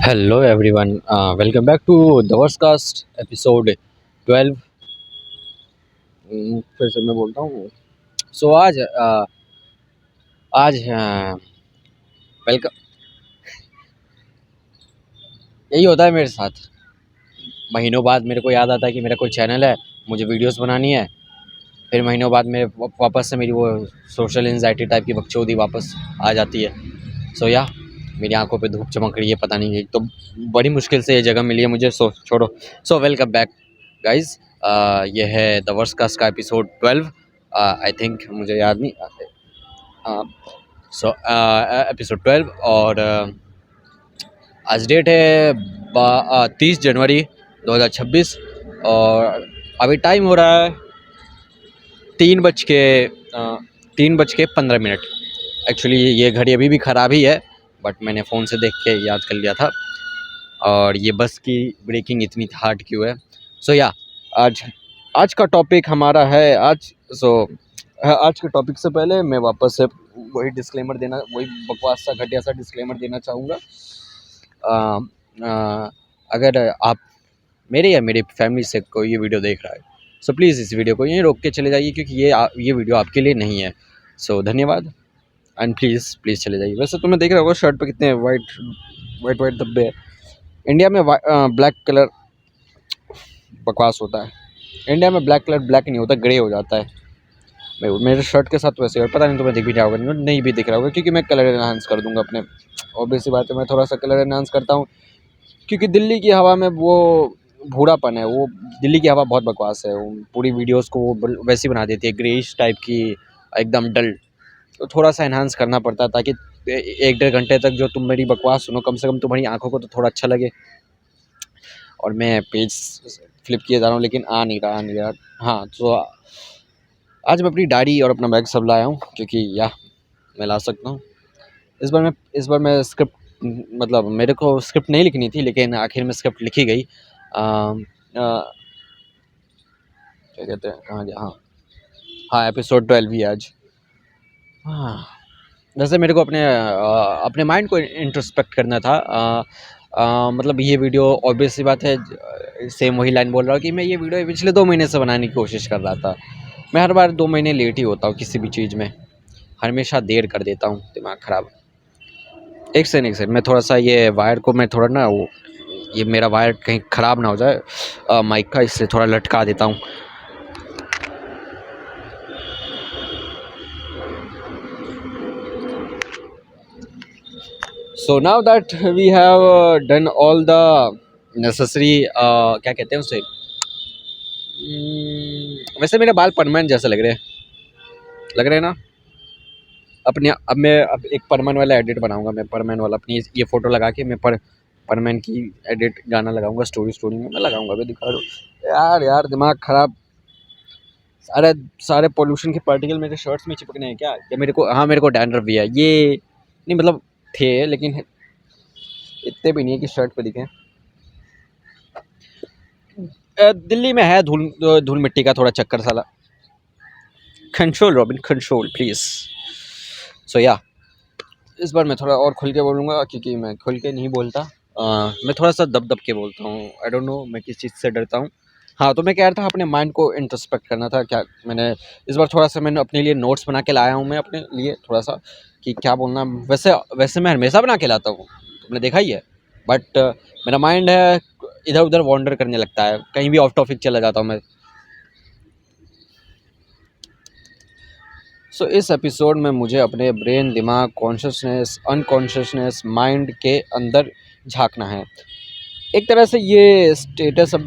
Hello everyone, welcome back to the Worstcast episode 12। फिर से मैं बोलता हूँ। सो आज वेलकम। यही होता है मेरे साथ। महीनों बाद मेरे को याद आता है कि मेरा कोई चैनल है, मुझे वीडियोस बनानी है। फिर महीनों बाद मेरे वापस से मेरी वो सोशल एंजाइटी टाइप की बकचोदी वापस आ जाती है। सो या मेरी आंखों पे धूप चमक रही है, पता नहीं, एक तो बड़ी मुश्किल से ये जगह मिली है मुझे। सो छोड़ो। So welcome back guys. ये है द वर्स्टकास्ट का एपिसोड 12। आई थिंक, मुझे याद नहीं। सो एपिसोड 12। और आज डेट है 30 जनवरी 2026। और अभी टाइम हो रहा है 3:15। एक्चुअली ये घड़ी अभी भी ख़राब ही है, बट मैंने फ़ोन से देख के याद कर लिया था। और ये बस की ब्रेकिंग इतनी हार्ड क्यों है? सो या आज आज का टॉपिक हमारा है आज के टॉपिक से पहले मैं वापस से वही बकवास सा घटिया सा डिस्क्लेमर देना चाहूँगा। अगर आप मेरे या मेरी फैमिली से कोई ये वीडियो देख रहा है, सो प्लीज़ इस वीडियो को यहीं रोक के चले जाइए, क्योंकि ये वीडियो आपके लिए नहीं है। सो धन्यवाद एंड प्लीज़ चले जाइए। वैसे तुम्हें देख रहा होगा शर्ट पे कितने वाइट धब्बे हैं। इंडिया में ब्लैक कलर बकवास होता है। इंडिया में ब्लैक कलर ब्लैक नहीं होता, ग्रे हो जाता है। मेरे शर्ट के साथ वैसे, और पता नहीं तुम्हें दिख भी रहा होगा, नहीं भी दिख रहा होगा, क्योंकि मैं कलर एनहांस कर दूंगा अपने। ऑब्वियस सी बात है, मैं थोड़ा सा कलर एनहांस करता हूँ, क्योंकि दिल्ली की हवा में वो भूरापन है। वो दिल्ली की हवा बहुत बकवास है। वो पूरी वीडियोस को वो वैसी बना देती है, ग्रेइश टाइप की, एकदम डल। तो थोड़ा सा एनहांस करना पड़ता है, ताकि 1-1.5 घंटे तक जो तुम मेरी बकवास सुनो, कम से कम तुम्हारी आंखों को तो थोड़ा अच्छा लगे। और मैं पेज फ्लिप किए जा रहा हूँ, लेकिन आ नहीं रहा। हाँ, तो आज मैं अपनी डायरी और अपना बैग सब लाया हूँ, क्योंकि मैं ला सकता हूँ। इस बार मैं स्क्रिप्ट, मतलब मेरे को स्क्रिप्ट नहीं लिखनी थी, लेकिन आखिर में स्क्रिप्ट लिखी गई। क्या कहते हैं, कहाँ गया? हाँ, एपिसोड 12 ही आज। हाँ, वैसे मेरे को अपने माइंड को इंट्रोस्पेक्ट करना था। मतलब ये वीडियो, ऑब्वियस सी बात है, सेम वही लाइन बोल रहा हूँ कि मैं ये वीडियो पिछले 2 महीने से बनाने की कोशिश कर रहा था। मैं हर बार 2 महीने लेट ही होता हूँ किसी भी चीज़ में, हमेशा देर कर देता हूँ। दिमाग ख़राब। एक सेकंड, मैं थोड़ा सा ये वायर को, मैं थोड़ा ना वो, ये मेरा वायर कहीं ख़राब ना हो जाए माइक का, इससे थोड़ा लटका देता हूँ। So now that we have done all the necessary, क्या कहते हैं उसे, वैसे मेरे बाल परमानेंट जैसे लग रहे हैं ना। अब एक परमानेंट वाला एडिट बनाऊंगा। मैं परमानेंट वाला अपनी ये फ़ोटो लगा के मैं परमानेंट की एडिट गाना लगाऊंगा। स्टोरी में मैं लगाऊंगा। अभी दिखा दो यार, दिमाग ख़राब। सारे पोल्यूशन के पार्टिकल मेरे शर्ट्स में चिपकने हैं क्या? या मेरे को डैंड्रफ भी है ये? नहीं, मतलब थे, लेकिन इतने भी नहीं है कि शर्ट पे दिखें। दिल्ली में है धूल मिट्टी का थोड़ा चक्कर साला। Control Robin, control please. So या इस बार मैं थोड़ा और खुल के बोलूँगा, क्योंकि मैं खुल के नहीं बोलता। मैं थोड़ा सा दब के बोलता हूँ। आई डोंट नो मैं किस चीज़ से डरता हूँ। हाँ, तो मैं कह रहा था अपने माइंड को इंट्रोस्पेक्ट करना था। मैंने इस बार थोड़ा सा मैंने अपने लिए नोट्स बना के लाया हूँ, मैं अपने लिए थोड़ा सा, कि क्या बोलना। वैसे मैं हमेशा बना के लाता हूँ, तुमने देखा ही है। बट मेरा माइंड है इधर उधर वॉन्डर करने लगता है, कहीं भी ऑफ टॉपिक चला जाता हूँ मैं। सो इस एपिसोड में मुझे अपने ब्रेन, दिमाग, कॉन्शियसनेस, अनकॉन्शियसनेस, माइंड के अंदर झांकना है। एक तरह से ये स्टेटस, हम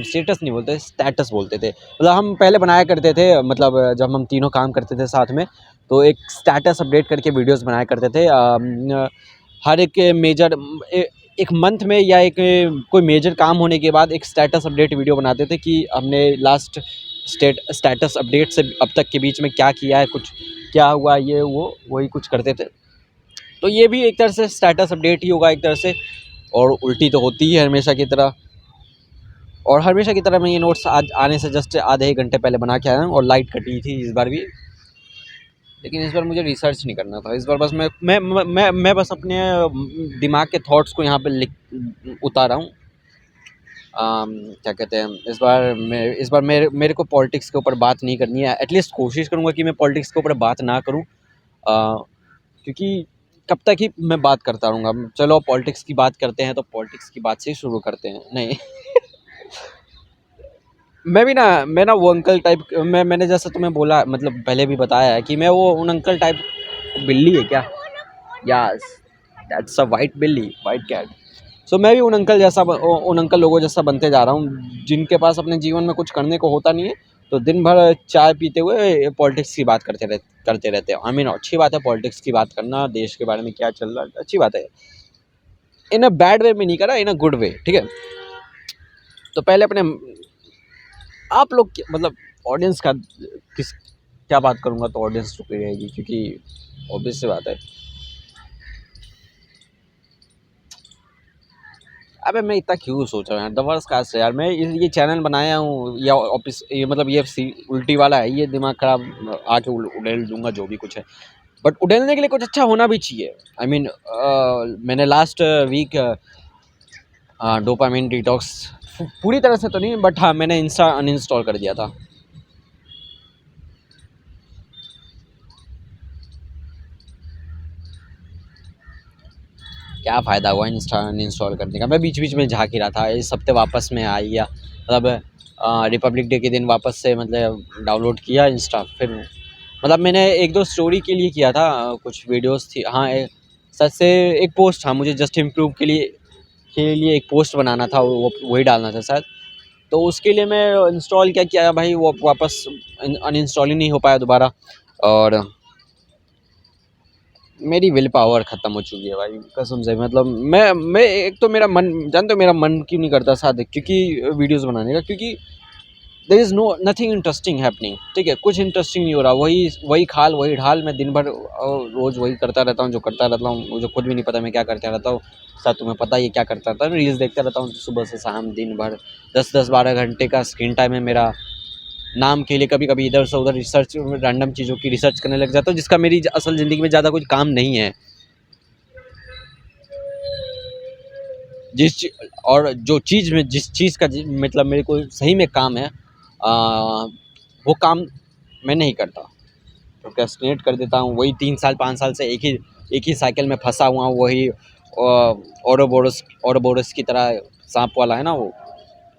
स्टेटस नहीं बोलते, स्टेटस बोलते थे। मतलब हम पहले बनाया करते थे, मतलब जब हम तीनों काम करते थे साथ में, तो एक स्टेटस अपडेट करके वीडियोस बनाया करते थे। हर एक मेजर एक मंथ में, या एक कोई मेजर काम होने के बाद एक स्टेटस अपडेट वीडियो बनाते थे, कि हमने लास्ट स्टेटस अपडेट से अब तक के बीच में क्या किया है, कुछ क्या हुआ, ये वही कुछ करते थे। तो ये भी एक तरह से स्टेटस अपडेट ही होगा एक तरह से, और उल्टी तो होती ही है हमेशा की तरह। और हमेशा की तरह मैं ये नोट्स आज आने से जस्ट आधे 1 घंटे पहले बना के आया हूँ, और लाइट कटी थी इस बार भी। लेकिन इस बार मुझे रिसर्च नहीं करना था। इस बार बस मैं बस अपने दिमाग के थॉट्स को यहाँ पे लिख उतारा हूँ। क्या कहते हैं, इस बार मेरे को पॉलिटिक्स के ऊपर बात नहीं करनी है। एटलीस्ट कोशिश करूँगा कि मैं पॉलिटिक्स के ऊपर बात ना करूँ, क्योंकि कब तक ही मैं बात करता रहूँगा। चलो पॉलिटिक्स की बात करते हैं तो पॉलिटिक्स की बात से ही शुरू करते हैं। नहीं मैं ना वो अंकल टाइप, मैंने जैसा तुम्हें बोला, मतलब पहले भी बताया है कि मैं वो उन अंकल टाइप। बिल्ली है क्या? यस, दैट्स अ वाइट बिल्ली, वाइट कैट। सो मैं भी उन अंकल जैसा उन अंकल लोगों जैसा बनते जा रहा हूँ जिनके पास अपने जीवन में कुछ करने को होता नहीं है, तो दिन भर चाय पीते हुए पॉलिटिक्स की बात करते रहते हैं। आई मीन अच्छी बात है पॉलिटिक्स की बात करना, देश के बारे में क्या चल रहा है, अच्छी बात है। इन अ बैड वे में नहीं करा, इन अ गुड वे, ठीक है। तो पहले अपने आप लोग मतलब ऑडियंस का किस क्या बात करूँगा तो ऑडियंस रुकी रहेगी, क्योंकि ऑब्वियस सी बात है। अबे मैं इतना क्यों सोच रहा हूँ यार, दबरस काश से यार, मैं ये चैनल बनाया हूँ या ऑफिस, ये मतलब ये उल्टी वाला है, ये दिमाग खराब आके उड़ेल दूंगा जो भी कुछ है। बट उड़ेलने के लिए कुछ अच्छा होना भी चाहिए। आई मीन मैंने लास्ट वीक डोपामिन डिटॉक्स पूरी तरह से तो नहीं, बट हाँ मैंने इंस्टा अनइंस्टॉल कर दिया था। क्या फ़ायदा हुआ इंस्टा अनइंस्टॉल करने का? मैं बीच बीच में झाँक ही रहा था, इस हफ्ते वापस में आ गया, मतलब रिपब्लिक डे के दिन वापस से मतलब डाउनलोड किया इंस्टा। फिर मतलब मैंने एक दो स्टोरी के लिए किया था, कुछ वीडियोस थी, हाँ सच से एक पोस्ट था, मुझे जस्ट इम्प्रूव के लिए एक पोस्ट बनाना था, वो वही डालना था शायद। तो उसके लिए मैं इंस्टॉल क्या किया भाई, वो वापस अनइंस्टॉल ही नहीं हो पाया दोबारा। और मेरी विल पावर ख़त्म हो चुकी है भाई कसम से। मतलब मैं एक तो मेरा मन, जानते हो मेरा मन क्यों नहीं करता साथ, क्योंकि वीडियोस बनाने का, क्योंकि there is no nothing interesting happening, ठीक है, कुछ इंटरेस्टिंग नहीं हो रहा। वही वही खाल वही ढाल, मैं दिन भर रोज़ वही करता रहता हूँ जो करता रहता हूँ, मुझे खुद भी नहीं पता मैं क्या करता रहता हूँ। शायद तुम्हें पता ही है क्या करता रहता हूँ, रील्स देखता रहता हूँ सुबह से शाम दिन भर। 10-10 12 घंटे का स्क्रीन टाइम है मेरा। नाम के लिए कभी कभी इधर से उधर रिसर्च, रैंडम चीज़ों की रिसर्च करने लग जाता हूँ, जिसका मेरी असल ज़िंदगी में ज़्यादा कुछ काम नहीं है। और जो चीज़ में जिस चीज़ का मतलब मेरे को सही में काम है, वो काम मैं नहीं करता, प्रोक्रेस्टिनेट कर देता हूँ। वही 3 साल 5 साल से एक ही साइकिल में फंसा हुआ हूँ, वही ओरोबोरस की तरह, सांप वाला है ना वो,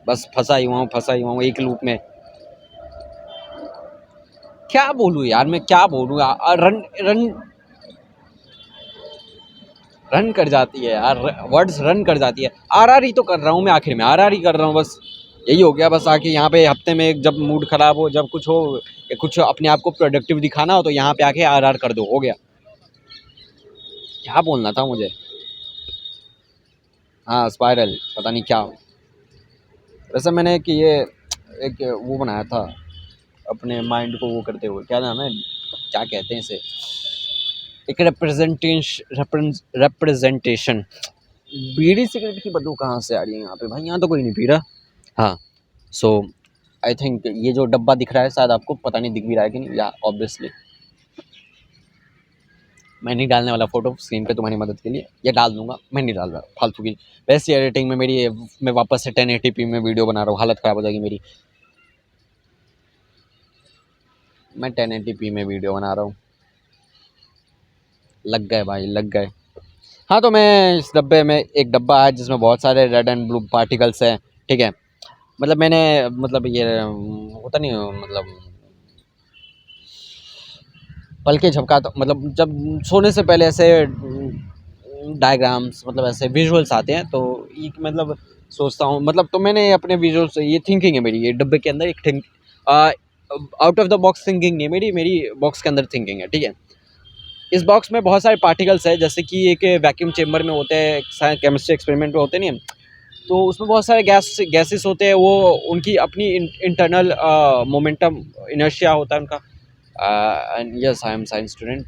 बस फंसा ही हुआ हूँ एक लूप में। क्या बोलूँ यार, मैं क्या बोलूँ, रन रन रन कर जाती है यार, वर्ड्स रन कर जाती है। आर ही तो कर रहा हूँ मैं, आखिर में आर ही कर रहा हूँ बस। यही हो गया बस, आके यहाँ पे हफ्ते में जब मूड ख़राब हो, जब कुछ हो, कुछ अपने आप को प्रोडक्टिव दिखाना हो, तो यहाँ पे आके आर कर दो, हो गया। क्या बोलना था मुझे? हाँ स्पाइरल, पता नहीं क्या। वैसे मैंने कि ये एक वो बनाया था अपने माइंड को वो करते हुए, क्या नाम है, क्या कहते हैं इसे, एक रिप्रेजेंटेशन। बीड़ी सिगरेट की बदबू कहाँ से आ रही है यहाँ पे भाई? यहाँ तो कोई नहीं पी रहा। हाँ, सो आई थिंक ये जो डब्बा दिख रहा है शायद आपको, पता नहीं दिख भी रहा है कि नहीं, या ऑब्वियसली मैं नहीं डालने वाला फ़ोटो स्क्रीन पे तुम्हारी मदद के लिए, या डाल दूंगा, मैं नहीं डाल रहा फालतू की। वैसे एडिटिंग में मेरी, मैं वापस से 1080p में वीडियो बना रहा हूँ, हालत ख़राब हो जाएगी मेरी। मैं 1080p में वीडियो बना रहा हूँ। लग गए भाई, लग गए। हाँ, तो मैं इस डब्बे में, एक डब्बा है जिसमें बहुत सारे रेड एंड ब्लू पार्टिकल्स हैं, ठीक है। मतलब मैंने, मतलब ये होता नहीं, मतलब पल के झपकाता, मतलब जब सोने से पहले ऐसे डायग्राम्स, मतलब ऐसे विजुअल्स आते हैं, तो ये मतलब सोचता हूँ, मतलब तो मैंने अपने विजुअल्स, ये थिंकिंग है मेरी, ये डब्बे के अंदर एक out of the box thinking नहीं, मेरी मेरी बॉक्स के अंदर थिंकिंग है, ठीक है। इस बॉक्स में बहुत सारे पार्टिकल्स है, जैसे कि एक वैक्यूम चेम्बर में होते हैं, केमिस्ट्री एक्सपेरिमेंट में होते नहीं, तो उसमें बहुत सारे गैसेस होते हैं, वो उनकी अपनी इंटरनल मोमेंटम इनर्शिया होता है उनका। And yes, I am science student.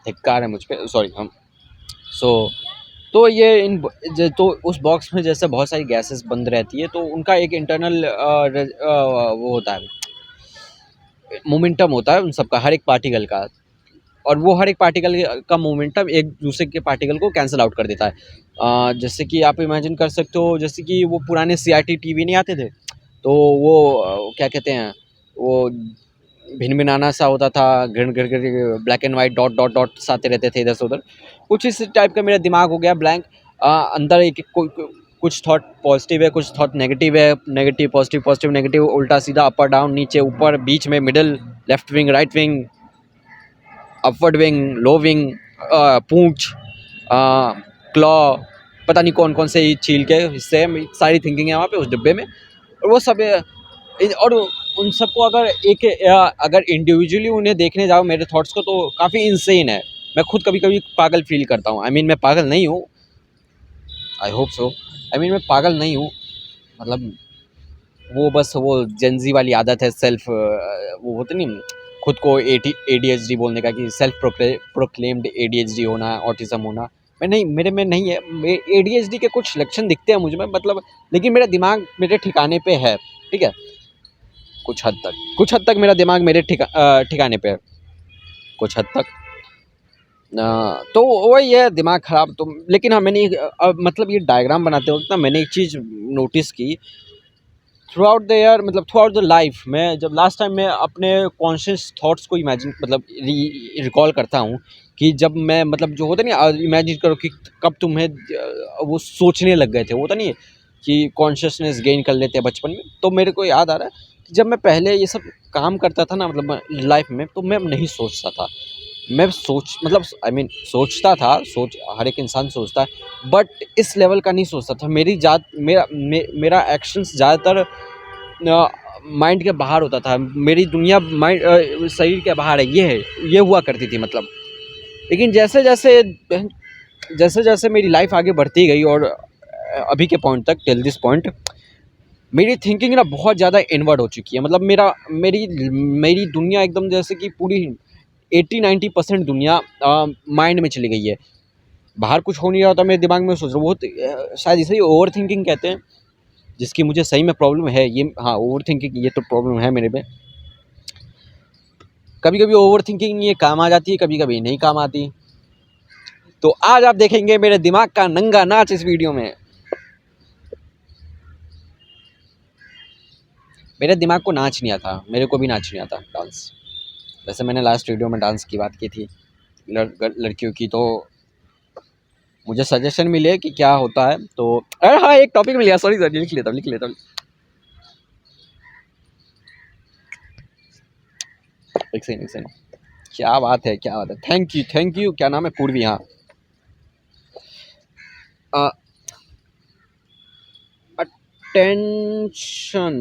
धिक्कार है मुझ पे, सॉरी हम। सो तो ये तो उस बॉक्स में जैसे बहुत सारी गैसेस बंद रहती है, तो उनका एक इंटरनल वो होता है, मोमेंटम होता है उन सब का, हर एक पार्टिकल का, और वो हर एक पार्टिकल का मोमेंटम एक दूसरे के पार्टिकल को कैंसिल आउट कर देता है। जैसे कि आप इमेजिन कर सकते हो, जैसे कि वो पुराने CRT टीवी नहीं आते थे, तो वो क्या कहते हैं, वो भिन-भिनाना सा होता था, घिर-घिर black and white dot dot dots आते रहते थे इधर से उधर। कुछ इस टाइप का मेरा दिमाग हो गया ब्लैंक। अंदर एक कुछ थॉट पॉजिटिव है, कुछ थॉट नेगेटिव है, नेगेटिव पॉजिटिव, पॉजिटिव नेगेटिव, उल्टा सीधा, अपर डाउन, नीचे ऊपर, बीच में middle, left wing, right wing, upward wing, low wing, पूंछ, क्लॉ, पता नहीं कौन कौन से चील के हिस्से हैं, सारी थिंकिंग है वहाँ पे उस डिब्बे में। और वो सब और उन सबको अगर इंडिविजुअली उन्हें देखने जाओ मेरे थॉट्स को, तो काफ़ी इंसेन है। मैं खुद कभी कभी पागल फील करता हूँ। आई मीन मैं पागल नहीं हूँ, I hope so. I mean मैं पागल नहीं हूँ, मतलब वो बस वो जेंजी वाली आदत है, सेल्फ वो होते नहीं, खुद को ADHD बोलने का, कि सेल्फ प्रोक्लेम्ड ADHD होना, ऑटिज्म होना। मैं नहीं, मेरे में नहीं है। ADHD के कुछ लक्षण दिखते हैं मुझ में, मतलब, लेकिन मेरा दिमाग मेरे ठिकाने पे है, ठीक है, कुछ हद तक मेरा दिमाग मेरे ठिकाने पे है, कुछ हद तक। तो वही है, दिमाग ख़राब तो। लेकिन हाँ, मैंने मतलब ये डायग्राम बनाते वक्त ना मैंने एक चीज़ नोटिस की थ्रू आउट द ईयर, मतलब थ्रू आउट द लाइफ। मैं जब लास्ट टाइम मैं अपने कॉन्शियस थॉट्स को इमेजिन, मतलब रिकॉल करता हूँ, कि जब मैं, मतलब जो होता नहीं, इमेजिन करो कि कब तुम्हें वो सोचने लग गए थे, वो होता नहीं है कि कॉन्शियसनेस गेन कर लेते हैं बचपन में। तो मेरे को याद आ रहा है कि जब मैं पहले ये सब काम करता था ना, मतलब लाइफ में, तो मैं नहीं सोचता था। मैं मतलब आई मीन सोचता था, हर एक इंसान सोचता है, बट इस लेवल का नहीं सोचता था। मेरा एक्शंस ज़्यादातर माइंड के बाहर होता था। मेरी दुनिया माइंड शरीर के बाहर है, ये हुआ करती थी, मतलब। लेकिन जैसे जैसे मेरी लाइफ आगे बढ़ती गई, और अभी के पॉइंट तक, टिल दिस पॉइंट, मेरी थिंकिंग ना बहुत ज़्यादा इनवर्ड हो चुकी है। मतलब मेरी दुनिया एकदम जैसे कि पूरी 80-90% दुनिया माइंड में चली गई है। बाहर कुछ हो नहीं रहा होता, मेरे दिमाग में सोच रहा हूँ। बहुत शायद इसे ही ओवर थिंकिंग कहते हैं, जिसकी मुझे सही में प्रॉब्लम है। ये, हाँ, ओवर थिंकिंग, ये तो प्रॉब्लम है मेरे में। कभी कभी ओवर थिंकिंग ये काम आ जाती है, कभी कभी नहीं काम आती। तो आज आप देखेंगे मेरे दिमाग का नंगा नाच इस वीडियो में। मेरे दिमाग को नाच नहीं आता, मेरे को भी नाच नहीं आता डांस। वैसे मैंने लास्ट वीडियो में डांस की बात की थी लड़कियों की, तो मुझे सजेशन मिले कि क्या होता है, तो अरे हाँ, एक टॉपिक मिल गया, सॉरी सर, लिख लेता हूँ। एक सेकंड, क्या बात है, थैंक यू। क्या नाम है? पूर्वी, हाँ। अटेंशन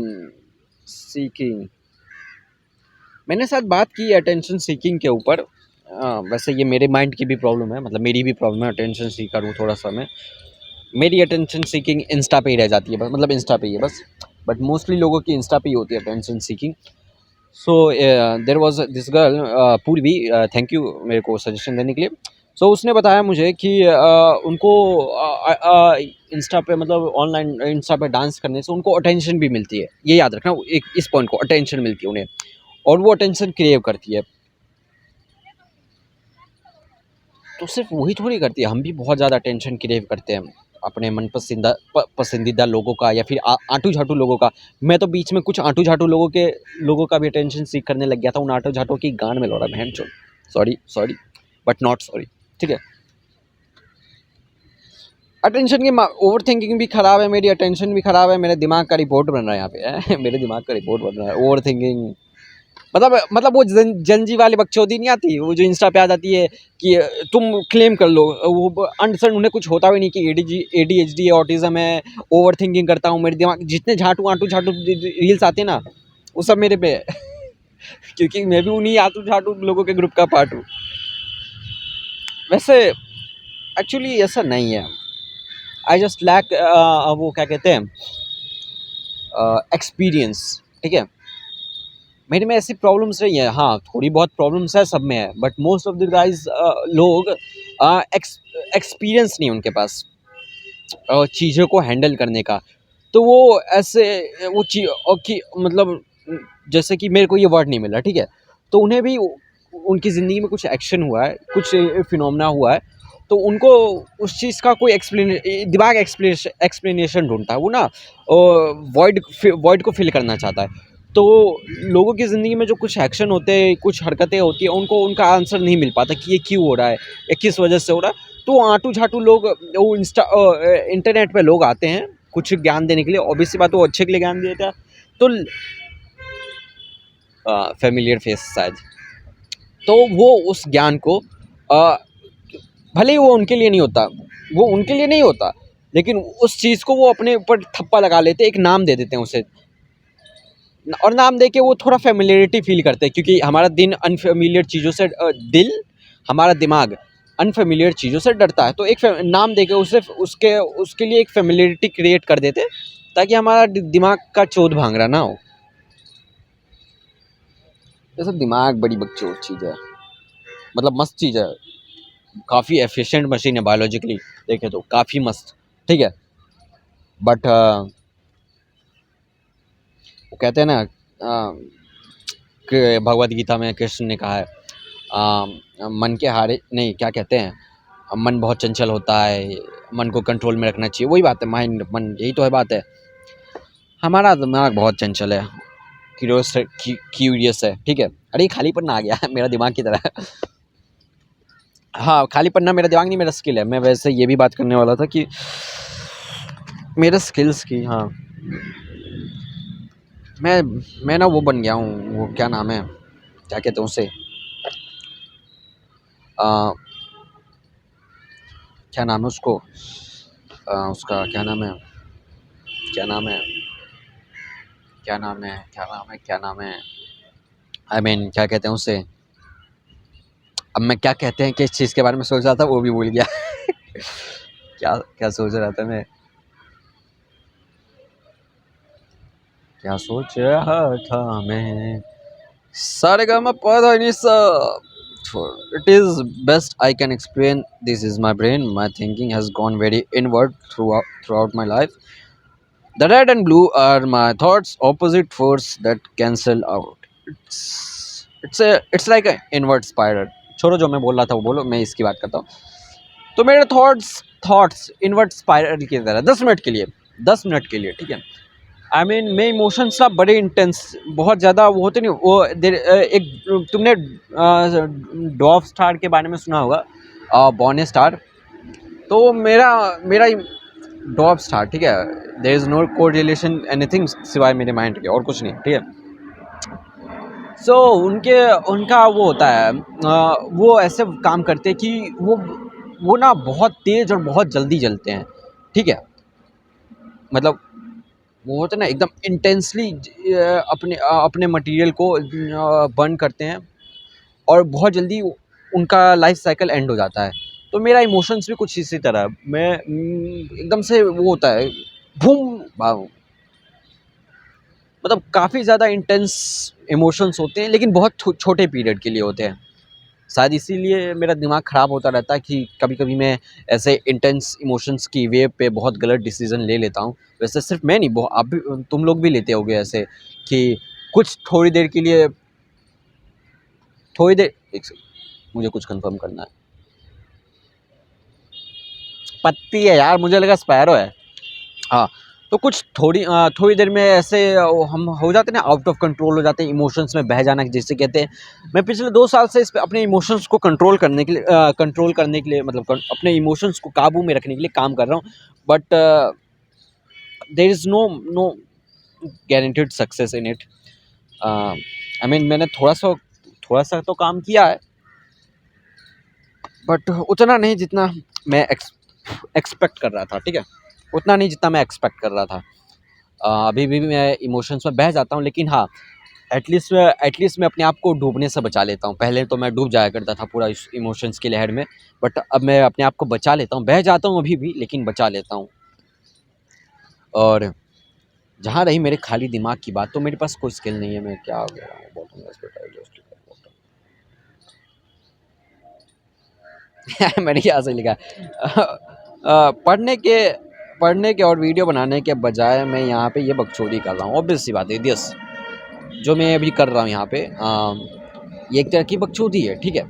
सीकिंग, मैंने शायद बात की अटेंशन सीकिंग के ऊपर। वैसे ये मेरे माइंड की भी प्रॉब्लम है, मतलब मेरी भी प्रॉब्लम है, अटेंशन सीकर हूँ थोड़ा सा मैं। मेरी अटेंशन सीकिंग इंस्टा पे ही रह जाती है बस, मतलब इंस्टा पे ही है बस। बट मोस्टली लोगों की इंस्टा पे ही होती है attention seeking. So there was this girl, Purvi, thank you मेरे को सजेशन देने के लिए। सो उसने बताया मुझे कि उनको इंस्टा पे, मतलब ऑनलाइन इंस्टा पे डांस करने से उनको अटेंशन भी मिलती है। ये याद रखना, एक इस पॉइंट को, अटेंशन मिलती है उन्हें, और वो अटेंशन क्रेव करती है। तो सिर्फ वही थोड़ी करती है, हम भी बहुत ज़्यादा अटेंशन क्रेव करते हैं अपने मन पसंदीदा लोगों का, या फिर आंटू झाटू लोगों का। मैं तो बीच में कुछ आंटू झाटू लोगों का भी अटेंशन सीख करने लग गया था। उन आंटू झाटू की गांड में लौड़ा, बहन चो, सॉरी बट नॉट सॉरी, ठीक है। अटेंशन की ओवर थिंकिंग भी ख़राब है, मेरी अटेंशन भी ख़राब है। मेरे दिमाग का रिपोर्ट बन रहा है यहाँ पे मेरे दिमाग का रिपोर्ट बन रहा है, ओवर थिंकिंग। मतलब वो जनजी वाली बकचोदी नहीं आती, वो जो इंस्टा पे आ जाती है कि तुम क्लेम कर लो, वो अंडरस्टैंड उन्हें कुछ होता भी नहीं कि ADHD है, ऑटिज्म है, ओवर थिंकिंग करता हूँ। मेरे दिमाग जितने आंटू झाटू रील्स आते हैं ना, वो सब मेरे पे है क्योंकि मैं भी उन्हीं आंटू झाटू लोगों के ग्रुप का पार्ट हूँ। वैसे एक्चुअली ऐसा नहीं है, आई जस्ट लैक वो क्या कहते हैं, एक्सपीरियंस, ठीक है। मेरे में ऐसी प्रॉब्लम्स रही है, हाँ, थोड़ी बहुत प्रॉब्लम्स है, सब में है, but most of the guys लोग एक्सपीरियंस नहीं उनके पास चीज़ों को हैंडल करने का। तो वो ऐसे वो चीज़ कि मतलब जैसे कि मेरे को ये वर्ड नहीं मिला, ठीक है, तो उन्हें भी उनकी ज़िंदगी में कुछ एक्शन हुआ है, कुछ फिनोमेना हुआ है, तो उनको उस चीज़ का कोई दिमाग एक्सप्लेनेशन ढूंढता है, वो ना वॉइड को फिल करना चाहता है। तो लोगों की ज़िंदगी में जो कुछ एक्शन होते हैं, कुछ हरकतें होती हैं, उनको उनका आंसर नहीं मिल पाता कि ये क्यों हो रहा है या किस वजह से हो रहा है। तो आंटू झाटू लोग वो इंटरनेट पे लोग आते हैं कुछ ज्ञान देने के लिए, ऑब्वियस सी बात, वो अच्छे के लिए ज्ञान देता है। तो फेमिलियर फेस शायद, तो वो उस ज्ञान को भले ही वो उनके लिए नहीं होता, वो उनके लिए नहीं होता, लेकिन उस चीज़ को वो अपने ऊपर थप्पा लगा लेते हैं, एक नाम दे देते हैं उसे, और नाम दे के वो थोड़ा फेमिलियरिटी फील करते हैं, क्योंकि हमारा दिन अनफेमिलियर चीज़ों से हमारा दिमाग अनफेमिलियर चीज़ों से डरता है। तो एक नाम दे के उसे उसके लिए एक फेमिलियरिटी क्रिएट कर देते हैं, ताकि हमारा दिमाग का चोट भांगरा ना हो। ये सब दिमाग बड़ी बकचोद चीज़ है, मतलब मस्त चीज़ है, काफ़ी एफिशिएंट मशीन है बायोलॉजिकली देखें तो, काफ़ी मस्त, ठीक है। बट वो कहते हैं ना, कि भगवद गीता में कृष्ण ने कहा है, मन के हारे नहीं, क्या कहते हैं, मन बहुत चंचल होता है, मन को कंट्रोल में रखना चाहिए। वही बात है, माइंड, मन, यही तो है बात है। हमारा दिमाग बहुत चंचल है, क्यूरियस है, ठीक है। अरे खाली पन्ना आ गया है मेरा दिमाग की तरह। हाँ, खाली पन्ना मेरा दिमाग नहीं, मेरा स्किल है। मैं वैसे ये भी बात करने वाला था कि मेरे स्किल्स की, हाँ, मैं ना वो बन गया हूँ, वो क्या नाम है, क्या कहते हैं उसे, क्या नाम है उसको, उसका क्या नाम है, क्या नाम है, क्या नाम है, क्या नाम है, क्या नाम है, आई मीन क्या कहते हैं उसे। अब मैं क्या कहते हैं, किस चीज़ के बारे में सोच रहा था वो भी भूल गया। क्या क्या सोच रहा था मैं, क्या सोच रहा था मैं, सारेगामापधनिसा। It is best I can explain. This is my brain. My thinking has gone very inward throughout my life. The red and blue are my thoughts, opposite force that cancel out. It's like a inward spiral. छोड़ो, जो मैं बोल रहा था वो बोलो, मैं इसकी बात करता हूँ। तो मेरे थॉट्स इनवर्ट स्पाइरल की तरह 10 मिनट के लिए, ठीक है। आई मीन मैं इमोशंस ना बड़े इंटेंस, बहुत ज़्यादा वो होते नहीं, वो एक तुमने डॉव स्टार के बारे में सुना होगा, बॉर्न स्टार। तो मेरा मेरा डॉव स्टार, ठीक है, there is no correlation anything सिवाय मेरे माइंड के, और कुछ नहीं, ठीक है। सो उनका वो होता है, वो ऐसे काम करते हैं कि वो ना बहुत तेज़ और बहुत जल्दी जलते हैं, ठीक है। मतलब वो होता है ना एकदम इंटेंसली, अपने मटेरियल को बर्न करते हैं, और बहुत जल्दी उनका लाइफ साइकिल एंड हो जाता है। तो मेरा इमोशंस भी कुछ इसी तरह है। मैं एकदम से वो होता है, बूम भाव, मतलब काफ़ी ज़्यादा इंटेंस इमोशंस होते हैं, लेकिन बहुत छोटे पीरियड के लिए होते हैं। शायद इसीलिए मेरा दिमाग ख़राब होता रहता है कि कभी-कभी मैं ऐसे इंटेंस इमोशंस की वेव पे बहुत गलत डिसीज़न ले लेता हूँ। वैसे सिर्फ मैं नहीं, आप भी, तुम लोग भी लेते होगे ऐसे, कि कुछ थोड़ी देर के लिए, थोड़ी देर, एक सेकंड, मुझे कुछ कंफर्म करना है। पत्ती है यार, मुझे लगा स्पैरो है। हाँ, तो कुछ थोड़ी देर में ऐसे हम हो जाते हैं ना, आउट ऑफ कंट्रोल हो जाते हैं, इमोशंस में बह जाना जिसे कहते हैं। मैं पिछले 2 साल से इस पे अपने इमोशंस को कंट्रोल करने के लिए, मतलब अपने इमोशंस को काबू में रखने के लिए काम कर रहा हूँ। But there is no guaranteed success in it. I mean मैंने थोड़ा सा तो काम किया है, बट उतना नहीं जितना मैं एक्सपेक्ट कर रहा था, ठीक है, उतना नहीं जितना मैं एक्सपेक्ट कर रहा था। अभी भी मैं इमोशंस में बह जाता हूँ, लेकिन हाँ, एटलीस्ट मैं अपने आप को डूबने से बचा लेता हूँ। पहले तो मैं डूब जाया करता था पूरा इस इमोशंस की लहर में, बट अब मैं अपने आप को बचा लेता हूँ। बह जाता हूँ अभी भी, लेकिन बचा लेता हूँ। और जहाँ रही मेरे खाली दिमाग की बात, तो मेरे पास कोई स्किल नहीं है। मैं क्या हो गया बोलूँगा इस पे, मैंने क्या सही लिखा पढ़ने के और वीडियो बनाने के बजाय मैं यहाँ पे ये बकचोदी कर रहा हूँ, ऑब्वियस सी बात है, यस। जो मैं अभी कर रहा हूँ यहाँ पे ये एक तरह की बकचोदी है, ठीक है।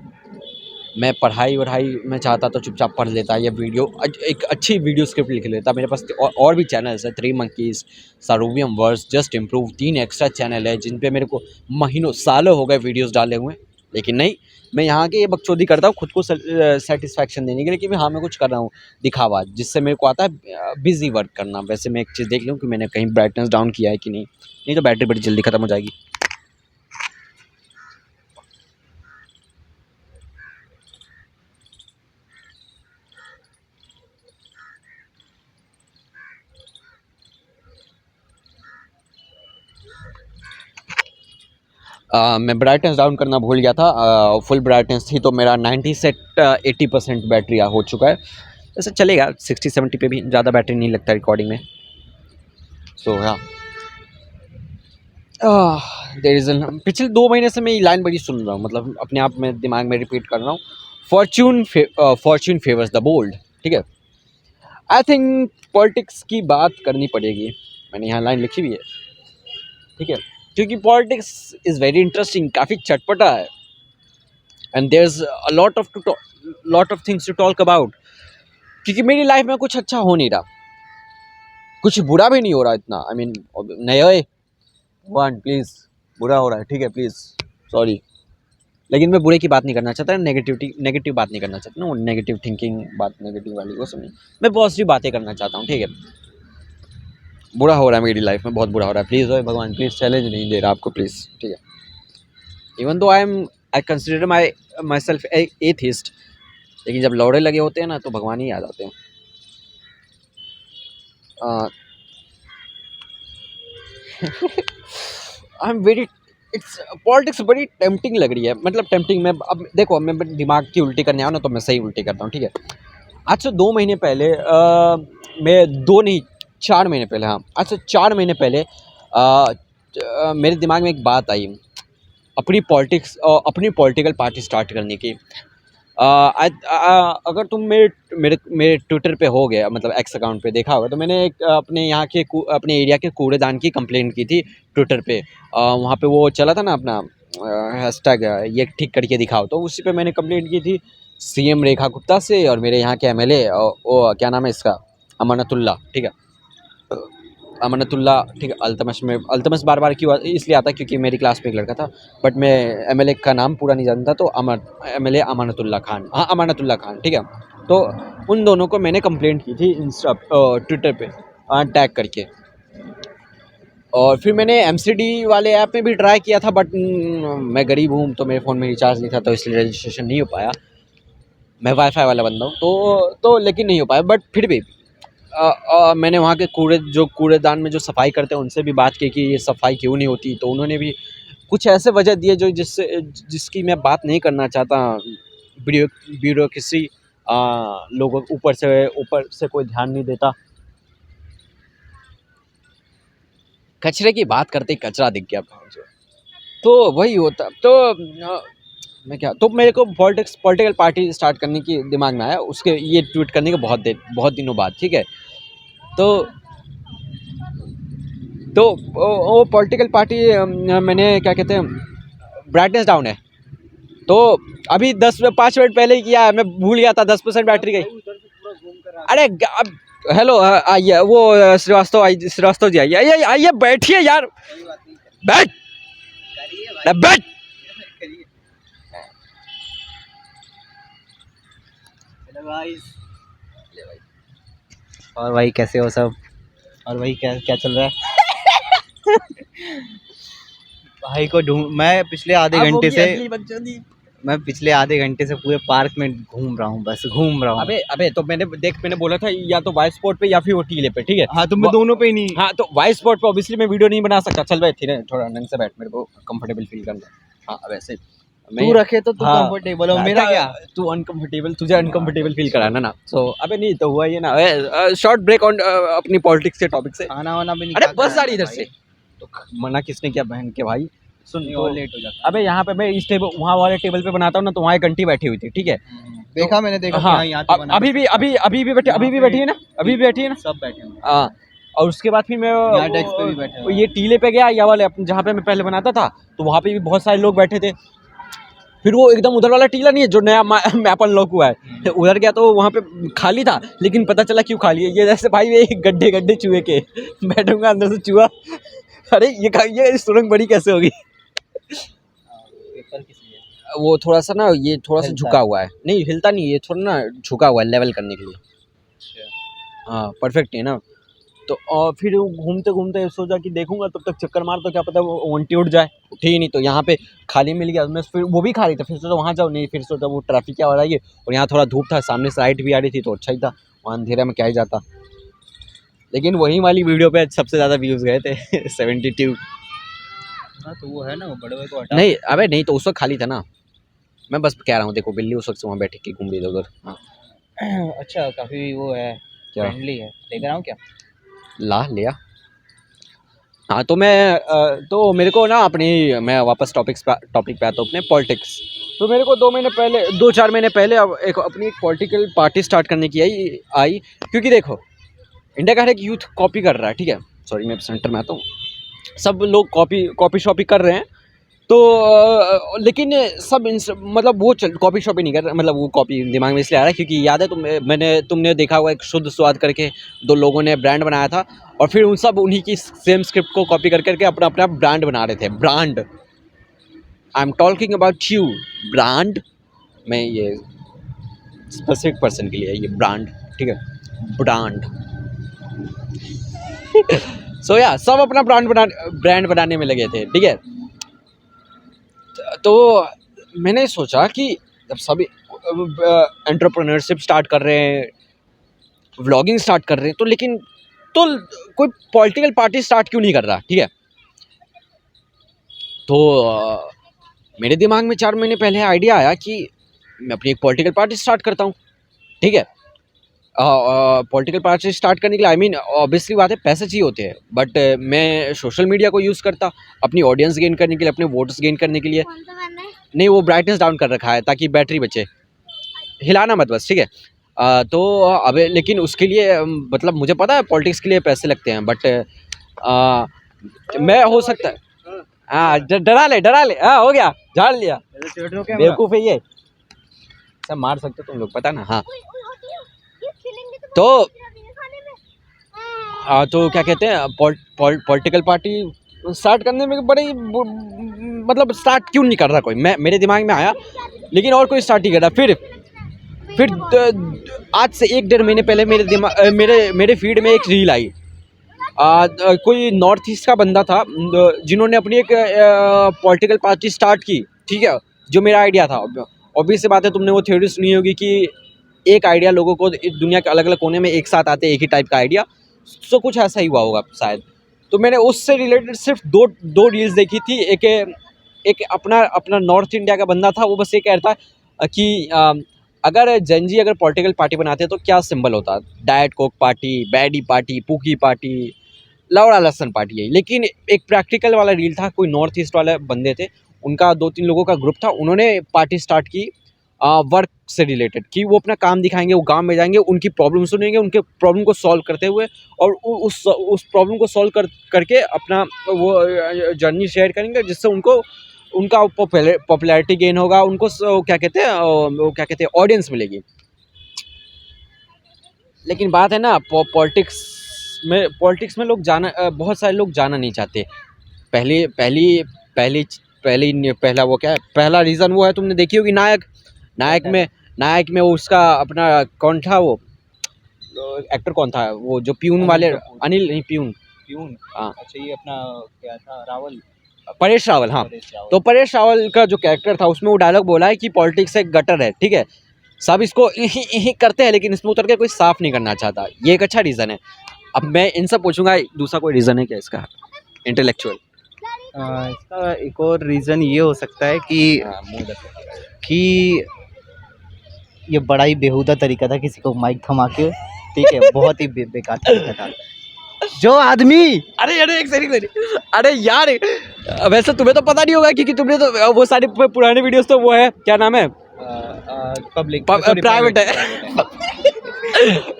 मैं पढ़ाई वढ़ाई मैं चाहता तो चुपचाप पढ़ लेता, या वीडियो एक अच्छी वीडियो स्क्रिप्ट लिख लेता। मेरे पास और भी चैनल्स है, 3 मंकीज़, सारूबियम वर्स, जस्ट इम्प्रूव, 3 एक्स्ट्रा चैनल है जिन पे मेरे को महीनों सालों हो गए वीडियोस डाले हुए। लेकिन नहीं, मैं यहाँ के ये बकचोदी करता हूँ खुद को सेटिस्फैक्शन देने के लिए कि मैं हाँ मैं कुछ कर रहा हूँ, दिखावा, जिससे मेरे को आता है बिजी वर्क करना। वैसे मैं एक चीज़ देख लूँ कि मैंने कहीं ब्राइटनेस डाउन किया है कि नहीं, नहीं तो बैटरी बड़ी जल्दी ख़त्म हो जाएगी। मैं ब्राइटनेस डाउन करना भूल गया था। फुल ब्राइटनेस थी तो मेरा 90 से 80% बैटरी हो चुका है। वैसे चलेगा, 60-70 पे भी ज़्यादा बैटरी नहीं लगता रिकॉर्डिंग में। सो हाँ, देयर इज़ पिछले 2 महीने से मैं ये लाइन बड़ी सुन रहा हूँ, मतलब अपने आप में दिमाग में रिपीट कर रहा हूँ, फॉर्च्यून फेवर्स द बोल्ड, ठीक है। आई थिंक पॉलिटिक्स की बात करनी पड़ेगी, मैंने यहाँ लाइन लिखी हुई है, ठीक है, क्योंकि पॉलिटिक्स इज़ वेरी इंटरेस्टिंग, काफ़ी चटपटा है, and there is a lot of things to talk about. क्योंकि मेरी लाइफ में कुछ अच्छा हो नहीं रहा, कुछ बुरा भी नहीं हो रहा इतना। आई मीन नहीं ओए वन प्लीज़, बुरा हो रहा है, ठीक है, प्लीज़ सॉरी। लेकिन मैं बुरे की बात नहीं करना चाहता, नेगेटिव बात नहीं करना चाहता ना, वो नेगेटिव थिंकिंग बात, नेगेटिव वाली वो सब नहीं। मैं पॉजिटिव बातें करना चाहता हूँ, ठीक है। बुरा हो रहा है मेरी लाइफ में, बहुत बुरा हो रहा है। प्लीज़ ओए भगवान, प्लीज़ चैलेंज नहीं दे रहा आपको, प्लीज़, ठीक है। Even though I consider my self atheist, लेकिन जब लौड़े लगे होते हैं ना तो भगवान ही आ जाते हैं। I am very it's politics बड़ी टेम्पटिंग लग रही है, मतलब टेम्पटिंग में। अब देखो, मैं दिमाग की उल्टी करने आऊँ ना तो मैं सही उल्टी करता हूँ, ठीक है। आज से 2 महीने पहले मैं 2 नहीं 4 महीने पहले, हाँ आज से 4 महीने पहले मेरे दिमाग में एक बात आई, अपनी पॉलिटिकल पार्टी स्टार्ट करने की। अगर तुम मेरे ट्विटर पे हो गया, मतलब एक्स अकाउंट पे देखा होगा, तो मैंने एक अपने यहाँ के अपने एरिया के कूड़ेदान की कंप्लेंट की थी ट्विटर पे। वहाँ पे वो चला था ना अपना हैशटैग ये ठीक करके दिखाओ, तो उसी पे मैंने कंप्लेंट की थी सीएम रेखा गुप्ता से और मेरे यहाँ के एमएलए वो क्या नाम है इसका, अमानतुल्ला, ठीक है, अमानतुल्ला, ठीक है। अल्तमश बार बार क्यों इसलिए आता है क्योंकि मेरी क्लास में एक लड़का था, बट मैं एमएलए का नाम पूरा नहीं जानता, तो एमएलए अमानतुल्ला खान, हाँ अमानतुल्ला खान, ठीक है। तो उन दोनों को मैंने कंप्लेंट की थी ट्विटर पे टैग करके। और फिर मैंने एमसीडी वाले ऐप में भी ट्राई किया था, बट मैं गरीब हूँ तो मेरे फ़ोन में रिचार्ज नहीं था, तो इसलिए रजिस्ट्रेशन नहीं हो पाया। मैं वाईफाई वाला बंदा हूँ, तो लेकिन नहीं हो पाया। बट फिर भी मैंने वहाँ के कूड़ेदान में जो सफाई करते हैं उनसे भी बात की कि ये सफाई क्यों नहीं होती, तो उन्होंने भी कुछ ऐसे वजह दिए जो जिसकी मैं बात नहीं करना चाहता। ब्यूरोक्रेसी, लोगों ऊपर से कोई ध्यान नहीं देता। कचरे की बात करते ही कचरा दिख गया मुझे, तो वही होता। तो मैं क्या, तो मेरे को पॉलिटिकल पार्टी स्टार्ट करने की दिमाग में आया, उसके ये ट्वीट करने के बहुत दिनों बाद, ठीक है। तो वो पॉलिटिकल पार्टी मैंने क्या कहते हैं ब्राइटनेस डाउन है, तो अभी 5 मिनट पहले ही किया है, मैं भूल गया था, 10% बैटरी गई। अरे अब हेलो, आइए वो श्रीवास्तव जी, आइए बैठिए यार, बैठ बैठ। और भाई कैसे हो सब? और भाई क्या क्या चल रहा है? भाई को ढूंढ, मैं पिछले आधे घंटे से पूरे पार्क में घूम रहा हूँ, बस घूम रहा हूँ। अबे तो मैंने बोला था या तो वाइट स्पॉट पे या फिर वो टीले पे, ठीक है। हाँ, तो मैं दोनों पे ही नहीं। हाँ तो वाइट स्पॉट पे ऑब्वियसली मैं वीडियो नहीं बना सकता। चल बैठ, थोड़ा ढंग से बैठ, मेरे को कंफर्टेबल फील करना। हाँ वैसे तू रखे तो तू कंफर्टेबल हो, मेरा क्या? तू अनकंफर्टेबल, तुझे अनकंफर्टेबल फील कराना ना। सो अबे नहीं तो हुआ ये ना, शॉर्ट ब्रेक ऑन अपनी पॉलिटिक्स के टॉपिक से। खाना वाना भी नहीं। अरे बस सारी इधर से, तो मना किसने किया बहन के भाई? सुन तो, लेट हो जाता। अबे यहाँ पे मैं इस टेबल, वहाँ वाले टेबल पे बनाता हूँ ना, तो वहाँ एक आंटी बैठी हुई थी, ठीक है। देखा मैंने, देखा। हाँ, अभी भी बैठी है ना, अभी भी बैठी है ना, सब बैठे हैं। हाँ। और उसके बाद फिर मैं यहाँ डेस्क पे भी बैठे हुए हैं। ये टीले पे गया, या वाले जहाँ पे मैं पहले बनाता था, तो वहाँ पे भी बहुत सारे लोग बैठे थे। फिर वो एकदम उधर वाला टीला नहीं है जो नया मैप अनलॉक हुआ है, उधर गया तो वहाँ पे खाली था, लेकिन पता चला क्यों खाली है। ये जैसे भाई ये गड्ढे गड्ढे चूहे के, बैठूंगा अंदर से चूहा, अरे ये सुरंग बड़ी कैसे होगी। पेपर किस लिए? वो थोड़ा सा ना, ये थोड़ा सा हिलता झुका हुआ है, नहीं हिलता नहीं, ये थोड़ा ना झुका हुआ है लेवल करने के लिए। अच्छा। हाँ परफेक्ट है ना। तो और फिर घूमते घूमते सोचा कि देखूंगा, तब तक चक्कर मार, तो क्या पता वो वंटी उठ जाए, उठी ही नहीं। तो यहाँ पे खाली मिल गया, मैं फिर वो भी खाली था, फिर सोचा वहाँ जाओ, नहीं फिर सोचा वो ट्रैफिक क्या हो रहा है, और यहाँ थोड़ा धूप था, सामने से लाइट भी आ रही थी, तो अच्छा ही था, वहाँ अंधेरा में क्या ही जाता। लेकिन वही वाली वीडियो पे सबसे ज़्यादा व्यूज़ गए थे 72। हाँ तो वो है ना, वो बड़े भाई को हटा। नहीं अबे नहीं, तो उस वक्त खाली था ना, मैं बस कह रहा हूँ, देखो बिल्ली उस वक्त से वहाँ बैठी की घूम रही थी उधर। हाँ अच्छा काफी वो है, क्या फ्रेंडली है, लेकर आऊँ क्या? ला लिया। हाँ तो तो मेरे को ना मैं वापस टॉपिक पे आता हूँ, अपने पॉलिटिक्स। तो मेरे को 2-4 महीने पहले अब अपनी पॉलिटिकल पार्टी स्टार्ट करने की आई, क्योंकि देखो इंडिया का हर एक यूथ कॉपी कर रहा है, ठीक है, सॉरी मैं सेंटर में आता हूँ, सब लोग कॉपी शॉपी कर रहे हैं। तो लेकिन सब मतलब वो कॉपी शॉपी नहीं कर रहे, मतलब वो कॉपी दिमाग में इसलिए आ रहा है क्योंकि याद है तुमने देखा होगा, एक शुद्ध स्वाद करके 2 लोगों ने ब्रांड बनाया था, और फिर उन्हीं की सेम स्क्रिप्ट को कॉपी करके अपना ब्रांड बना रहे थे। Brand, I am talking about you, brand, मैं ये स्पेसिफिक पर्सन के लिए ये ब्रांड, ठीक है, ब्रांड। सो या सब अपना ब्रांड बनाने में लगे थे, ठीक है। तो मैंने सोचा कि जब सभी एंटरप्रेन्योरशिप स्टार्ट कर रहे हैं, व्लॉगिंग स्टार्ट कर रहे हैं, तो लेकिन तो कोई पॉलिटिकल पार्टी स्टार्ट क्यों नहीं कर रहा, ठीक है। तो मेरे दिमाग में 4 महीने पहले आइडिया आया कि मैं अपनी एक पॉलिटिकल पार्टी स्टार्ट करता हूँ, ठीक है। पॉलिटिकल पार्टी स्टार्ट करने के लिए, आई मीन ऑब्वियसली बात है, पैसे चाहिए होते हैं, बट मैं सोशल मीडिया को यूज़ करता अपनी ऑडियंस गेन करने के लिए, अपने वोट्स गेन करने के लिए। नहीं वो ब्राइटनेस डाउन कर रखा है ताकि बैटरी बचे, हिलाना मत बस, ठीक है। तो अब लेकिन उसके लिए मतलब मुझे पता है पॉलिटिक्स के लिए पैसे लगते हैं, बट मैं हो सकता है, हाँ डरा ले, हाँ हो गया, झाड़ लिया, बेवकूफ़ है ये, सब मार सकते तुम लोग, पता ना। हाँ तो क्या कहते हैं, पॉलिटिकल पार्टी स्टार्ट करने में बड़े मतलब स्टार्ट क्यों नहीं कर रहा कोई, मेरे दिमाग में आया, लेकिन और कोई स्टार्ट नहीं कर रहा। फिर आज से 1-1.5 महीने पहले मेरे फीड में एक रील आई, कोई नॉर्थ ईस्ट का बंदा था जिन्होंने अपनी एक पॉलिटिकल पार्टी स्टार्ट की, ठीक है, जो मेरा आइडिया था। ऑब्वियस सी बात है, तुमने वो थ्योरी सुनी होगी कि एक आइडिया लोगों को दुनिया के अलग अलग कोने में एक साथ आते हैं, एक ही टाइप का आइडिया, सो कुछ ऐसा ही हुआ होगा शायद। तो मैंने उससे रिलेटेड सिर्फ दो रील्स देखी थी। एक अपना नॉर्थ इंडिया का बंदा था, वो बस ये कह रहा था कि अगर जेनजी अगर पॉलिटिकल पार्टी बनाते तो क्या सिंबल होता, Diet Coke party, baddie party, pookie party, लौड़ा लहसन पार्टी है। लेकिन एक प्रैक्टिकल वाला रील था, कोई नॉर्थ ईस्ट वाले बंदे थे, उनका 2-3 लोगों का ग्रुप था, उन्होंने पार्टी स्टार्ट की वर्क से रिलेटेड, कि वो अपना काम दिखाएंगे, वो गांव में जाएंगे, उनकी प्रॉब्लम सुनेंगे, उनके प्रॉब्लम को सॉल्व करते हुए, और उस प्रॉब्लम को सॉल्व करके अपना वो जर्नी शेयर करेंगे, जिससे उनका पॉपुलैरिटी गेन होगा, उनको क्या कहते हैं ऑडियंस मिलेगी। लेकिन बात है ना, पॉलिटिक्स में लोग बहुत सारे लोग जाना नहीं चाहते। पहला वो क्या है, पहला रीज़न वो है, तुमने देखी होगी नायक में उसका अपना कौन था, वो एक्टर कौन था, वो जो प्यून वाले, अनिल नहीं, प्यून, हाँ अच्छा ये अपना क्या था, रावल, परेश रावल, हाँ। तो परेश रावल का जो कैरेक्टर था, उसमें वो डायलॉग बोला है कि पॉलिटिक्स एक गटर है, ठीक है, सब इसको करते हैं, लेकिन इसमें उतर के कोई साफ नहीं करना चाहता। ये एक अच्छा रीज़न है। अब मैं इनसे पूछूंगा दूसरा कोई रीज़न है क्या इसका, इंटेलेक्चुअल? इसका एक और रीज़न ये हो सकता है कि ये बड़ा ही बेहुदा तरीका था किसी को माइक थमा के, ठीक है, बहुत ही बेकार तरीका था। जो आदमी, अरे एक सेकंड, अरे यार वैसे तुम्हें तो पता नहीं होगा क्योंकि तुमने तो वो सारे पुराने वीडियोस, तो वो है क्या नाम है, पब्लिक प्राइवेट है।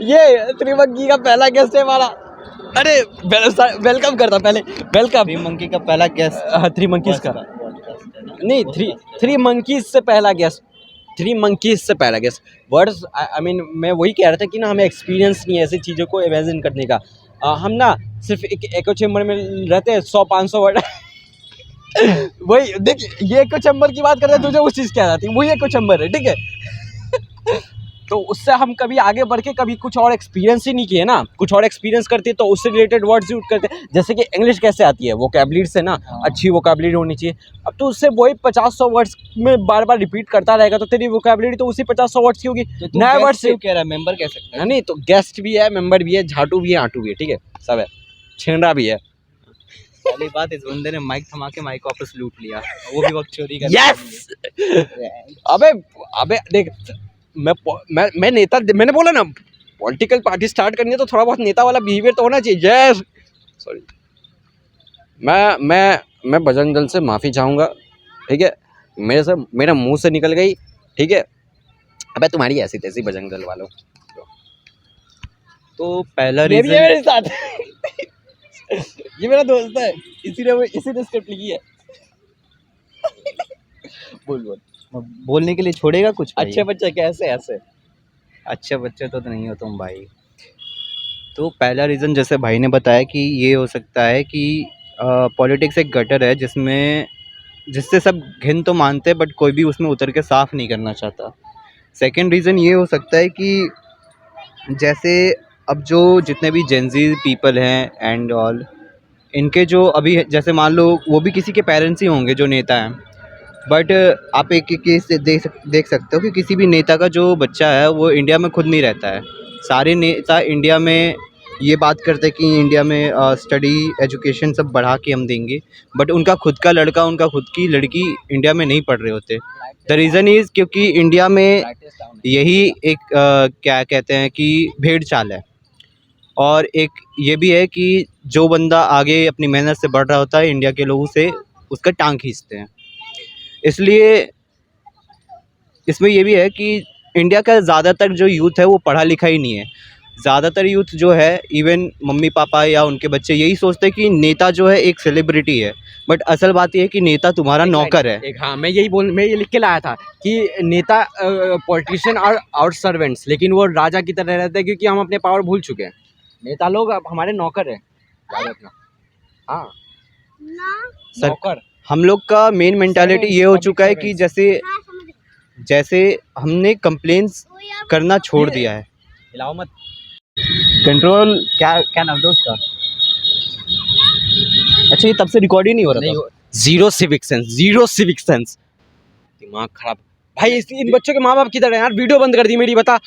ये त्रिवक्की का पहला गेस्ट है हमारा, अरे वेलकम करता पहले, वेलकम। थ्री मंकी का पहला गेस्ट, थ्री मंकीज का नहीं, थ्री मंकीज से पहला गेस्ट, थ्री मंकीज से पहला गेस्ट वर्ड्स। आई मीन मैं वही कह रहा था कि ना हमें एक्सपीरियंस नहीं है ऐसी चीज़ों को इमेजिन करने का। हम ना सिर्फ एक एको चैम्बर में रहते हैं, 100-500 वर्ड वही देख, ये एको चैम्बर की बात कर रहे हैं, तुझे उस चीज़ की याद आती है, वही एको चैम्बर है, ठीक है। तो उससे हम कभी आगे बढ़ के कभी कुछ और एक्सपीरियंस ही नहीं किए ना, कुछ और एक्सपीरियंस करते तो उससे रिलेटेड वर्ड्स यूज करते। जैसे कि इंग्लिश कैसे आती है, वोकैबुलरी से ना, अच्छी वोकैबुलरी होनी चाहिए। अब तो उससे वही 50-100 वर्ड्स में बार बार रिपीट करता रहेगा, तो तेरी वोकैबुलरी तो उसी 50-100 वर्ड्स की होगी, नया वर्ड से। कह रहा है मेंबर कह सकते हैं। नहीं तो गेस्ट भी है, मेंबर भी है, झाटू भी है, आटू भी है, ठीक है, सब है, छेंडा भी है। पहली बात, इस बंदे ने माइक थमा के माइक वापस लूट लिया, वो भी वक्त चोरी कर। यस अबे देख, मैं नेता, मैंने बोला ना पॉलिटिकल पार्टी स्टार्ट करनी है तो थोड़ा बहुत नेता वाला बिहेवियर तो होना चाहिए। यस सॉरी, मैं बजरंग दल से माफ़ी चाहूँगा, ठीक है, मेरे मुंह से निकल गई, ठीक है। अबे तुम्हारी ऐसी तैसी बजरंग दल वालों। तो पहला ये भी है रीजन, मेरे साथ ये मेरा दोस्त है, इसी ने स्क्रिप्ट लिखी है। बोल बोलने के लिए छोड़ेगा कुछ भाई? अच्छे बच्चे कैसे ऐसे? अच्छे बच्चे तो नहीं हो तुम भाई। तो पहला रीज़न जैसे भाई ने बताया कि ये हो सकता है कि पॉलिटिक्स एक गटर है जिससे सब घिन तो मानते हैं, बट कोई भी उसमें उतर के साफ़ नहीं करना चाहता। सेकंड रीज़न ये हो सकता है कि जैसे अब जो जितने भी जेनज़ी पीपल हैं एंड ऑल, इनके जो अभी जैसे मान लो वो भी किसी के पेरेंट्स ही होंगे जो नेता हैं, बट आप एक केस देख सकते हो कि किसी भी नेता का जो बच्चा है वो इंडिया में खुद नहीं रहता है। सारे नेता इंडिया में ये बात करते हैं कि इंडिया में स्टडी एजुकेशन सब बढ़ा के हम देंगे, बट उनका खुद का लड़का, उनका खुद की लड़की इंडिया में नहीं पढ़ रहे होते। द रीज़न इज़ क्योंकि इंडिया में यही एक क्या कहते हैं कि भेड़ चाल है, और एक ये भी है कि जो बंदा आगे अपनी मेहनत से बढ़ रहा होता है, इंडिया के लोगों से उसका टांग खींचते हैं। इसलिए इसमें ये भी है कि इंडिया का ज़्यादातर जो यूथ है वो पढ़ा लिखा ही नहीं है। ज़्यादातर यूथ जो है, इवन मम्मी पापा या उनके बच्चे यही सोचते हैं कि नेता जो है एक सेलिब्रिटी है, बट असल बात ये है कि नेता तुम्हारा नौकर है। एक हाँ, मैं ये लिख के लाया था कि नेता पॉलिटिशियन और सर्वेंट्स, लेकिन वो राजा की तरह रहते हैं क्योंकि हम अपने पावर भूल चुके हैं। नेता लोग अब हमारे नौकर है, याद रखना। हाँ नौकर। हम लोग का मेन मेंटालिटी ये हो चुका है कि जैसे हमने कंप्लेंट्स करना छोड़ दिया है। हिलाओ मत। कंट्रोल क्या नाम था उसका? अच्छा, ये तब से रिकॉर्ड ही नहीं हो रहा था। जीरो सिविक सेंस, दिमाग खराब भाई। इन बच्चों के माँ बाप किधर है यार? वीडियो बंद कर दी मेरी, बता।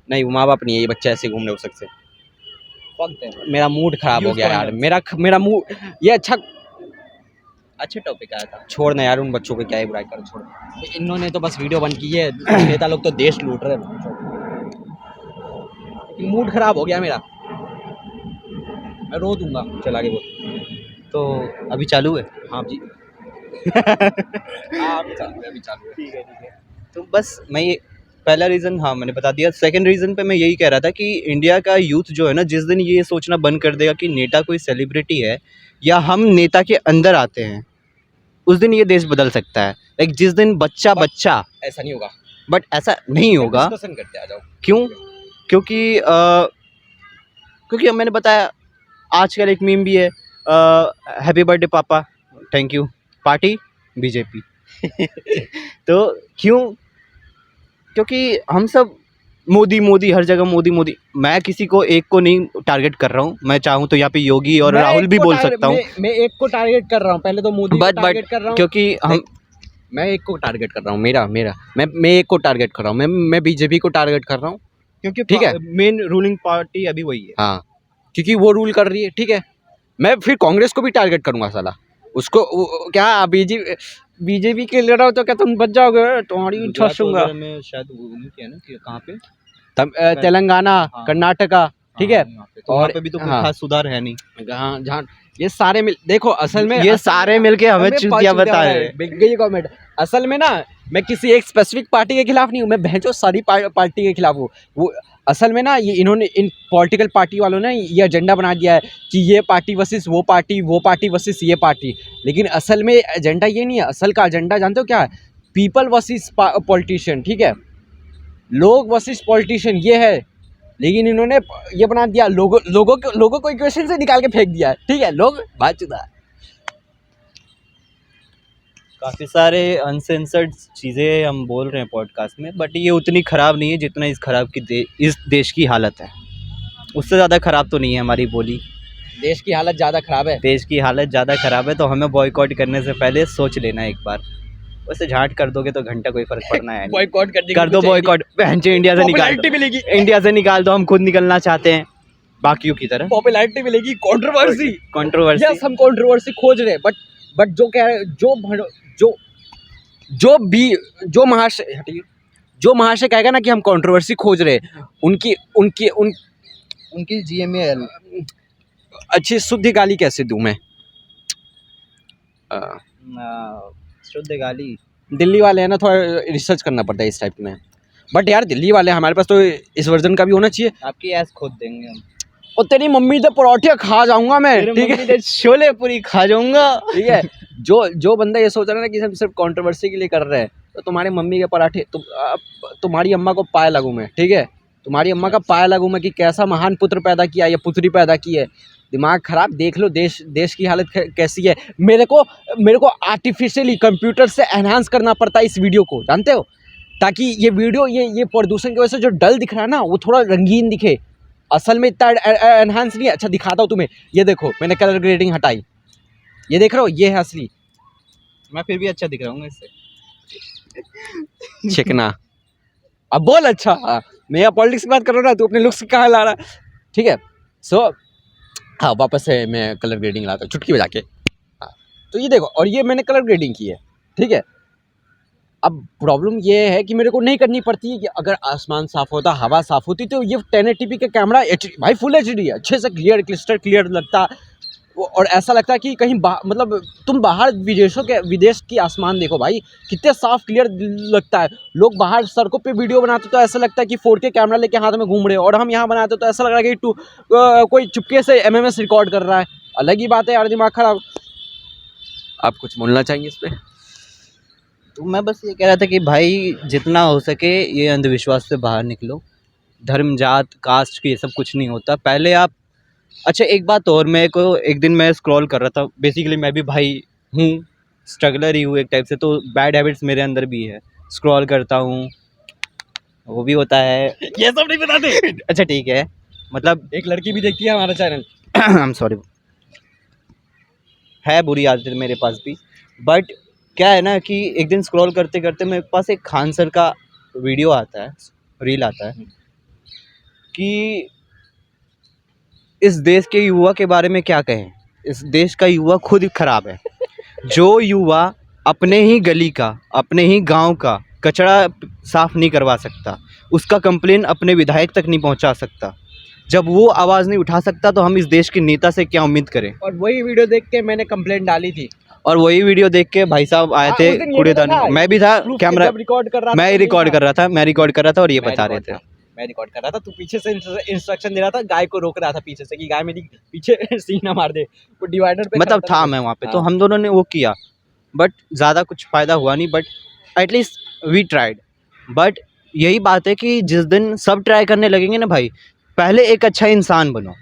नहीं, वो माँ बाप नहीं है, ये बच्चे ऐसे घूमने हो सकते। मेरा मूड खराब हो गया यार, मेरा मूड। ये अच्छा टॉपिक आया था, छोड़ ना यार, उन बच्चों को क्या ही बुराई कर, छोड़। इन्होंने तो बस वीडियो बंद की है, नेता लोग तो देश लूट रहे हैं। मूड खराब हो गया मेरा, मैं रो दूंगा। चल आगे बोल। तो अभी चालू है? हाँ जी अभी चालू है। ठीक है। तो बस मैं ये पहला रीज़न हाँ मैंने बता दिया। सेकंड रीज़न पे मैं यही कह रहा था कि इंडिया का यूथ जो है ना, जिस दिन ये सोचना बंद कर देगा कि नेता कोई सेलिब्रिटी है या हम नेता के अंदर आते हैं, उस दिन ये देश बदल सकता है। लाइक जिस दिन बच्चा ऐसा नहीं होगा, बट ऐसा नहीं होगा। डिस्कशन करते आ जाओ। क्यों? क्योंकि अब मैंने बताया, आजकल एक मीम भी है, हैप्पी बर्थडे पापा, थैंक यू, पार्टी बीजेपी। तो क्यों? क्योंकि हम सब मोदी हर जगह मोदी। मैं किसी को एक को नहीं टारगेट कर रहा हूँ, मैं चाहूँ तो यहाँ पे योगी और राहुल भी बोल सकता हूँ। मैं एक को टारगेट कर रहा हूँ, पहले तो मोदी को टारगेट कर रहा हूँ, क्योंकि मैं एक को टारगेट कर रहा हूँ, मैं एक को टारगेट कर रहा हूँ, मैं बीजेपी को टारगेट कर रहा हूँ, क्योंकि ठीक है, मेन रूलिंग पार्टी अभी वही है। हाँ, क्योंकि वो रूल कर रही है, ठीक है। मैं फिर कांग्रेस को भी टारगेट करूंगा साला, उसको क्या बीजेपी के ले रहा हो तो क्या तुम बच जाओगे? तुम्हारी ठसूंगा मैं शायद वो नहीं किया ना कि कहाँ पे, तेलंगाना, कर्नाटका, ठीक है। तो वहाँ पे भी तो कोई खास सुधार है नहीं। जहाँ ये सारे देखो, असल में ये सारे मिलके हमें चूतिया बता रहे हैं। बिक गई गवर्नमेंट। असल में ना मैं किसी एक स्पेसिफिक पार्टी के खिलाफ नहीं हूँ, मैं भैंचो सारी पार्टी के खिलाफ हूँ। वो असल में ना ये इन्होंने इन पॉलिटिकल पार्टी वालों ने ये एजेंडा बना दिया है कि ये पार्टी वर्सेस वो पार्टी वर्सेस ये पार्टी। लेकिन असल में एजेंडा ये नहीं है, असल का एजेंडा जानते हो क्या है? पीपल वर्सेस पॉलिटिशियन, ठीक है, लोग वर्सेस पॉलिटिशियन ये है। लेकिन इन्होंने ये बना दिया, लोगों को इक्वेशन से निकाल के फेंक दिया है, ठीक है, लोग बात चुदा। काफ़ी सारे अनसेंसर्ड चीज़ें हम बोल रहे हैं पॉडकास्ट में, बट ये उतनी ख़राब नहीं है जितना इस देश की हालत है। उससे ज़्यादा ख़राब तो नहीं है हमारी बोली। देश की हालत ज़्यादा ख़राब है। देश की हालत ज़्यादा ख़राब है, तो हमें बॉयकॉट करने से पहले सोच लेना एक बार। वैसे झाँट कर दोगे तो घंटा कोई फ़र्क पड़ना है नहीं। बॉयकॉट कर दो बॉयकॉट, इंडिया से निकाल दो। मिलेगी, इंडिया से निकाल दो, हम खुद निकलना चाहते हैं बाकियों की तरह। पॉपुलैरिटी मिलेगी, कंट्रोवर्सी। यस, हम कंट्रोवर्सी खोज रहे हैं, बट जो कह रहे जो महाशय कहेगा ना कि हम कंट्रोवर्सी खोज रहे हैं, उनकी GMAL अच्छी शुद्ध गाली कैसे दूं मैं? शुद्ध गाली दिल्ली वाले हैं ना, थोड़ा रिसर्च करना पड़ता है इस टाइप में। बट यार दिल्ली वाले, हमारे पास तो इस वर्जन का भी होना चाहिए। आपकी ऐस खोद देंगे हम। और तेरी मम्मी तो परोठे खा जाऊंगा मैं, ठीक है, छोले पूरी खा जाऊंगा, ठीक है। जो बंदा ये सोच रहा है ना कि हम सिर्फ कंट्रोवर्सी के लिए कर रहे हैं, तो तुम्हारे मम्मी के पराठे तुम्हारी अम्मा को पाया लगूं मैं, ठीक है, तुम्हारी अम्मा का पाया लगूं मैं कि कैसा महान पुत्र पैदा किया या पुत्री पैदा की है। दिमाग खराब, देख लो देश की हालत कैसी है। मेरे को आर्टिफिशियली कंप्यूटर से एनहांस करना पड़ता है इस वीडियो को, जानते हो, ताकि ये वीडियो ये प्रदूषण की वजह से जो डल दिख रहा है ना, वो थोड़ा रंगीन दिखे। असल में इतना एनहांस नहीं है। अच्छा दिखाता हूँ तुम्हें, ये देखो मैंने कलर ग्रेडिंग हटाई, ये देख रहे हो, ये है असली। मैं फिर भी अच्छा दिख रहा हूँ इससे। चिकना, अब बोल। अच्छा मैं यहाँ पॉलिटिक्स की बात कर रहा हूँ ना, तू अपने लुक्स की कहाँ ला रहा है, ठीक है। सो हाँ, वापस से मैं कलर ग्रेडिंग लाता हूँ चुटकी बजा के। हाँ, तो ये देखो, और ये मैंने कलर ग्रेडिंग की है, ठीक है। अब प्रॉब्लम ये है कि मेरे को नहीं करनी पड़ती है कि अगर आसमान साफ होता, हवा साफ होती, तो ये 1080p का कैमरा भाई फुल HD है, अच्छे से क्लियर, क्लिस्टर क्लियर लगता। और ऐसा लगता है कि कहीं मतलब तुम बाहर विदेश की आसमान देखो भाई, कितने साफ क्लियर लगता है। लोग बाहर सड़कों पे वीडियो बनाते तो ऐसा लगता है कि 4K कैमरा लेके हाथ में घूम रहे हो, और हम यहाँ बनाते तो ऐसा लग रहा है कि कोई चुपके से MMS रिकॉर्ड कर रहा है। अलग ही बात है यार, दिमाग खराब। आप कुछ बोलना चाहेंगे इस पर? तो मैं बस ये कह रहा था कि भाई जितना हो सके ये अंधविश्वास से बाहर निकलो। धर्म, जात, कास्ट की ये सब कुछ नहीं होता। पहले आप, अच्छा एक बात और, एक दिन मैं स्क्रॉल कर रहा था, बेसिकली मैं भी भाई हूँ, स्ट्रगलर ही हूँ एक टाइप से, तो बैड हैबिट्स मेरे अंदर भी है। स्क्रॉल करता हूँ, वो भी होता है। ये सब नहीं बताते। अच्छा ठीक है, मतलब एक लड़की भी देखती है हमारा चैनल। आई एम सॉरी, है बुरी आदत मेरे पास भी। बट क्या है ना कि एक दिन स्क्रॉल करते करते मेरे पास एक खान सर का वीडियो आता है, रील आता है कि इस देश के युवा के बारे में क्या कहें। इस देश का युवा खुद ही खराब है। जो युवा अपने ही गली का, अपने ही गांव का कचरा साफ़ नहीं करवा सकता, उसका कंप्लेन अपने विधायक तक नहीं पहुंचा सकता, जब वो आवाज़ नहीं उठा सकता, तो हम इस देश के नेता से क्या उम्मीद करें। और वही वीडियो देख के मैंने कंप्लेंट डाली थी, और वही वीडियो देख के भाई साहब आए थे कूड़ेदान, मैं भी था, कैमरा रिकॉर्ड कर रहा था, मैं रिकॉर्ड कर रहा था और ये बता रहे थे। मैं रिकॉर्ड कर रहा था, तू पीछे से इंस्ट्रक्शन दे रहा था, गाय को रोक रहा था पीछे से कि गाय मेरी पीछे सीना मार दे, वो डिवाइडर पे मतलब था मैं वहाँ पे। तो हम दोनों ने वो किया, बट ज़्यादा कुछ फ़ायदा हुआ नहीं, but at least we tried. But यही बात है कि जिस दिन सब ट्राई करने लगेंगे ना भाई, पहले एक अच्छा इंसान बनो,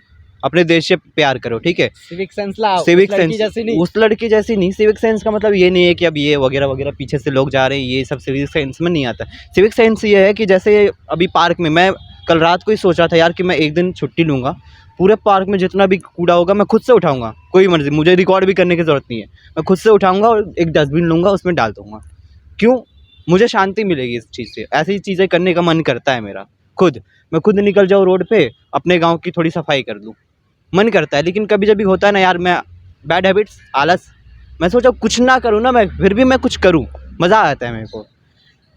अपने देश से प्यार करो, ठीक है। सिविक सेंस लाओ, सिविक उस लड़की जैसी नहीं। उस लड़की जैसी नहीं। सिविक सेंस का मतलब ये नहीं है कि अब ये वगैरह वगैरह पीछे से लोग जा रहे हैं, ये सब सिविक सेंस में नहीं आता। सिविक सेंस ये है कि जैसे अभी पार्क में, मैं कल रात को ही सोच रहा था यार कि मैं एक दिन छुट्टी लूँगा, पूरे पार्क में जितना भी कूड़ा होगा मैं खुद से उठाऊँगा, कोई मर्जी, मुझे रिकॉर्ड भी करने की ज़रूरत नहीं है, मैं खुद से उठाऊँगा और एक डस्टबिन लूँगा, उसमें डाल दूँगा। क्यों? मुझे शांति मिलेगी इस चीज़ से। ऐसी चीज़ें करने का मन करता है मेरा खुद। मैं खुद निकल जाऊँ रोड पे, अपने गाँव की थोड़ी सफाई कर लूँ, मन करता है। लेकिन कभी जब भी होता है ना यार, मैं बैड हैबिट्स, आलस, मैं सोचा कुछ ना करूँ ना, मैं फिर भी मैं कुछ करूँ, मज़ा आता है मेरे को।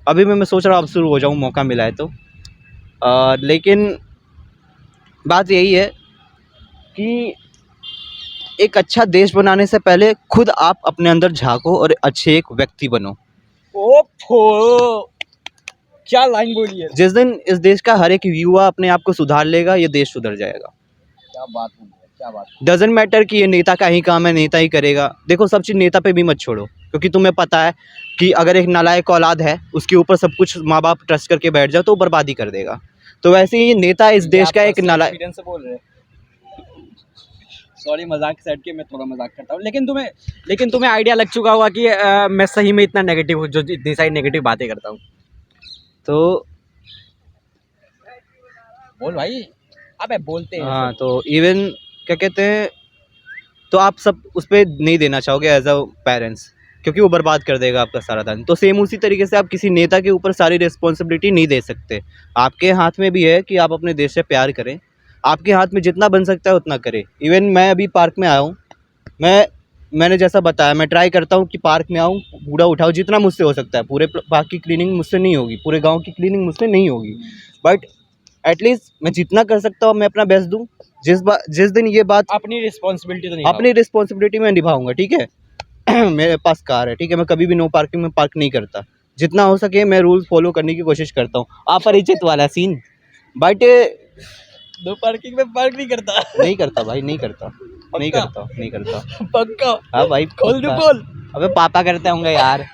अभी मैं सोच रहा हूँ अब शुरू हो जाऊँ, मौका मिला है तो। लेकिन बात यही है कि एक अच्छा देश बनाने से पहले खुद आप अपने अंदर झाँको और अच्छे एक व्यक्ति बनो। ओफो, क्या लाइन बोली है। जिस दिन इस देश का हर एक युवा अपने आप को सुधार लेगा, ये देश सुधर जाएगा। क्या बात बोली है, क्या बात। डजेंट मैटर कि ये नेता का ही काम है, नेता ही करेगा। देखो सब चीज़ नेता पे भी मत छोड़ो, क्योंकि तुम्हें पता है कि अगर एक नालायक औलाद है, उसके ऊपर सब कुछ माँ बाप ट्रस्ट करके बैठ जाओ तो वो बर्बादी कर देगा। तो वैसे ही नेता इस देश का एक नालायक। एक्सपीरियंस से बोल रहे हैं। सॉरी, मजाक से हट के मैं थोड़ा मजाक करता हूँ, लेकिन तुम्हें आइडिया लग चुका होगा कि मैं सही में इतना नेगेटिव हूँ, जो इतनी सारी नेगेटिव बातें करता हूँ। तो बोल भाई, अबे बोलते हैं। हाँ, तो इवन क्या कहते हैं, तो आप सब उस पर नहीं देना चाहोगे एज अ पेरेंट्स, क्योंकि वो बर्बाद कर देगा आपका सारा धन। तो सेम उसी तरीके से आप किसी नेता के ऊपर सारी रिस्पॉन्सिबिलिटी नहीं दे सकते। आपके हाथ में भी है कि आप अपने देश से प्यार करें, आपके हाथ में जितना बन सकता है उतना करें। इवन मैं अभी पार्क में आया हूँ, मैंने जैसा बताया, मैं ट्राई करता हूँ कि पार्क में आऊँ, कूड़ा उठाऊँ जितना मुझसे हो सकता है। पूरे पार्क की क्लीनिंग मुझसे नहीं होगी, पूरे गाँव की क्लीनिंग मुझसे नहीं होगी, बट एटलीस्ट मैं जितना कर सकता हूँ मैं अपना बेस्ट दूँ। जिस दिन ये बात, अपनी रिस्पॉन्सिबिलिटी तो नहीं, अपनी रिस्पॉन्सिबिलिटी मैं निभाऊंगा, ठीक है। मेरे पास कार है, ठीक है, मैं कभी भी नो पार्किंग में पार्क नहीं करता। जितना हो सके मैं रूल्स फॉलो करने की कोशिश करता हूँ। अपरिचित वाला सीन, बट दो पार्किंग में पार्क नहीं करता। नहीं करता भाई, नहीं करता, नहीं करता, नहीं करता। पक्का। हाँ भाई, खोल दो पक्का। बोल। अबे पापा करते होंगे यार,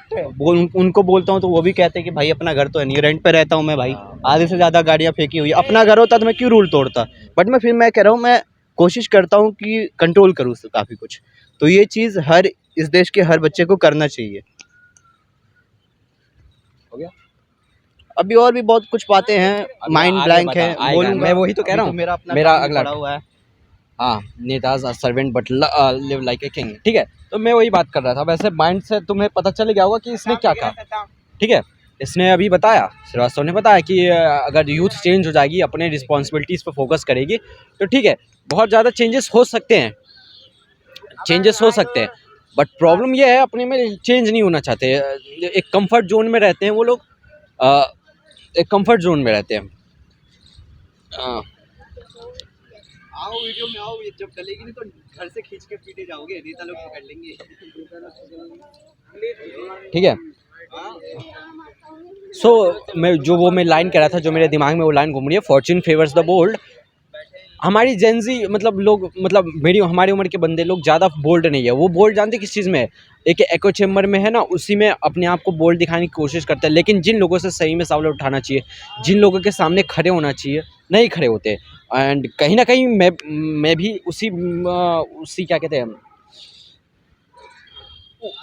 उनको बोलता हूँ तो वो भी कहते हैं कि भाई अपना घर तो है नहीं, रेंट पे रहता हूँ मैं भाई, आधे से ज़्यादा गाड़ियाँ फेंकी हुई है। अपना घर होता तो मैं क्यों रूल तोड़ता, बट मैं कह रहा हूँ, मैं कोशिश करता हूँ कि कंट्रोल करूँ काफ़ी कुछ। तो ये चीज़ इस देश के हर बच्चे को करना चाहिए। हो गया। अभी और भी बहुत कुछ बातें हैं, माइंड ब्लैंक है, बोलूँगा। मैं वही तो कह रहा हूँ। मेरा मेरा topic अगला पड़ा हुआ है। हाँ, netas are servant but live like a king, ठीक है। तो मैं वही बात कर रहा था। वैसे माइंड से तुम्हें पता चल गया होगा कि इसने क्या कहा, ठीक है। इसने अभी बताया, श्रीवास्तव ने बताया कि अगर यूथ चेंज हो जाएगी, अपने रिस्पॉन्सिबिलिटीज़ पर फोकस करेगी, तो ठीक है, बहुत ज़्यादा चेंजेस हो सकते हैं, बट प्रॉब्लम ये है, अपने में चेंज नहीं होना चाहते। एक कंफर्ट जोन में रहते हैं वो लोग, एक कंफर्ट जोन में रहते हैं। आओ वीडियो में आओ, ये जब डलेगी नहीं तो घर से खींच के पीटे जाओगे, नेता लोग पकड़ लेंगे। ठीक है। मैं लाइन कह रहा था, जो मेरे दिमाग में वो लाइन घूम रही है, फॉर्च्यून फेवर्स द बोल्ड। हमारी जेंजी मतलब लोग, मतलब हमारी उम्र के बंदे लोग ज़्यादा बोल्ड नहीं है। वो बोल्ड जानते किस चीज़ में है, एक एको चेम्बर में है ना, उसी में अपने आप को बोल्ड दिखाने की कोशिश करते हैं। लेकिन जिन लोगों से सही में सवाल उठाना चाहिए, जिन लोगों के सामने खड़े होना चाहिए, नहीं खड़े होते। एंड कहीं ना कहीं मैं भी उसी क्या कहते हैं,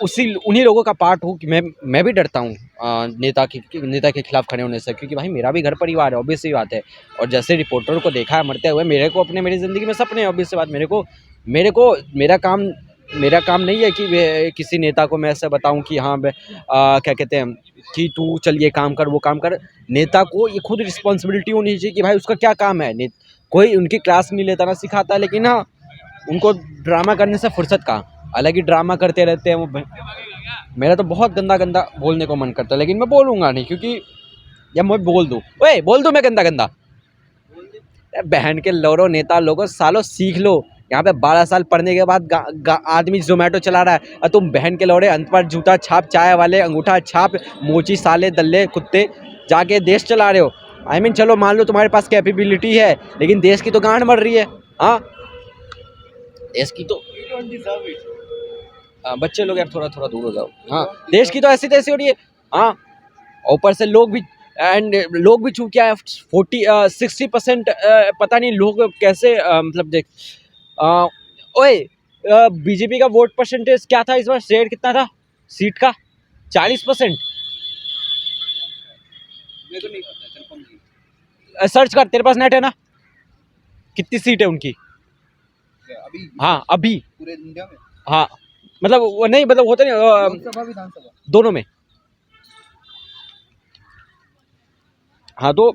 उन्हीं लोगों का पार्ट हूँ कि मैं भी डरता हूँ नेता के खिलाफ खड़े होने से, क्योंकि भाई मेरा भी घर परिवार है, ऑब्वियस सी बात है। और जैसे रिपोर्टर को देखा है मरते हुए, मेरी ज़िंदगी में सपने हैं, ऑब्वियस सी बात। मेरा काम नहीं है कि किसी नेता को मैं ऐसे बताऊं कि हाँ क्या कहते हैं कि तू चल ये काम कर, वो काम कर। नेता को ये खुद रिस्पॉन्सिबिलिटी होनी चाहिए कि भाई उसका क्या काम है। कोई उनकी क्लास नहीं लेता ना सिखाता, लेकिन हाँ, उनको ड्रामा करने से फुर्सत कहाँ, अलग ही ड्रामा करते रहते हैं वो। मेरा तो बहुत गंदा बोलने को मन करता है, लेकिन मैं बोलूँगा नहीं, क्योंकि जब मैं बोल दूँ मैं गंदा बहन के लोरो नेता लोगों, सालों सीख लो। यहाँ पे 12 साल पढ़ने के बाद आदमी जोमेटो चला रहा है, और तुम बहन के लोड़े अंत पर जूता छाप, चाय वाले अंगूठा छाप, मोची साले दल्ले कुत्ते जाके देश चला रहे हो। I mean, चलो मान लो तुम्हारे पास कैपेबिलिटी है, लेकिन देश की तो गांड मर रही है। हाँ, देश की तो बच्चे लोग यार थोड़ा दूर हो जाओ। हाँ, देश की तो ऐसी तैसी हो रही है। हाँ, ऊपर से लोग भी चूक क्या है, 60% पता नहीं लोग कैसे मतलब देख ओए, बीजेपी का वोट परसेंटेज क्या था इस बार, शेयर कितना था सीट का? 40%। मेरे को नहीं पता, कंफर्म सर्च कर, तेरे पास नेट है ना, कितनी सीट है उनकी अभी? हाँ अभी पूरे इंडिया में? हाँ, मतलब वो नहीं, मतलब होता नहीं लोकसभा विधानसभा दोनों में। हाँ, तो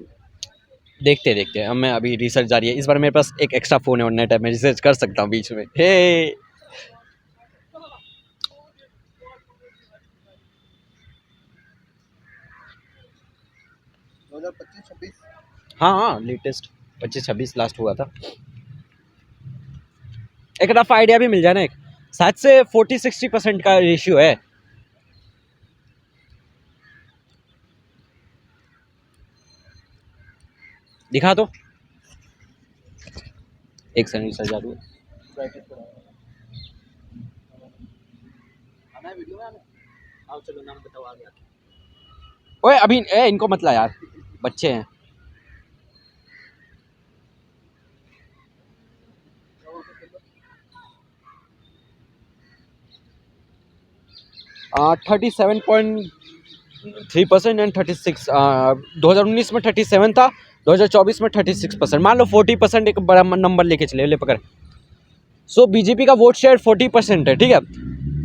देखते हैं। अब मैं अभी रिसर्च जारी है, इस बार मेरे पास एक एक्स्ट्रा फ़ोन है और नेट है, मैं रिसर्च कर सकता हूँ बीच में। हे 2025-26 हाँ, लेटेस्ट 25-26 लास्ट हुआ था। एक रफ आइडिया भी मिल जाए ना, एक शायद से 40-60% का रेशियो है। दिखा तो, एक सेकंड सर चालू है। चलो नाम बताओ आगे। ओए अभी इनको मत ला यार, बच्चे हैं। आ, 37.3% एंड 36, 2019 में 37 था, 2024 में 36%, मान लो 40% एक बड़ा नंबर लेके चले, ले पकड़। सो बीजेपी का वोट शेयर 40% है, ठीक है,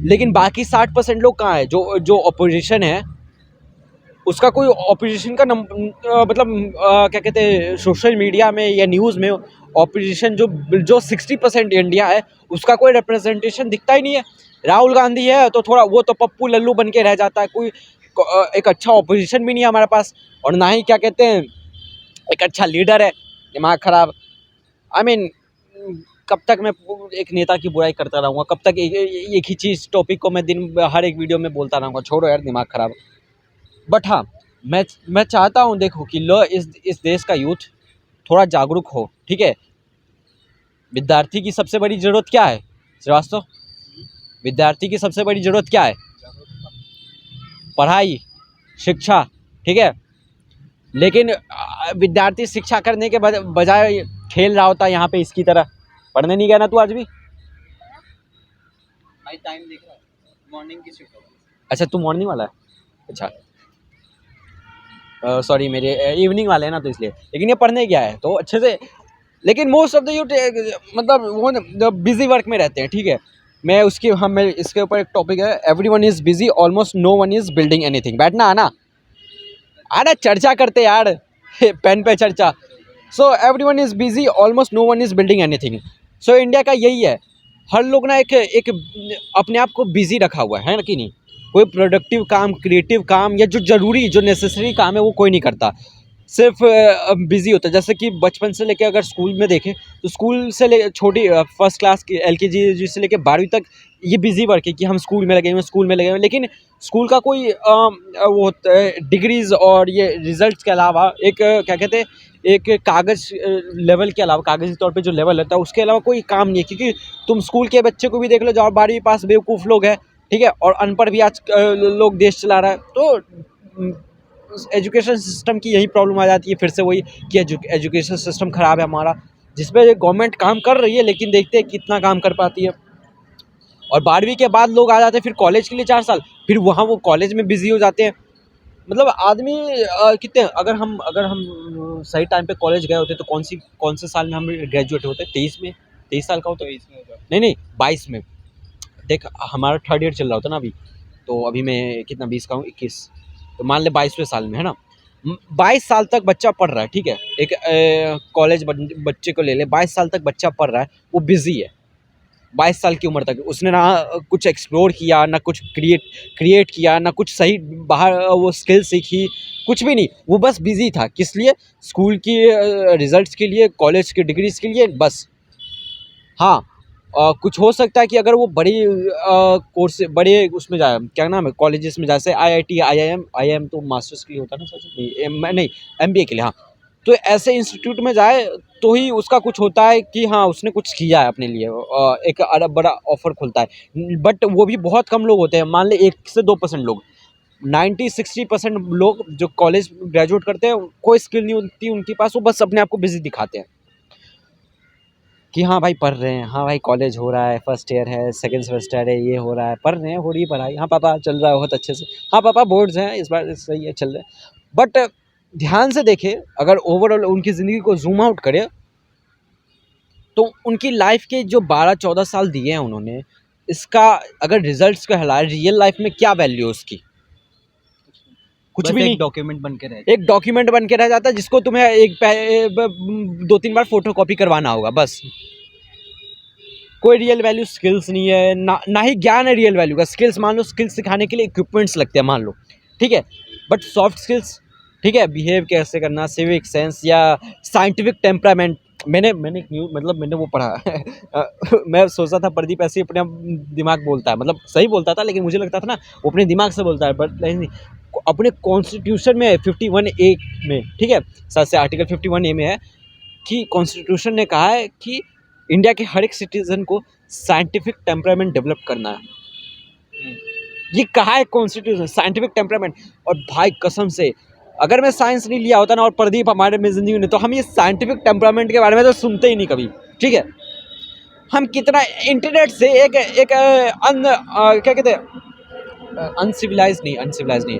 लेकिन बाकी 60% लोग कहाँ है, जो जो अपोजिशन है उसका कोई ऑपोजिशन का मतलब क्या कहते हैं सोशल मीडिया में या न्यूज़ में ऑपोजिशन जो जो 60% इंडिया है उसका कोई रिप्रेजेंटेशन दिखता ही नहीं है। राहुल गांधी है तो थोड़ा वो तो पप्पू लल्लू बन के रह जाता है, कोई एक अच्छा ऑपोजिशन भी नहीं है हमारे पास, और ना ही क्या कहते हैं एक अच्छा लीडर है। दिमाग ख़राब। आई मीन कब तक मैं एक नेता की बुराई करता रहूँगा, कब तक एक ही चीज़ टॉपिक को मैं दिन हर एक वीडियो में बोलता रहूँगा। छोड़ो यार, दिमाग ख़राब। बट हाँ, मैं चाहता हूँ देखो कि लो इस देश का यूथ थोड़ा जागरूक हो, ठीक है। विद्यार्थी की सबसे बड़ी ज़रूरत क्या है श्रीवास्तव? विद्यार्थी की सबसे बड़ी ज़रूरत क्या है? पढ़ाई, शिक्षा, ठीक है। लेकिन विद्यार्थी शिक्षा करने के बजाय खेल रहा होता है यहाँ पे इसकी तरह। पढ़ने नहीं गया ना तू आज भी? भाई टाइम देख रहा है, मॉर्निंग की शिफ्ट होगी। अच्छा तू मॉर्निंग वाला है, अच्छा सॉरी मेरे इवनिंग वाले हैं ना, तो इसलिए। लेकिन ये पढ़ने गया है तो अच्छे से, लेकिन मोस्ट ऑफ द यूथ मतलब वो बिजी वर्क में रहते हैं, ठीक है। मैं उसकी मैं इसके ऊपर एक टॉपिक है, everyone is busy almost no one is building anything. बैठना आना आना, चर्चा करते यार पेन पे चर्चा। So everyone is busy almost no one is building anything. So India का यही है, हर लोग ना एक अपने आप को बिजी रखा हुआ है ना कि नहीं। कोई प्रोडक्टिव काम, क्रिएटिव काम या जो ज़रूरी जो नेसेसरी काम है वो कोई नहीं करता, सिर्फ बिज़ी होता है। जैसे कि बचपन से लेके अगर स्कूल में देखें तो स्कूल से ले छोटी फर्स्ट क्लास की LKG से लेके 12वीं तक ये बिज़ी वर्क है कि हम स्कूल में लगे हुए, स्कूल में लगे हुए। लेकिन स्कूल का कोई वो होता है डिग्रीज़ और ये रिजल्ट्स के अलावा एक क्या कहते हैं एक कागज़ लेवल के अलावा, कागज़ी तौर पे जो लेवल होता है उसके अलावा कोई काम नहीं है। क्योंकि तुम स्कूल के बच्चे को भी देख लो जो 12वीं पास बेवकूफ़ लोग हैं, ठीक है, और अनपढ़ भी आज लोग देश चला रहा है। तो एजुकेशन सिस्टम की यही प्रॉब्लम आ जाती है फिर से वही कि एजुकेशन सिस्टम ख़राब है हमारा, जिस पे गवर्नमेंट काम कर रही है लेकिन देखते हैं कितना काम कर पाती है। और 12वीं के बाद लोग आ जाते हैं फिर कॉलेज के लिए 4 साल, फिर वहाँ वो कॉलेज में बिजी हो जाते हैं। मतलब आदमी कितने अगर हम सही टाइम पे कॉलेज गए होते तो कौन से साल में हम ग्रेजुएट होते? 23 साल का होता? नहीं 22 में। देख हमारा 3rd ईयर चल रहा होता ना अभी, तो अभी मैं कितना 20 का हूँ, 21, तो मान ले 22वें साल में है ना। 22 साल तक बच्चा पढ़ रहा है, ठीक है। एक कॉलेज बच्चे को ले ले, 22 साल तक बच्चा पढ़ रहा है, वो बिजी है। 22 साल की उम्र तक उसने ना कुछ एक्सप्लोर किया, ना कुछ क्रिएट किया, ना कुछ सही बाहर वो स्किल सीखी, कुछ भी नहीं। वो बस बिजी था, किस लिए? स्कूल की रिजल्ट्स के लिए, कॉलेज की डिग्रीज के लिए, बस। हाँ, कुछ हो सकता है कि अगर वो बड़ी कोर्स बड़े उसमें जाए, क्या नाम है, कॉलेजेस में, जैसे IIT, IIM तो मास्टर्स के लिए होता है ना सर, नहीं MBA के लिए, हाँ। तो ऐसे इंस्टीट्यूट में जाए तो ही उसका कुछ होता है कि हाँ उसने कुछ किया है अपने लिए, एक बड़ा ऑफर खुलता है। बट वो भी बहुत कम लोग होते हैं, मान ले 1 से 2% लोग। 90-60% लोग जो कॉलेज ग्रेजुएट करते हैं कोई स्किल नहीं होती उनके पास, वो बस अपने आप को बिजी दिखाते हैं कि हाँ भाई पढ़ रहे हैं, हाँ भाई कॉलेज हो रहा है, फर्स्ट ईयर है, सेकंड सेमेस्टर है, ये हो रहा है, पढ़ रहे हैं, हो रही है पढ़ाई, हाँ पापा चल रहा है बहुत अच्छे से, हाँ पापा बोर्ड्स हैं इस बार सही है, चल रहे हैं। बट ध्यान से देखें, अगर ओवरऑल उनकी ज़िंदगी को जूम आउट करें तो उनकी लाइफ के जो 12-14 साल दिए हैं उन्होंने, इसका अगर रिजल्ट्स को हिलाए, रियल लाइफ में क्या वैल्यू है उसकी? कुछ भी नहीं। डॉक्यूमेंट बन के रह एक डॉक्यूमेंट बन के रह जाता है जिसको तुम्हें 2-3 बार फोटो कॉपी करवाना होगा, बस। कोई रियल वैल्यू स्किल्स नहीं है, ना ही ज्ञान है रियल वैल्यू का। स्किल्स मान लो, स्किल्स सिखाने के लिए इक्विपमेंट्स लगते हैं मान लो, ठीक है, बट सॉफ्ट स्किल्स, ठीक है, बिहेव कैसे करना, सिविक सेंस या साइंटिफिक टेम्परामेंट। मैंने एक न्यूज़, मतलब मैंने वो पढ़ा मैं सोचा था प्रदीप ऐसे ही अपने दिमाग बोलता है, मतलब सही बोलता था लेकिन मुझे लगता था ना वो अपने दिमाग से बोलता है, बट नहीं, अपने कॉन्स्टिट्यूशन में 51A में, ठीक है, शायद से आर्टिकल 51A में है कि कॉन्स्टिट्यूशन ने कहा है कि इंडिया के हर एक सिटीजन को साइंटिफिक टेम्परामेंट डेवलप करना है। ये कहा है कॉन्स्टिट्यूशन, साइंटिफिक टेम्परामेंट। और भाई कसम से अगर मैं साइंस नहीं लिया होता ना और प्रदीप हमारे में जिंदगी में, तो हम ये साइंटिफिक टेम्परामेंट के बारे में तो सुनते ही नहीं कभी, ठीक है। हम कितना इंटरनेट से एक क्या कहते हैं, अनसिविलाइज नहीं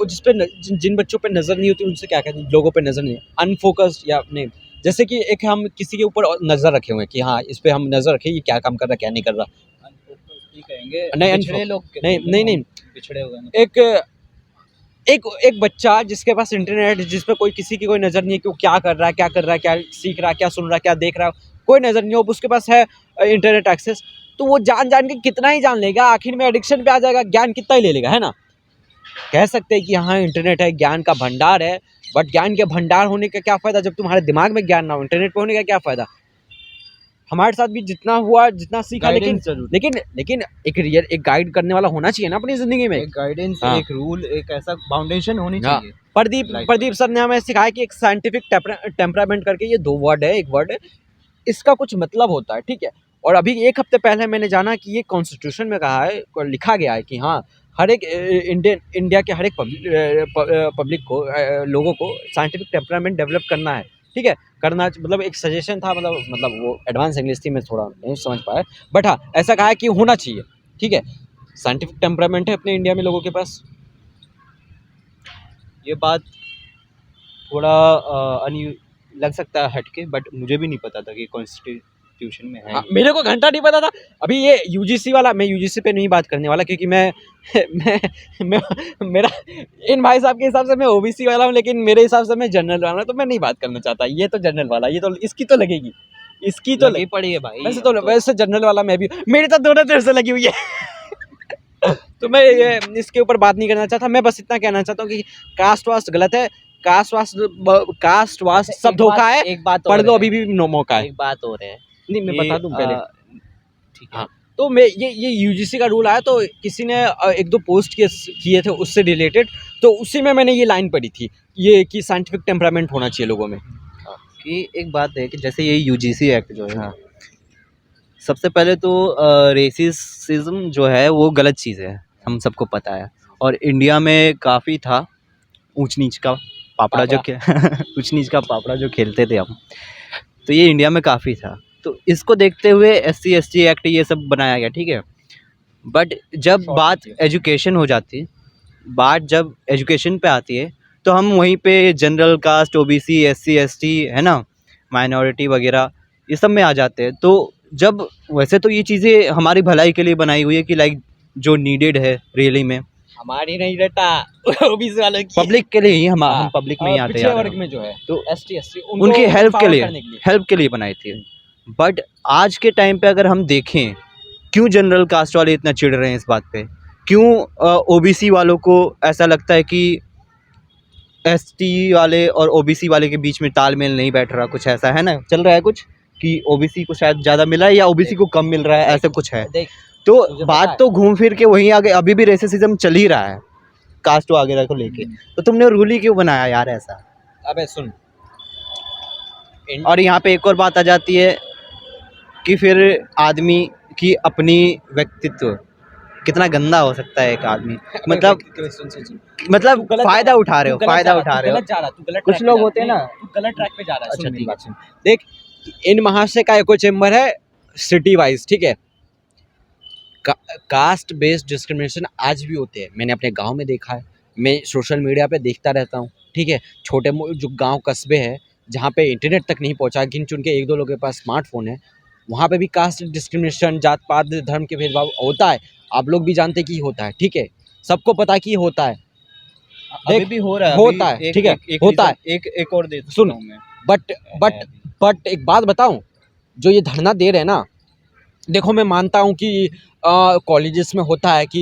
जिस पे जिन बच्चों पे नज़र नहीं होती उनसे क्या कहते हैं, लोगों पे नज़र नहीं, अनफोकस्ड या नहीं, जैसे कि एक हम किसी के ऊपर नज़र रखे हुए हैं कि हाँ इस पे हम नज़र रखें, ये क्या काम कर रहा है क्या नहीं कर रहा, कहेंगे नहीं पिछड़े लोग नहीं पिछड़े हो गए। एक बच्चा जिसके पास इंटरनेट, जिस पे कोई किसी की कोई नज़र नहीं है कि वो क्या कर रहा है, क्या सीख रहा है, क्या सुन रहा है, क्या देख रहा है, कोई नज़र नहीं हो, उसके पास है इंटरनेट एक्सेस, तो वो जान के कितना ही जान लेगा, आखिर में एडिक्शन पे आ जाएगा, ज्ञान कितना ही ले लेगा, है ना। कह सकते हैं कि हाँ इंटरनेट है, ज्ञान का भंडार है, बट ज्ञान के भंडार होने का क्या फ़ायदा जब तुम्हारे दिमाग में ज्ञान ना हो, इंटरनेट पे होने का क्या फ़ायदा। हमारे साथ भी जितना हुआ, जितना सीखा, लेकिन एक गाइड करने वाला होना चाहिए ना अपनी ज़िंदगी में, एक गाइडेंस, हाँ। एक रूल, एक ऐसा फाउंडेशन होनी हाँ। चाहिए। प्रदीप सर ने हमें सिखाया कि एक साइंटिफिक टेम्परामेंट करके, ये 2 वर्ड है, एक वर्ड है, इसका कुछ मतलब होता है, ठीक है। और अभी 1 हफ्ते पहले मैंने जाना कि ये कॉन्स्टिट्यूशन में कहा है, लिखा गया है कि हाँ हर एक इंडिया के हर एक पब्लिक को, लोगों को साइंटिफिक टेम्परामेंट डेवलप करना है, ठीक है। करना मतलब एक सजेशन था, मतलब वो एडवांस इंग्लिश थी, मैं थोड़ा नहीं समझ पाया, बट हाँ ऐसा कहा है कि होना चाहिए, ठीक है। साइंटिफिक टेम्परामेंट है अपने इंडिया में लोगों के पास। ये बात थोड़ा लग सकता है हटके, बट मुझे भी नहीं पता था कि कॉन्स्टिट्यूशन में है। हाँ, मेरे को घंटा नहीं पता था। अभी ये यूजीसी वाला, मैं यूजीसी पे नहीं बात करने वाला, क्योंकि मैं मेरा इन भाई साहब के हिसाब से मैं ओबीसी वाला हूँ, लेकिन मेरे हिसाब से मैं जनरल वाला हूँ, तो मैं नहीं बात करना चाहता। ये तो जनरल वाला, ये तो इसकी तो लगेगी, इसकी तो लगी पड़ी है भाई। वैसे जनरल वाला मैं भी, मेरी तो दोनों तरफ से लगी हुई है। तो मैं इसके ऊपर बात नहीं करना चाहता। मैं बस इतना कहना चाहता हूँ कि कास्ट वास्ट गलत है, कास्ट वास्ट सब धोखा है। एक बात पढ़ लो, अभी भी मौका है। एक बात और है, नहीं मैं बता दूं पहले, ठीक है। हाँ। तो मैं ये यूजीसी का रूल आया, तो किसी ने 1-2 पोस्ट किए थे उससे रिलेटेड, तो उसी में मैंने ये लाइन पढ़ी थी, ये कि साइंटिफिक टेम्परामेंट होना चाहिए लोगों में। कि एक बात है कि जैसे ये यूजीसी एक्ट जो है, हाँ। सबसे पहले तो रेसिज्म जो है वो गलत चीज़ है, हम सबको पता है। और इंडिया में काफ़ी था ऊंच नीच का पापड़ा जो ऊंच नीच का पापड़ा जो खेलते थे हम, तो ये इंडिया में काफ़ी था। तो इसको देखते हुए SC ST एक्ट ये सब बनाया गया, ठीक है। बट जब बात एजुकेशन हो जाती है, बात जब एजुकेशन पे आती है, तो हम वहीं पे general caste, OBC, SC ST है ना, माइनॉरिटी वगैरह ये सब में आ जाते हैं। तो जब वैसे तो ये चीज़ें हमारी भलाई के लिए बनाई हुई है कि लाइक जो नीडेड है रियली में, हमारी नहीं बेटा, ओबीसी वालों की, पब्लिक के लिए ही हम हाँ, पब्लिक में ही आते पिछड़े हैं वर्ग में जो है, तो ST SC उनकी हेल्प के लिए बनाई थी। बट आज के टाइम पे अगर हम देखें, क्यों जनरल कास्ट वाले इतना चिढ़ रहे हैं इस बात पे, क्यों OBC वालों को ऐसा लगता है कि ST वाले और OBC वाले के बीच में तालमेल नहीं बैठ रहा, कुछ ऐसा है ना, चल रहा है कुछ कि OBC को शायद ज़्यादा मिला है या OBC को कम मिल रहा है, ऐसा कुछ है। तो बात तो घूम फिर के वहीं आगे, अभी भी रेसिज्म चल ही रहा है कास्ट वगैरह को लेके। तो तुमने रूल ही क्यों बनाया यार ऐसा? अबे सुन, और यहाँ पे एक और बात आ जाती है कि फिर आदमी की अपनी व्यक्तित्व कितना गंदा हो सकता है एक आदमी, मतलब फ़ायदा उठा रहे हो, कुछ लोग होते हैं ना, तू गलत ट्रैक पे जा रहा है। अच्छा, ठीक है। सुन, देख, इन महाशय का एको चेम्बर है सिटी वाइज, ठीक है। कास्ट बेस्ड डिस्क्रिमिनेशन आज भी होते हैं, मैंने अपने गांव में देखा है, मैं सोशल मीडिया पे देखता रहता हूँ, ठीक है। छोटे जो गांव कस्बे हैं जहाँ पे इंटरनेट तक नहीं पहुँचा, गिन चुन के 1-2 लोगों के पास स्मार्टफोन है, वहाँ पे भी कास्ट डिस्क्रिमिनेशन, जात पात धर्म के भेदभाव होता है। आप लोग भी जानते कि होता है, ठीक है, सबको पता कि होता है, अभी भी हो रहा है, होता है, ठीक है, होता है। एक और दे सुन, बट एक बात बताऊं, जो ये धरना दे रहे हैं ना, देखो मैं मानता हूँ कि कॉलेजेस में होता है कि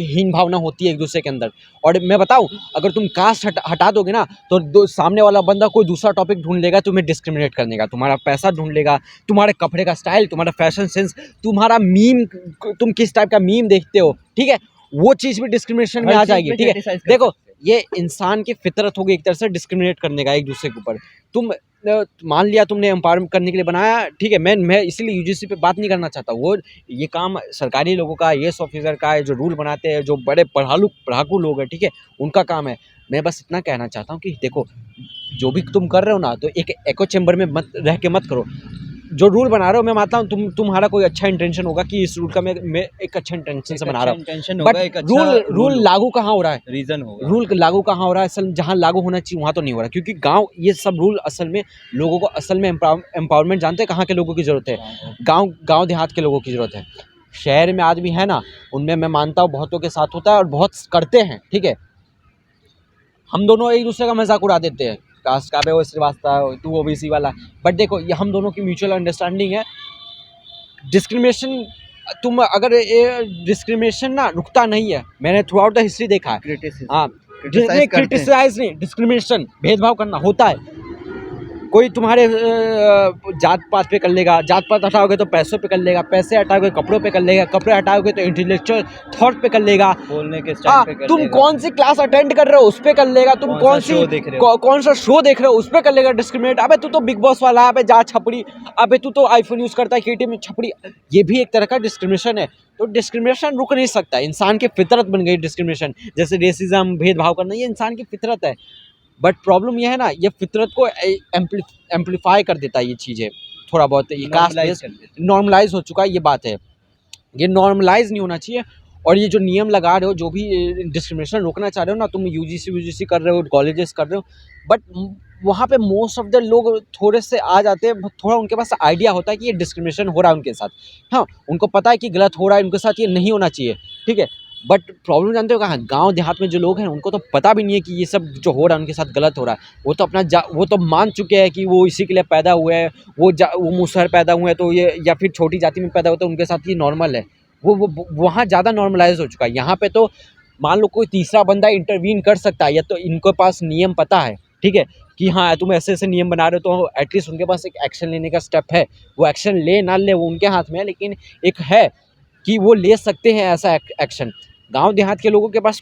हीन भावना होती है एक दूसरे के अंदर, और मैं बताऊँ, अगर तुम कास्ट हटा दोगे ना, तो सामने वाला बंदा कोई दूसरा टॉपिक ढूंढ लेगा तुम्हें डिस्क्रिमिनेट करने का, तुम्हारा पैसा ढूंढ लेगा, तुम्हारे कपड़े का स्टाइल, तुम्हारा फैशन सेंस, तुम्हारा मीम, तुम किस टाइप का मीम देखते हो, ठीक है, वो चीज़ भी डिस्क्रिमिनेशन में हर आ चीज़ जाएगी, पे ठीक है। criticize कर देखो सकते हैं। ये इंसान की फितरत होगी एक तरह से डिस्क्रिमिनेट करने का एक दूसरे के ऊपर। तुम मान लिया तुमने एम्पावरमेंट करने के लिए बनाया, ठीक है, मैं इसीलिए यूजीसी पे बात नहीं करना चाहता। वो ये काम सरकारी लोगों का, आईएएस ऑफिसर का है, जो रूल बनाते हैं, जो बड़े पढ़ाकू लोग हैं, ठीक है, उनका काम है। मैं बस इतना कहना चाहता हूँ कि देखो, जो भी तुम कर रहे हो ना, तो एक एको चैम्बर में मत रह के मत करो। जो रूल बना रहे हो, मैं मानता हूँ तुम्हारा कोई अच्छा इंटेंशन होगा कि इस रूल का मैं एक अच्छे इंटेंशन से बना रहा हूँ, इंटेंशन बट होगा, एक अच्छा रूल लागू कहाँ हो रहा है? रीजन होगा। रूल लागू कहाँ हो रहा है? असल जहाँ लागू होना चाहिए वहाँ तो नहीं हो रहा, क्योंकि गांव ये सब रूल असल में लोगों को असल में एम्पावरमेंट जानते हैं कहाँ के लोगों की ज़रूरत है? गांव देहात के लोगों की ज़रूरत है। शहर में आदमी है ना, उनमें मैं मानता हूँ बहुतों के साथ होता है और बहुत करते हैं, ठीक है। हम दोनों एक दूसरे का मजाक उड़ा देते हैं, काश का वो श्रीवास्तव, तू ओबीसी वाला, बट देखो ये हम दोनों की म्यूचुअल अंडरस्टैंडिंग है। डिस्क्रिमिनेशन, तुम अगर ये डिस्क्रिमिनेशन ना रुकता नहीं है, मैंने थ्रू आउट द हिस्ट्री देखा है। हाँ, क्रिटिसाइज नहीं, डिस्क्रिमिनेशन, भेदभाव करना होता है। कोई तुम्हारे जात पात पे कर लेगा, जात पात हटाओगे तो पैसों पे कर लेगा, पैसे हटाओगे कपड़ों पे कर लेगा, कपड़े हटाओगे तो इंटेलेक्चुअल थॉट पे कर लेगा, बोलने के स्टाइल पे कर तुम लेगा। कौन सी क्लास अटेंड कर रहे हो उस पे कर लेगा, तुम कौन सा show देख रहे हो? कौन सा शो देख रहे हो उस पे कर लेगा डिस्क्रिमिनेट। अबे तू तो बिग बॉस वाला, अबे जा छपड़ी, अबे तू तो आईफोन यूज करता है केटी में छपड़ी, ये भी एक तरह का डिस्क्रिमिनेशन है। तो डिस्क्रिमिनेशन रुक नहीं सकता, इंसान की फितरत बन गई डिस्क्रिमिनेशन। जैसे रेसिज्म, भेदभाव करना, ये इंसान की फितरत है। बट प्रॉब्लम ये है ना, ये फितरत को एम्पलीफाई कर देता है ये चीज़ें थोड़ा बहुत, ये कास्ट बेस्ड नॉर्मलाइज हो चुका है, ये बात है। ये नॉर्मलाइज नहीं होना चाहिए। और ये जो नियम लगा रहे हो, जो भी डिस्क्रिमिनेशन रोकना चाह रहे हो ना, तुम यूजीसी कर रहे हो, कॉलेजेस कर रहे हो, बट वहाँ पे मोस्ट ऑफ द लोग थोड़े से आ जाते हैं, थोड़ा उनके पास आइडिया होता है कि ये डिस्क्रिमिनेशन हो रहा है उनके साथ। हाँ, उनको पता है कि गलत हो रहा है, उनके साथ ये नहीं होना चाहिए, ठीक है। बट प्रॉब्लम जानते हो कहाँ? गाँव देहात में जो लोग हैं उनको तो पता भी नहीं है कि ये सब जो हो रहा है उनके साथ गलत हो रहा है। वो तो वो तो मान चुके हैं कि वो इसी के लिए पैदा हुए हैं, वो मुसहर पैदा हुए हैं, तो ये, या फिर छोटी जाति में पैदा होते हैं, उनके साथ ये नॉर्मल है। वो वहाँ ज़्यादा नॉर्मलाइज हो चुका है। यहाँ पे तो मान लो कोई तीसरा बंदा इंटरवीन कर सकता है, या तो इनके पास नियम पता है, ठीक है, कि हाँ तुम ऐसे ऐसे नियम बना रहे हो, तो एटलीस्ट उनके पास एक एक्शन लेने का स्टेप है। वो एक्शन ले ना ले वो उनके हाथ में है, लेकिन एक है कि वो ले सकते हैं ऐसा एक्शन। गांव देहात के लोगों के पास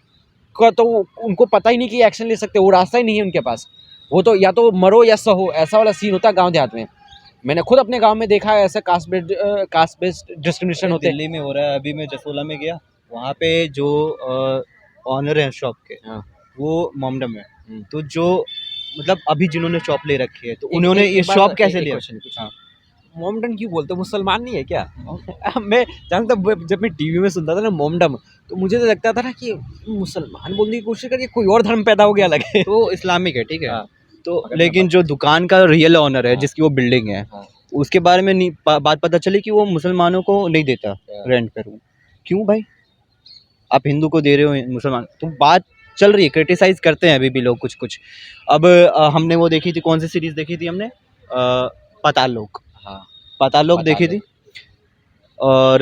का तो उनको पता ही नहीं कि एक्शन ले सकते, वो रास्ता ही नहीं है उनके पास। वो तो या तो मरो या सहो, ऐसा वाला सीन होता है गांव देहात में। मैंने खुद अपने गांव में देखा है, ऐसा कास्ट बेस्ड डिस्क्रिमिनेशन होते हैं। दिल्ली में हो रहा है, अभी मैं जसोला में गया, वहाँ पे जो ऑनर है शॉप के, हाँ। वो मोमडम है। हम्म। तो जो मतलब अभी जिन्होंने शॉप ले रखी है, तो उन्होंने ये शॉप कैसे लिया? हाँ। मोमडन क्यों बोलते हो? मुसलमान नहीं है क्या? मैं जानता, जब मैं टीवी में सुनता था ना मोमडम, तो मुझे तो लगता था ना कि मुसलमान बोलने की कोशिश करिए, कोई और धर्म पैदा हो गया अलग है। तो इस्लामिक है, ठीक है। हाँ। तो लेकिन जो दुकान का रियल ऑनर है, हाँ। जिसकी वो बिल्डिंग है, हाँ। उसके बारे में नहीं बात पता चली कि वो मुसलमानों को नहीं देता हाँ। रेंट पे रूम। क्यों भाई? आप हिंदू को दे रहे हो, मुसलमान, तो बात चल रही है, क्रिटिसाइज करते हैं अभी भी लोग कुछ कुछ। अब हमने वो देखी थी, कौन सी सीरीज देखी थी हमने? पाताल लोक। हाँ। पाताल लोक देखी थी, और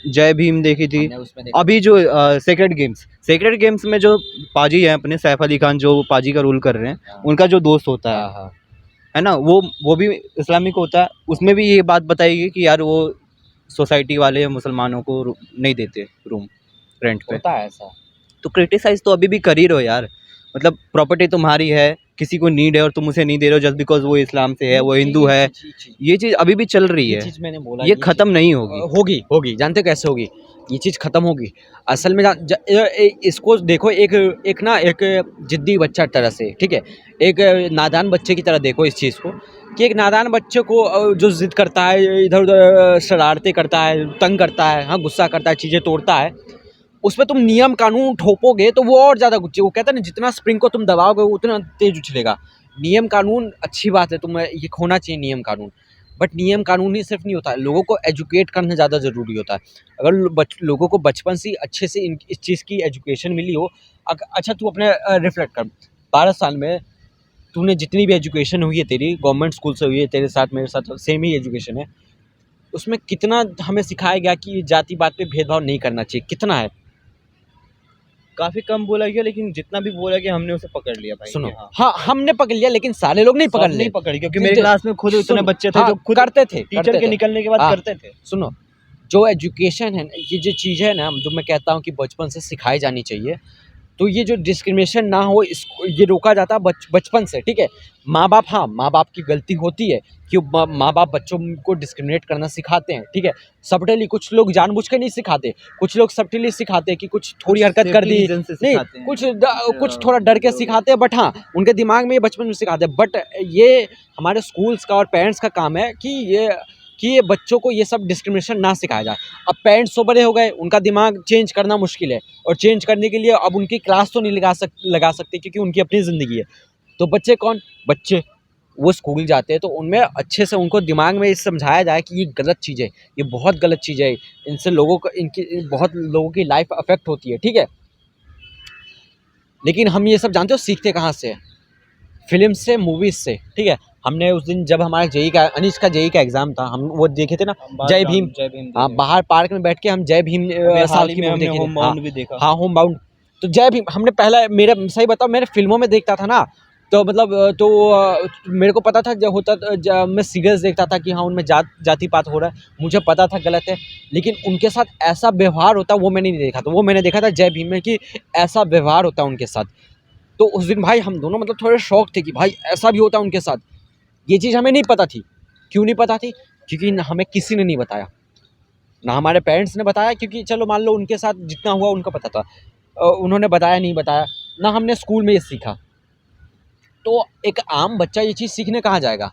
जय भीम देखी थी। उसमें अभी जो सेक्रेड गेम्स में जो पाजी है अपने सैफ अली खान, जो पाजी का रोल कर रहे हैं, हाँ। उनका जो दोस्त होता है ना, वो भी इस्लामिक होता है। उसमें भी ये बात बताई गई कि यार वो सोसाइटी वाले मुसलमानों को नहीं देते रूम रेंट पे। होता है ऐसा। तो क्रिटिसाइज तो अभी भी कर ही रहो यार। मतलब प्रॉपर्टी तुम्हारी है, किसी को नीड है और तुम उसे नहीं दे रहे हो जस्ट बिकॉज वो इस्लाम से है, वो हिंदू है। ये चीज़ अभी भी चल रही ये है, चीज़ मैंने बोला, ये ख़त्म नहीं होगी। होगी। जानते कैसे होगी? ये चीज़ ख़त्म होगी असल में। इसको देखो, एक ना एक जिद्दी बच्चा तरह से, ठीक है, एक नादान बच्चे की तरह देखो इस चीज़ को, कि एक नादान बच्चे को जो ज़िद करता है, इधर उधर शरारतें करता है, तंग करता है, हाँ गुस्सा करता है, चीज़ें तोड़ता है, उस पर तुम नियम कानून थोपोगे तो वो और ज़्यादा गुस्से। वो कहता है ना, जितना स्प्रिंग को तुम दबाओगे उतना तेज उछलेगा। नियम कानून अच्छी बात है, तुम ये होना चाहिए नियम कानून, बट नियम कानून ही सिर्फ नहीं होता है, लोगों को एजुकेट करना ज़्यादा ज़रूरी होता है। अगर लोगों को बचपन से अच्छे से इस चीज़ की एजुकेशन मिली हो। अच्छा तू अपने रिफ्लेक्ट कर, 12 साल में तूने जितनी भी एजुकेशन हुई है तेरी, गवर्नमेंट स्कूल से हुई है, तेरे साथ मेरे साथ सेम ही एजुकेशन है, उसमें कितना हमें सिखाया गया कि जाति बात पे भेदभाव नहीं करना चाहिए? कितना है? काफ़ी कम बोला गया, लेकिन जितना भी बोला गया हमने उसे पकड़ लिया भाई। सुनो, हाँ हमने पकड़ लिया, लेकिन सारे लोग नहीं पकड़ नहीं लिए। पकड़, क्योंकि मेरे क्लास में खुद इतने बच्चे थे जो खुद करते थे, टीचर के निकलने के बाद हाँ, करते थे। सुनो, जो एजुकेशन है, ये जो चीज़ है ना, जो मैं कहता हूँ कि बचपन से सिखाई जानी चाहिए, तो ये जो डिस्क्रिमिनेशन ना हो, इसको ये रोका जाता है बचपन से, ठीक है। माँ बाप, हाँ, माँ बाप की गलती होती है कि माँ बाप बच्चों को डिस्क्रिमिनेट करना सिखाते हैं, ठीक है। सबटली, कुछ लोग जानबूझ के नहीं सिखाते, कुछ लोग सबटली सिखाते हैं कि कुछ थोड़ी हरकत कर दी, नहीं, कुछ थोड़ा डर के सिखाते हैं, बट हाँ, उनके दिमाग में ये बचपन में सिखाते हैं। बट ये हमारे स्कूल्स का और पेरेंट्स का काम है कि ये बच्चों को ये सब डिस्क्रिमिनेशन ना सिखाया जाए। अब पेरेंट्स तो बड़े हो गए, उनका दिमाग चेंज करना मुश्किल है, और चेंज करने के लिए अब उनकी क्लास तो नहीं लगा सकते, क्योंकि उनकी अपनी ज़िंदगी है। तो बच्चे कौन? बच्चे वो स्कूल जाते हैं, तो उनमें अच्छे से उनको दिमाग में ये समझाया जाए कि ये गलत चीज़ है, ये बहुत गलत चीज़ है, इनसे लोगों को, इनकी बहुत लोगों की लाइफ अफेक्ट होती है, ठीक है। लेकिन हम ये सब जानते हो सीखते कहाँ से है? फ़िल्म से, मूवीज़ से, ठीक है। हमने उस दिन जब हमारा जेईई का, अनीश का जेईई का एग्ज़ाम था, हम वो देखे थे ना, जय भीम। हाँ, बाहर पार्क में बैठ के हम जय भीम साउथ की मूवी देखे थे। होमबाउंड भी देखा। हाँ, होमबाउंड। तो जय भीम हमने पहला, मेरा सही बताऊँ, मैंने फ़िल्मों में देखता था ना, तो मतलब मेरे को पता था, जब होता मैं सीरियल्स देखता था कि हाँ, उनमें जाति-पात हो रहा है, मुझे पता था गलत है। लेकिन उनके साथ ऐसा व्यवहार होता, वो मैंने नहीं देखा था। वो मैंने देखा था जय भीम में कि ऐसा व्यवहार होता उनके साथ। तो उस दिन भाई हम दोनों मतलब थोड़े शॉक थे कि भाई ऐसा भी होता है उनके साथ। ये चीज़ हमें नहीं पता थी। क्यों नहीं पता थी? क्योंकि हमें किसी ने नहीं बताया। ना हमारे पेरेंट्स ने बताया, क्योंकि चलो मान लो उनके साथ जितना हुआ उनको पता था। उन्होंने बताया, नहीं बताया। ना हमने स्कूल में ये सीखा। तो एक आम बच्चा ये चीज़ सीखने कहाँ जाएगा?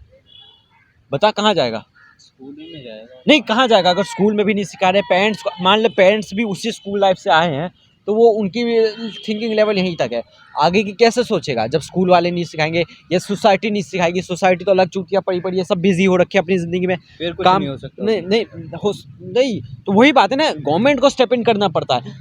बता कहाँ जाएगा? स्कूल ही में जाएगा। नहीं, कहाँ जाएगा? अगर स्कूल में भी नहीं सिखा रहे, पेरेंट्स को मान ले, पेरेंट्स भी उसी स्कूल लाइफ से आए हैं, तो वो उनकी भी थिंकिंग लेवल यहीं तक है। आगे की कैसे सोचेगा जब स्कूल वाले नहीं सिखाएंगे या सोसाइटी नहीं सिखाएगी? सोसाइटी तो अलग चूतिया पड़ी है, सब बिजी हो रखे हैं अपनी ज़िंदगी में, फिर कुछ काम नहीं हो सकता। नहीं, तो वही बात है ना, गवर्नमेंट को स्टेप इन करना पड़ता है।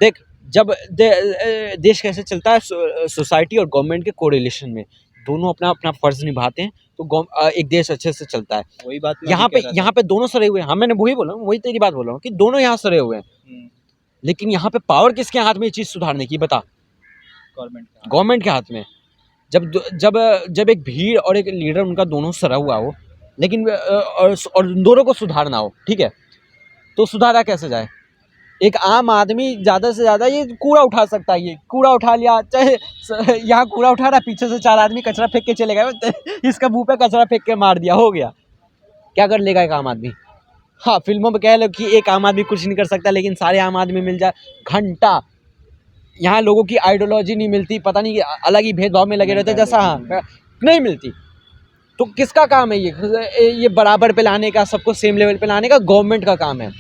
देख, जब देश कैसे चलता है, सोसाइटी और गवर्नमेंट के कोरिलेशन में, दोनों अपना अपना फ़र्ज़ निभाते हैं, तो एक देश अच्छे से चलता है। वही बात मैं यहाँ अभी कह रहा था। यहाँ पे दोनों सरे हुए हैं। हाँ, मैंने वही बोला हूँ, वही तेरी बात बोल रहा हूँ कि दोनों यहाँ सरे हुए हैं। हम्म, लेकिन यहाँ पे पावर किसके हाथ में ये चीज़ सुधारने की, बता? गवर्नमेंट का। गवर्नमेंट के हाथ में। जब एक भीड़ और एक लीडर उनका दोनों सरा हुआ हो, लेकिन और दोनों को सुधारना हो, ठीक है, तो सुधारा कैसे जाए? एक आम आदमी ज़्यादा से ज़्यादा ये कूड़ा उठा सकता है, ये कूड़ा उठा लिया, चाहे यहाँ कूड़ा उठा रहा है, पीछे से 4 आदमी कचरा फेंक के चले गए, इसका मुँह पे कचरा फेंक के मार दिया, हो गया। क्या कर लेगा एक आम आदमी? हाँ, फ़िल्मों में कह लो कि एक आम आदमी कुछ नहीं कर सकता, लेकिन सारे आम आदमी मिल जाए, घंटा। यहाँ लोगों की आइडियोलॉजी नहीं मिलती, पता नहीं अलग ही भेदभाव में लगे रहते हैं, जैसा हाँ, नहीं मिलती। तो किसका काम है ये बराबर पे लाने का, सबको सेम लेवल पे लाने का? गवर्नमेंट का काम है।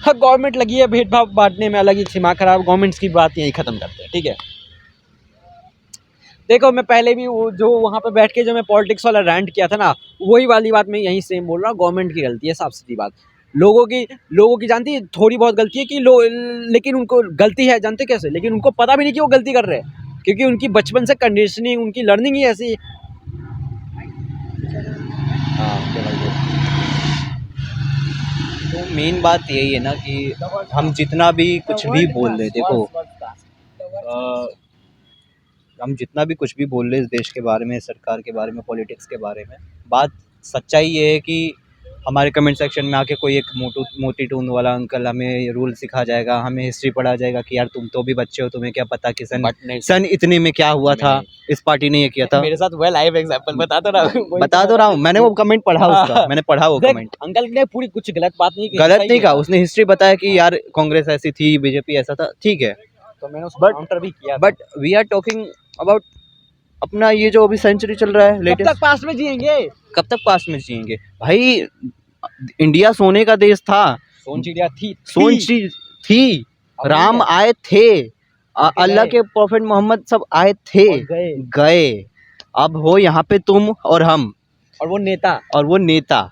हाँ, गवर्नमेंट लगी है भेदभाव बांटने में, अलग ही दिमाग खराब, गवर्नमेंट्स की बात यहीं ख़त्म करते हैं, ठीक है। देखो, मैं पहले भी वो जो वहाँ पे बैठ के जो मैं पॉलिटिक्स वाला रैंट किया था ना, वही वाली बात मैं यहीं सेम बोल रहा हूँ, गवर्नमेंट की गलती है, साफ-सीधी बात। लोगों की जानती है, थोड़ी बहुत गलती है कि लेकिन उनको गलती है, जानते कैसे? लेकिन उनको पता भी नहीं कि वो गलती कर रहे हैं, क्योंकि उनकी बचपन से कंडीशनिंग, उनकी लर्निंग ही ऐसी है। हाँ, क्या भाई बोल। तो मेन बात यही है ना कि हम जितना भी कुछ भी बोल ले, देखो हम जितना भी कुछ भी बोल ले इस देश के बारे में, सरकार के बारे में, पॉलिटिक्स के बारे में, बात सच्चाई ये है कि हमारे कमेंट सेक्शन में आके कोई एक मोटी टून वाला अंकल हमें रूल सिखा जाएगा, हमें हिस्ट्री पढ़ा जाएगा कि यार तुम तो भी बच्चे हो, तुम्हें क्या पता कि सन इतने में क्या हुआ था, इस पार्टी ने ये किया था। मेरे साथ वह लाइव एग्जांपल बता तो रहा हूँ, मैंने वो कमेंट पढ़ा उसका, मैंने पढ़ा वो कमेंट। अंकल ने पूरी कुछ गलत बात नहीं की, गलत नहीं कहा उसने, हिस्ट्री बताया कि यार कांग्रेस ऐसी थी, बीजेपी ऐसा था, ठीक है, तो मैंने उसको काउंटर भी किया। But we are talking about अपना ये जो अभी सेंचुरी चल रहा है कब तक पास में जिएंगे? कब तक पास में जिएंगे भाई? इंडिया सोने का देश था, सोन चिड़िया थी, राम आए थे, अल्लाह के प्रॉफिट मोहम्मद सब आए थे, गए। अब हो यहाँ पे तुम और हम और वो नेता।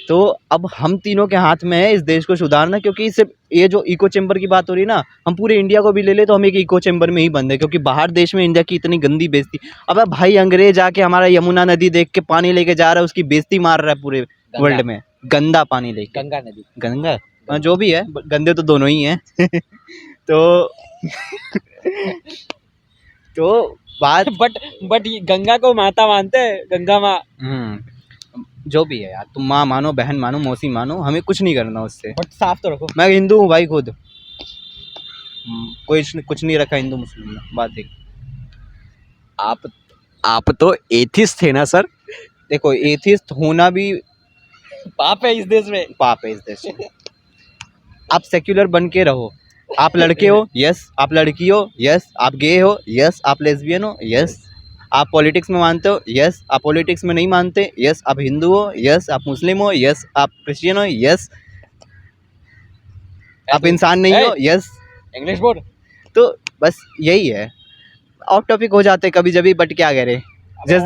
तो अब हम तीनों के हाथ में है इस देश को सुधारना, क्योंकि सिर्फ ये जो इको चेम्बर की बात हो रही है ना, हम पूरे इंडिया को भी ले ले तो हम एक इको चेम्बर में ही बंद है, क्योंकि बाहर देश में इंडिया की इतनी गंदी बेइज्जती। अब भाई अंग्रेज आके हमारा यमुना नदी देख के पानी लेके जा रहा है, उसकी बेइज्जती मार रहा है पूरे वर्ल्ड में, गंदा पानी लेके। गंगा नदी, गंगा जो भी है, गंदे तो दोनों ही हैं। तो बात बट ये गंगा को माता मानते हैं, गंगा माँ। जो भी है यार, तुम माँ मानो, बहन मानो, मौसी मानो, हमें कुछ नहीं करना उससे। बट साफ तो रखो। मैं हिंदू हूँ भाई खुद। कोई कुछ नहीं रखा हिंदू मुस्लिम में, बात देख। आप तो एथिस्ट थे ना सर? देखो एथिस्ट होना भी पाप है इस देश में। पाप है इस देश में। आप सेक्युलर बन के रहो। आप लड़के हो, यस। आप लड़की हो, यस। आप गे हो, यस। आप लेस्बियन हो, यस। आप पॉलिटिक्स में मानते हो, यस। आप पॉलिटिक्स में नहीं मानते, यस। आप हिंदू हो, यस। आप मुस्लिम हो, यस। आप क्रिश्चियन हो, यस। आप इंसान नहीं हो, यस। इंग्लिश बोल। तो बस यही है। ऑफ टॉपिक हो जाते कभी जभी, बट क्या करें। जिस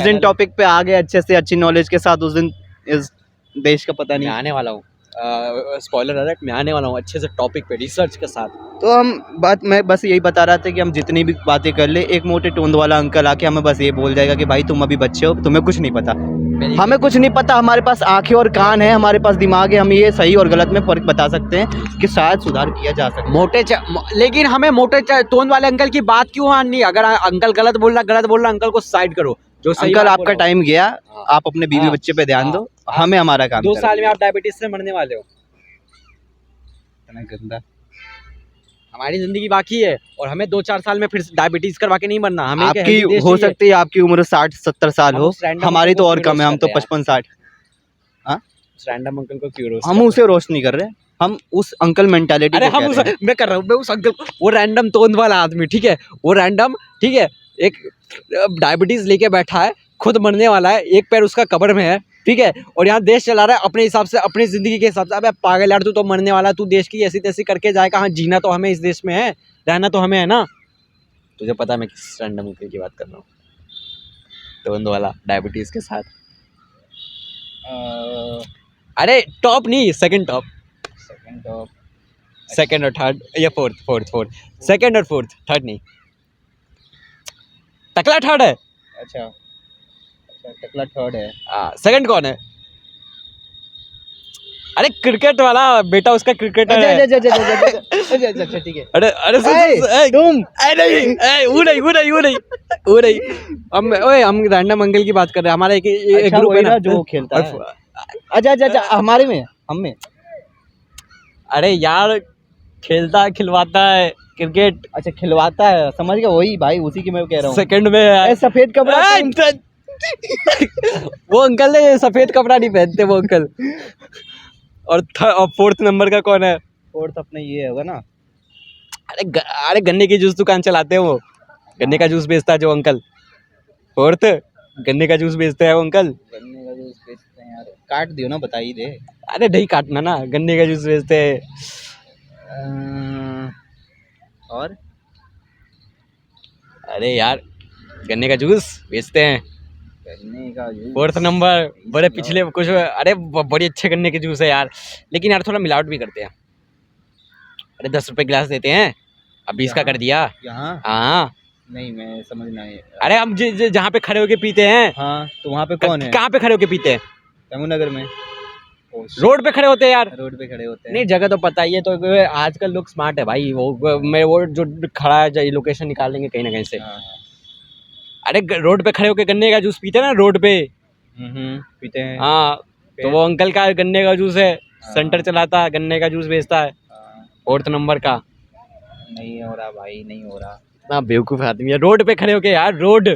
दिन टॉपिक पे आ गए अच्छे से, अच्छी नॉलेज के साथ, उस दिन इस देश का पता मैं नहीं। आने वाला हूँ, स्पॉइलर अलर्ट, मैं आने वाला हूँ अच्छे से टॉपिक पे रिसर्च के साथ। तो मैं बस यही बता रहा था कि हम जितनी भी बातें कर ले, एक मोटे टोन वाला अंकल आके हमें बस ये बोल जाएगा कि भाई तुम अभी बच्चे हो, तुम्हें कुछ नहीं पता। हमें कुछ नहीं पता, हमारे पास आंखें और कान है, हमारे पास दिमाग है, हम ये सही और गलत में फर्क बता सकते हैं कि शायद सुधार किया जा सकता है। लेकिन हमें टोन वाले अंकल की बात क्यों माननी? अगर अंकल गलत बोल रहा अंकल को साइड करो। जो सही अंकल बात आपका बोल रहा टाइम गया, हाँ। आप अपने बीवी हाँ। बच्चे पे ध्यान हाँ। दो, हमें हमारा काम 2 करना साल में आप डायबिटीज से मरने वाले हो। है। गंदा। हमारी जिंदगी बाकी है और हमें 2-4 साल में फिर डायबिटीज करवा के नहीं मरना। हमें एक आपकी healthy देश हो चाहिए। सकती है आपकी उम्र 60-70 साल हम हो, उस random हमारी अंकल तो को और क्यों कम है, हम रोस्ट तो कर रहे हैं 55-60। उस रैंडम अंकल को क्यों रोस्ट हम कर रहे उसे रोस्ट नहीं कर रहे, हम उस अंकल मेंटालिटी हैं? अरे को हम कह उस रहे हैं। मैं कर रहा हूँ, मैं उस अंकल वो रैंडम तोंद वाला आदमी, ठीक है, वो रैंडम, ठीक है, एक डायबिटीज लेके बैठा है, खुद मरने वाला है, एक पैर उसका कब्र में है, ठीक है, और यहाँ देश चला रहा है अपने हिसाब से, अपनी जिंदगी के हिसाब से। अबे पागल यार, तू तो मरने वाला, तू देश की ऐसी तैसी करके जाएगा। हाँ, जीना तो हमें इस देश में है, रहना तो हमें है ना। तुझे पता है मैं किस रैंडम अंकल की बात कर रहा हूँ? तोंद वाला डायबिटीज के साथ। अरे टॉप नहीं, सेकंड टॉप, सेकंड और थर्ड या फोर्थ, सेकंड और फोर्थ, थर्ड नहीं, टकला थर्ड है। अच्छा, टकला थर्ड है। सेकंड कौन है? अरे क्रिकेट वाला बेटा, उसका क्रिकेटर है। अच्छा ठीक है। अरे अरे तुम वो नहीं हम रैंडम अंकल की बात कर रहे हैं। हमारा एक ग्रुप है ना जो खेलता है। अच्छा हमारे में, हम में। अरे यार, खेलता खिलवाता है क्रिकेट। अच्छा खिलवाता है, समझ गया, वही भाई, उसी की मैं कह रहा हूँ। सेकंड में है। सफेद कपड़ा वो अंकल ने सफेद कपड़ा नहीं पहनते वो अंकल। और फोर्थ नंबर का कौन है? फोर्थ अपने ये होगा ना। अरे गन्ने की जूस दुकान चलाते हैं वो, गन्ने का जूस बेचता है जो अंकल। फोर्थ गन्ने का जूस बेचते हैं वो अंकल। गन्ने का जूस बेचते हैं यार, काट दियो ना, बता ही दे। अरे नहीं काटना ना, गन्ने का जूस बेचते हैं। और अरे यार, गन्ने का जूस बेचते हैं। गन्ने का जूस फोर्थ नंबर, बड़े पिछले कुछ, अरे बड़ी अच्छे गन्ने के जूस है यार, लेकिन यार थोड़ा मिलावट भी करते हैं। अरे 10 रुपए गिलास देते हैं, अब 20 का कर दिया यहाँ। हाँ नहीं, मैं समझ नहीं। अरे हम जहाँ पे खड़े होके पीते हैं। हाँ, तो वहाँ पे कौन है? कहाँ पे खड़े होके पीते हैं? यमुनानगर में। रोड पे खड़े होते हैं यार, रोड पे खड़े होते हैं। नहीं जगह तो पता ही है। तो आजकल लोग स्मार्ट है भाई, वो जो खड़ा है लोकेशन निकाल लेंगे कहीं ना कहीं से। अरे रोड पे खड़े होके गन्ने का जूस पीते हैं ना, रोड पे पीते हैं। हाँ, तो वो अंकल का गन्ने का जूस है, सेंटर चलाता है, गन्ने का जूस बेचता है। फोर्थ नंबर का। नहीं हो रहा भाई, नहीं हो रहा। ना बेवकूफ आदमी है, रोड पे खड़े होके यार, रोड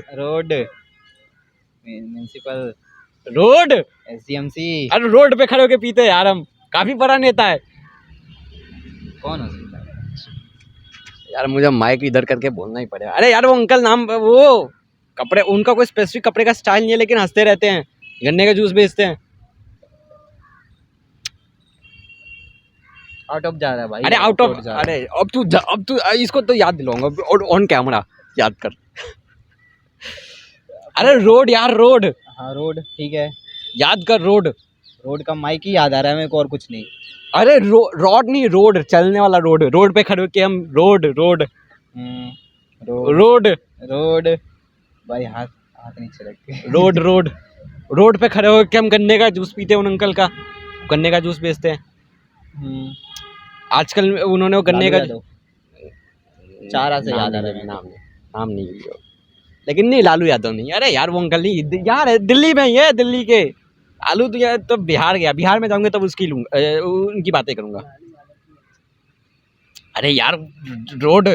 म्युनिसिपल रोड SDMC। अरे रोड पे खड़े होके पीते हैं यार हम, काफी बड़ा नेता है। कौन हो सकता है यार? मुझे माइक इधर करके बोलना ही पड़ेगा। अरे यार वो अंकल नाम, वो कपड़े, उनका कोई स्पेसिफिक कपड़े का स्टाइल नहीं है, लेकिन हंसते रहते हैं, गन्ने का जूस बेचते हैं। आउट ऑफ जा रहा है भाई। अरे आउट ऑफ, अरे अब तू इसको तो याद दिलाऊंगा ऑन कैमरा, याद कर। अरे रोड यार, रोड। हाँ रोड, ठीक है, याद कर, रोड। रोड का माइक ही याद आ रहा है मेरे को, और कुछ नहीं। अरे रॉड नहीं, रोड, चलने वाला रोड। रोड पे खड़े होके हम रोड भाई, हाथ नहीं चलते। रोड पे खड़े होके हम गन्ने का जूस पीते हैं। उन अंकल का गन्ने का जूस बेचते हैं। आजकल उन्होंने वो गन्ने का 4 से याद आ रहा है। नाम नहीं, लेकिन नहीं, लालू यादव नहीं। अरे यार वो अंकल नहीं, यार है, दिल्ली में ही है, दिल्ली के। लालू तो यार तो बिहार गया, बिहार में जाऊंगे तब उसकी लूंगा, उनकी बातें करूंगा। अरे यार रोड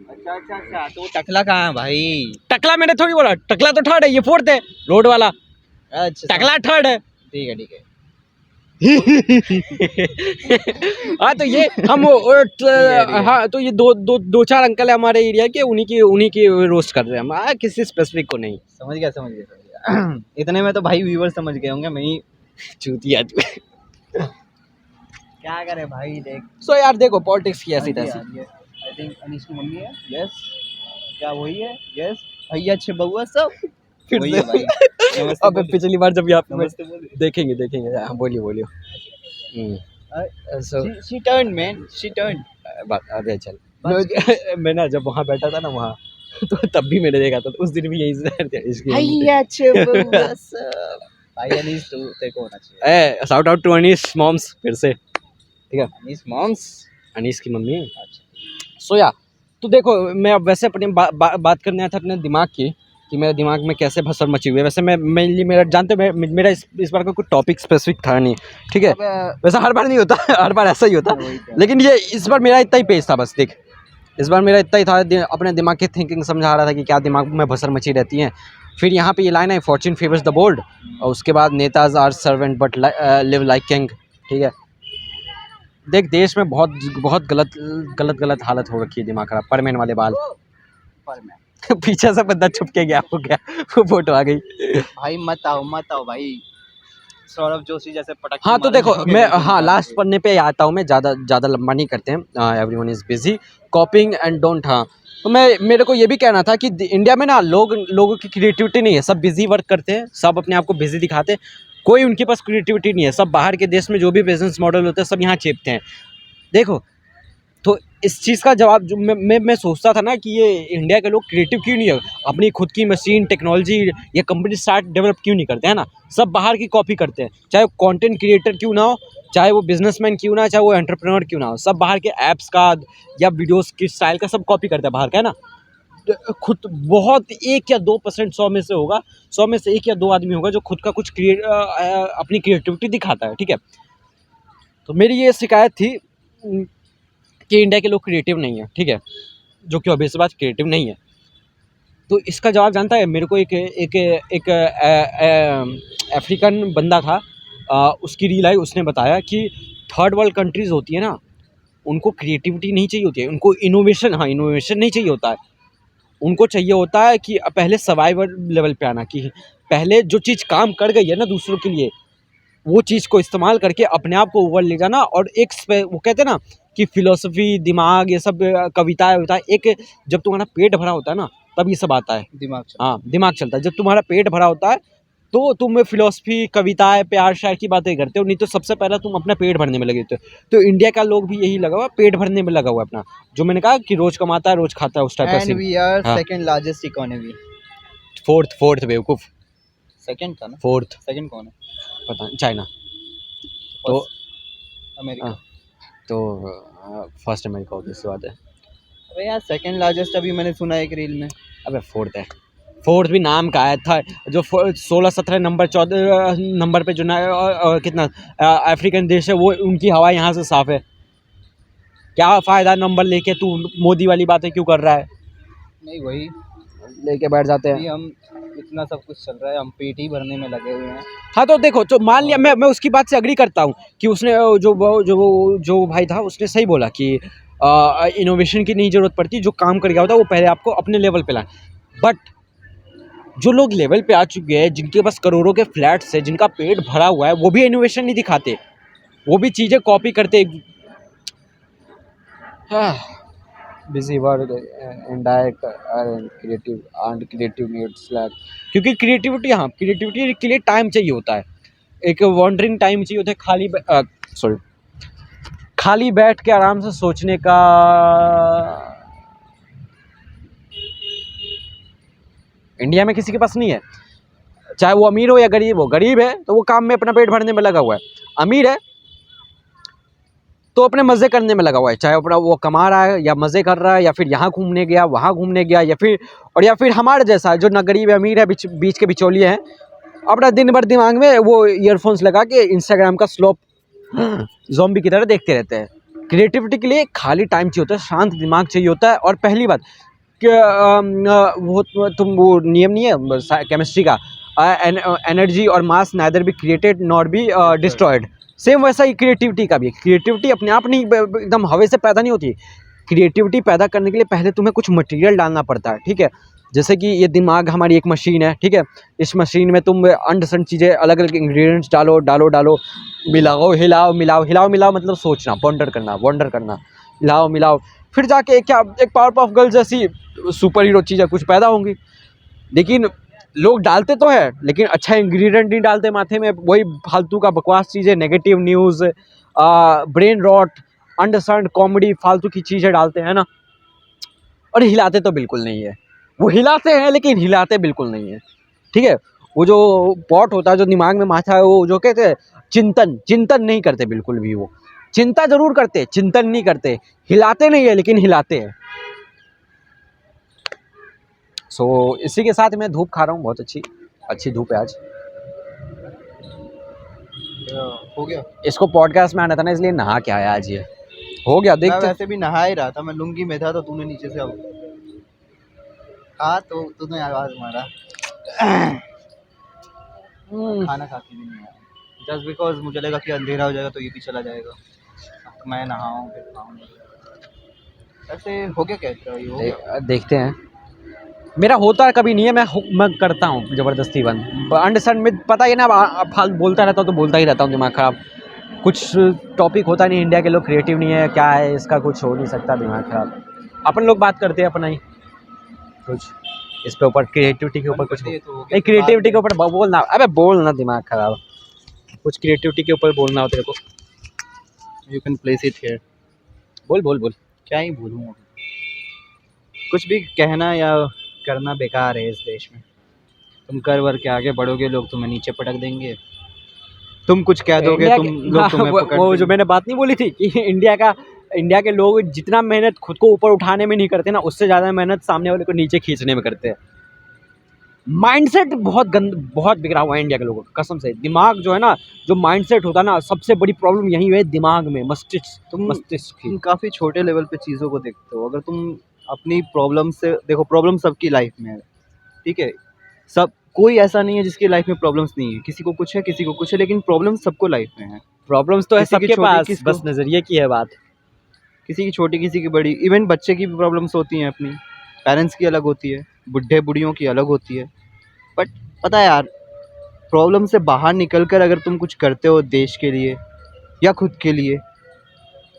अच्छा अच्छा, तो टकला कहाँ है भाई? टकला मैंने थोड़ी बोला, टकला तो थर्ड है, ये फोर्थ है रोड वाला, अच्छा टकला थर्ड है। ठीक है ठीक है। हाँ तो ये हम हाँ तो ये दो चार अंकल है हमारे एरिया के, उन्हीं की रोस्ट कर रहे हैं हम, किसी स्पेसिफिक को नहीं। समझ गया समझ गया समझ गया। इतने में तो भाई व्यूवर समझ गए होंगे, मैं ही चूतिया तू। क्या करे भाई देख। सो यार देखो पॉलिटिक्स की ऐसी तैसी। आई थिंक अनीश की मम्मी है। यस, क्या वही है? यस भैया अच्छे बउआ सब फिर वही से है भाई। नमस्ते अबे बोलिए। पिछली बार जब यहाँ पे नमस्ते बोलिए। देखेंगे देखेंगे, हाँ बोलिए बोलिए। So she turn man, she turn. बात अरे चल, मैं ना जब वहाँ बैठा था ना वहाँ, तो तब भी मैंने देखा था, तो उस दिन भी यही इसकी भैया अच्छे बउआ सब। भाई अनीश तू तेरे को होना चाहिए। Shout out to Anish moms फिर से, ठीक है, अनीश मॉम्स। अनीश की मम्मी। अच्छा सो या तो देखो मैं अब वैसे अपनी बात करने आया था अपने दिमाग की, कि मेरे दिमाग में कैसे भसड़ मची हुई है। वैसे मैं मेनली मेरा जानते हो मेरा इस बार का कोई टॉपिक स्पेसिफिक था नहीं, ठीक है। वैसे हर बार नहीं होता, हर बार ऐसा ही होता, लेकिन ये इस बार मेरा इतना ही पेज था बस। देख इस बार मेरा इतना ही था, अपने दिमाग की थिंकिंग समझा रहा था कि क्या दिमाग में भसड़ मची रहती है। फिर यहाँ पे ये लाइन है, फॉर्च्यून फेवर्स द बोल्ड, और उसके बाद netas are servant but live like king, ठीक है। देख देश में बहुत बहुत गलत हालत हो रखी है, दिमाग खराब, परमेन वाले बाल। पीछे से बंदा छुप के गया हो गया, वो फोटो आ गई। भाई मत आओ भाई, सौरभ जोशी जैसे पटक। हाँ तो देखो मैं हाँ लास्ट पन्ने पे आता हूँ मैं, ज़्यादा लंबा नहीं करते हैं। Everyone is busy कॉपिंग and don't. हाँ तो मेरे को ये भी कहना था कि इंडिया में ना लोगों की क्रिएटिविटी नहीं है, सब बिजी वर्क करते हैं, सब अपने आप को बिजी दिखाते हैं, कोई उनके पास क्रिएटिविटी नहीं है। सब बाहर के देश में जो भी बिजनेस मॉडल होते हैं सब यहाँ चेपते हैं। देखो तो इस चीज़ का जवाब जो मैं सोचता था ना कि ये इंडिया के लोग क्रिएटिव क्यों नहीं है, अपनी खुद की मशीन टेक्नोलॉजी या कंपनी स्टार्ट डेवलप क्यों नहीं करते हैं ना। सब बाहर की कॉपी करते हैं, चाहे वो कंटेंट क्रिएटर क्यों ना हो, चाहे वो बिजनेसमैन क्यों ना, चाहे वो एंटरप्रेन्योर क्यों ना हो, सब बाहर के ऐप्स का या वीडियोस की स्टाइल का सब कॉपी करते हैं बाहर का, है ना। खुद बहुत 1 या 2% 100 में से होगा, 100 में से 1 या 2 आदमी होगा जो खुद का कुछ अपनी क्रिएटिविटी दिखाता है, ठीक है। तो मेरी ये शिकायत थी कि इंडिया के लोग क्रिएटिव नहीं है, ठीक है, जो कि ऑब्वियस बात क्रिएटिव नहीं है। तो इसका जवाब जानता है, मेरे को एक अफ्रीकन बंदा था, उसकी रील आई, उसने बताया कि थर्ड वर्ल्ड कंट्रीज़ होती है ना, उनको क्रिएटिविटी नहीं चाहिए होती है, उनको इनोवेशन नहीं चाहिए होता है। उनको चाहिए होता है कि पहले सर्वाइवल लेवल पे आना, कि पहले जो चीज़ काम कर गई है ना दूसरों के लिए, वो चीज़ को इस्तेमाल करके अपने आप को ऊपर ले जाना। और वो कहते हैं ना कि फिलोसफी, दिमाग, ये सब कविताएं होता है, एक जब तुम्हारा पेट भरा होता है ना तब ये सब आता है, दिमाग। हाँ दिमाग चलता है। जब तुम्हारा पेट भरा होता है तो तुम फिलोसफी, कविताएं, प्यार शायर की बातें करते हो, नहीं तो सबसे पहले तुम अपना पेट भरने में लगे होते हो। तो इंडिया का लोग भी यही लगा हुआ, पेट भरने में लगा हुआ है अपना, जो मैंने कहा कि रोज कमाता है रोज खाता है, उस टाइप का एंड सीन। वी आर हाँ। Second largest economy. फोर्थ बेवकूफ, सेकंड था ना? फोर्थ सेकंड कौन है? पता नहीं, चाइना। तो अमेरिका। हाँ, तो फर्स्ट अमेरिका होगी, इससे बात है। अबे यार सेकंड लार्जेस्ट अभी मैंने सुना एक रील में। अबे फोर्थ है, फोर्थ भी नाम का है था, जो 16-17 नंबर 14 नंबर पे जो कितना अफ्रीकन देश है, वो उनकी हवा यहाँ से साफ है। क्या फ़ायदा नंबर लेके, तू मोदी वाली बातें क्यों कर रहा है, नहीं वही लेके बैठ जाते हैं। अभी हम इतना सब कुछ चल रहा है, हम पेट ही भरने में लगे हुए हैं। हाँ तो देखो, तो मान लिया मैं उसकी बात से अग्री करता हूँ कि उसने जो भाई था उसने सही बोला कि इनोवेशन की नहीं ज़रूरत पड़ती, जो काम कर गया होता है वो पहले आपको अपने लेवल पे लाए। बट जो लोग लेवल पे आ चुके हैं, जिनके पास करोड़ों के फ्लैट्स है, जिनका पेट भरा हुआ है, वो भी इनोवेशन नहीं दिखाते, वो भी चीज़ें कॉपी करते। Busy word indirect creative needs lack, क्योंकि क्रिएटिविटी के लिए टाइम चाहिए होता है, एक वॉन्डरिंग टाइम चाहिए होता है, खाली बैठ के आराम से सोचने का। इंडिया में किसी के पास नहीं है। चाहे वो अमीर हो या गरीब हो, गरीब है तो वो काम में अपना पेट भरने में लगा हुआ है, अमीर है तो अपने मज़े करने में लगा हुआ है, चाहे अपना वो कमा रहा है या मज़े कर रहा है या फिर यहाँ घूमने गया वहाँ घूमने गया, या फिर हमारे जैसा जो ना गरीब है अमीर है, बीच के बिचौलिए हैं, अपना दिन भर दिमाग में वो ईयरफोन्स लगा के इंस्टाग्राम का स्लोप ज़ॉम्बी की तरह देखते रहते हैं। क्रिएटिविटी के लिए खाली टाइम चाहिए होता है, शांत दिमाग चाहिए होता है। और पहली बात कि वो नियम नहीं है केमिस्ट्री का, एनर्जी और mass neither be created not be destroyed, same वैसा ही क्रिएटिविटी का भी। क्रिएटिविटी अपने आप नहीं एकदम हवा से पैदा नहीं होती। क्रिएटिविटी पैदा करने के लिए पहले तुम्हें कुछ मटेरियल डालना पड़ता है, ठीक है। जैसे कि ये दिमाग हमारी एक मशीन है, ठीक है। इस मशीन में तुम अनडिसेंट चीज़ें अलग अलग इंग्रेडिएंट्स डालो डालो डालो, मिलाओ हिलाओ मिलाओ, हिलाओ मिलाओ मतलब सोचना, वंडर करना, हिलाओ मिलाओ, फिर जाके एक पावरपफ गर्ल जैसी सुपर हीरो चीज़ें कुछ पैदा होंगी। लेकिन लोग डालते तो है लेकिन अच्छा इंग्रेडिएंट नहीं डालते माथे में, वही फालतू का बकवास चीज़ें, negative news, brain rot, understand comedy, फालतू की चीज़ें डालते हैं ना। और हिलाते तो बिल्कुल नहीं है, वो हिलाते हैं लेकिन हिलाते बिल्कुल नहीं है, ठीक है। वो जो पॉट होता है जो दिमाग में माथा है, वो जो कहते हैं चिंतन नहीं करते बिल्कुल भी। वो चिंता जरूर करते, चिंतन नहीं करते, हिलाते नहीं है लेकिन हिलाते हैं। सो इसी के साथ मैं धूप खा रहा हूँ, बहुत अच्छी धूप है आज। हो गया। इसको पॉडकास्ट में आना था ना, इसलिए नहा के आया आज। ये हो गया, मैं देखते। वैसे भी नहा ही रहा था, मैं लुंगी में था तो तूने नीचे से कहा तो तूने आवाज मारा। खाना खा के भी नहीं आया, जस्ट बिकॉज मुझे लगा कि अंधेरा हो जाएगा तो ये भी चला जाएगा, मैं नहाऊं फिर खाऊंगा। ऐसे हो गया, क्या ये हो गया? देखते हैं। मेरा होता कभी नहीं है, मैं करता हूँ ज़बरदस्ती बंद। अंडरस्टैंड में पता ही ना, फाल बोलता रहता हूँ तो बोलता ही रहता हूँ, दिमाग ख़राब। कुछ टॉपिक होता नहीं, इंडिया के लोग क्रिएटिव नहीं है, क्या है इसका कुछ हो नहीं सकता, दिमाग ख़राब। अपन लोग बात करते हैं अपना ही कुछ इस पे ऊपर, क्रिएटिविटी के ऊपर कुछ नहीं, क्रिएटिविटी के ऊपर बोलना। अबे बोलना, दिमाग ख़राब। कुछ क्रिएटिविटी के ऊपर बोलना हो तेरे को। You can place it here. बोल। क्या ही बोलूँ, कुछ भी कहना या करना बेकार है इस देश में। तुम कर वर के आगे बढ़ोगे, लोग तुम्हें नीचे पटक देंगे। तुम कुछ कह दोगे, लोग तुम्हें पकड़ वो जो मैंने बात नहीं बोली थी कि इंडिया के लोग जितना मेहनत खुद को ऊपर उठाने में नहीं करते ना, उससे ज़्यादा मेहनत सामने वाले को नीचे खींचने में करते हैं। माइंडसेट बहुत बिगड़ा हुआ है इंडिया के लोगों का, कसम से। दिमाग जो है ना, जो माइंडसेट होता है ना, सबसे बड़ी प्रॉब्लम यही है दिमाग में, मस्तिष्क की। तुम काफ़ी छोटे लेवल पे चीज़ों को देखते हो। अगर तुम अपनी प्रॉब्लम से देखो, प्रॉब्लम सबकी लाइफ में है, ठीक है। सब, कोई ऐसा नहीं है जिसकी लाइफ में प्रॉब्लम्स नहीं है। किसी को कुछ है, किसी को कुछ है, लेकिन प्रॉब्लम सबको लाइफ में है। प्रॉब्लम्स तो है किसी की सबके छोटी, पास, बस नज़रिए की है बात। किसी की छोटी, किसी की बड़ी। इवन बच्चे की भी प्रॉब्लम्स होती हैं अपनी, पेरेंट्स की अलग होती है, बुढ़े बुढ़ियों की अलग होती है। बट पता है यार, प्रॉब्लम से बाहर निकल कर अगर तुम कुछ करते हो देश के लिए या खुद के लिए,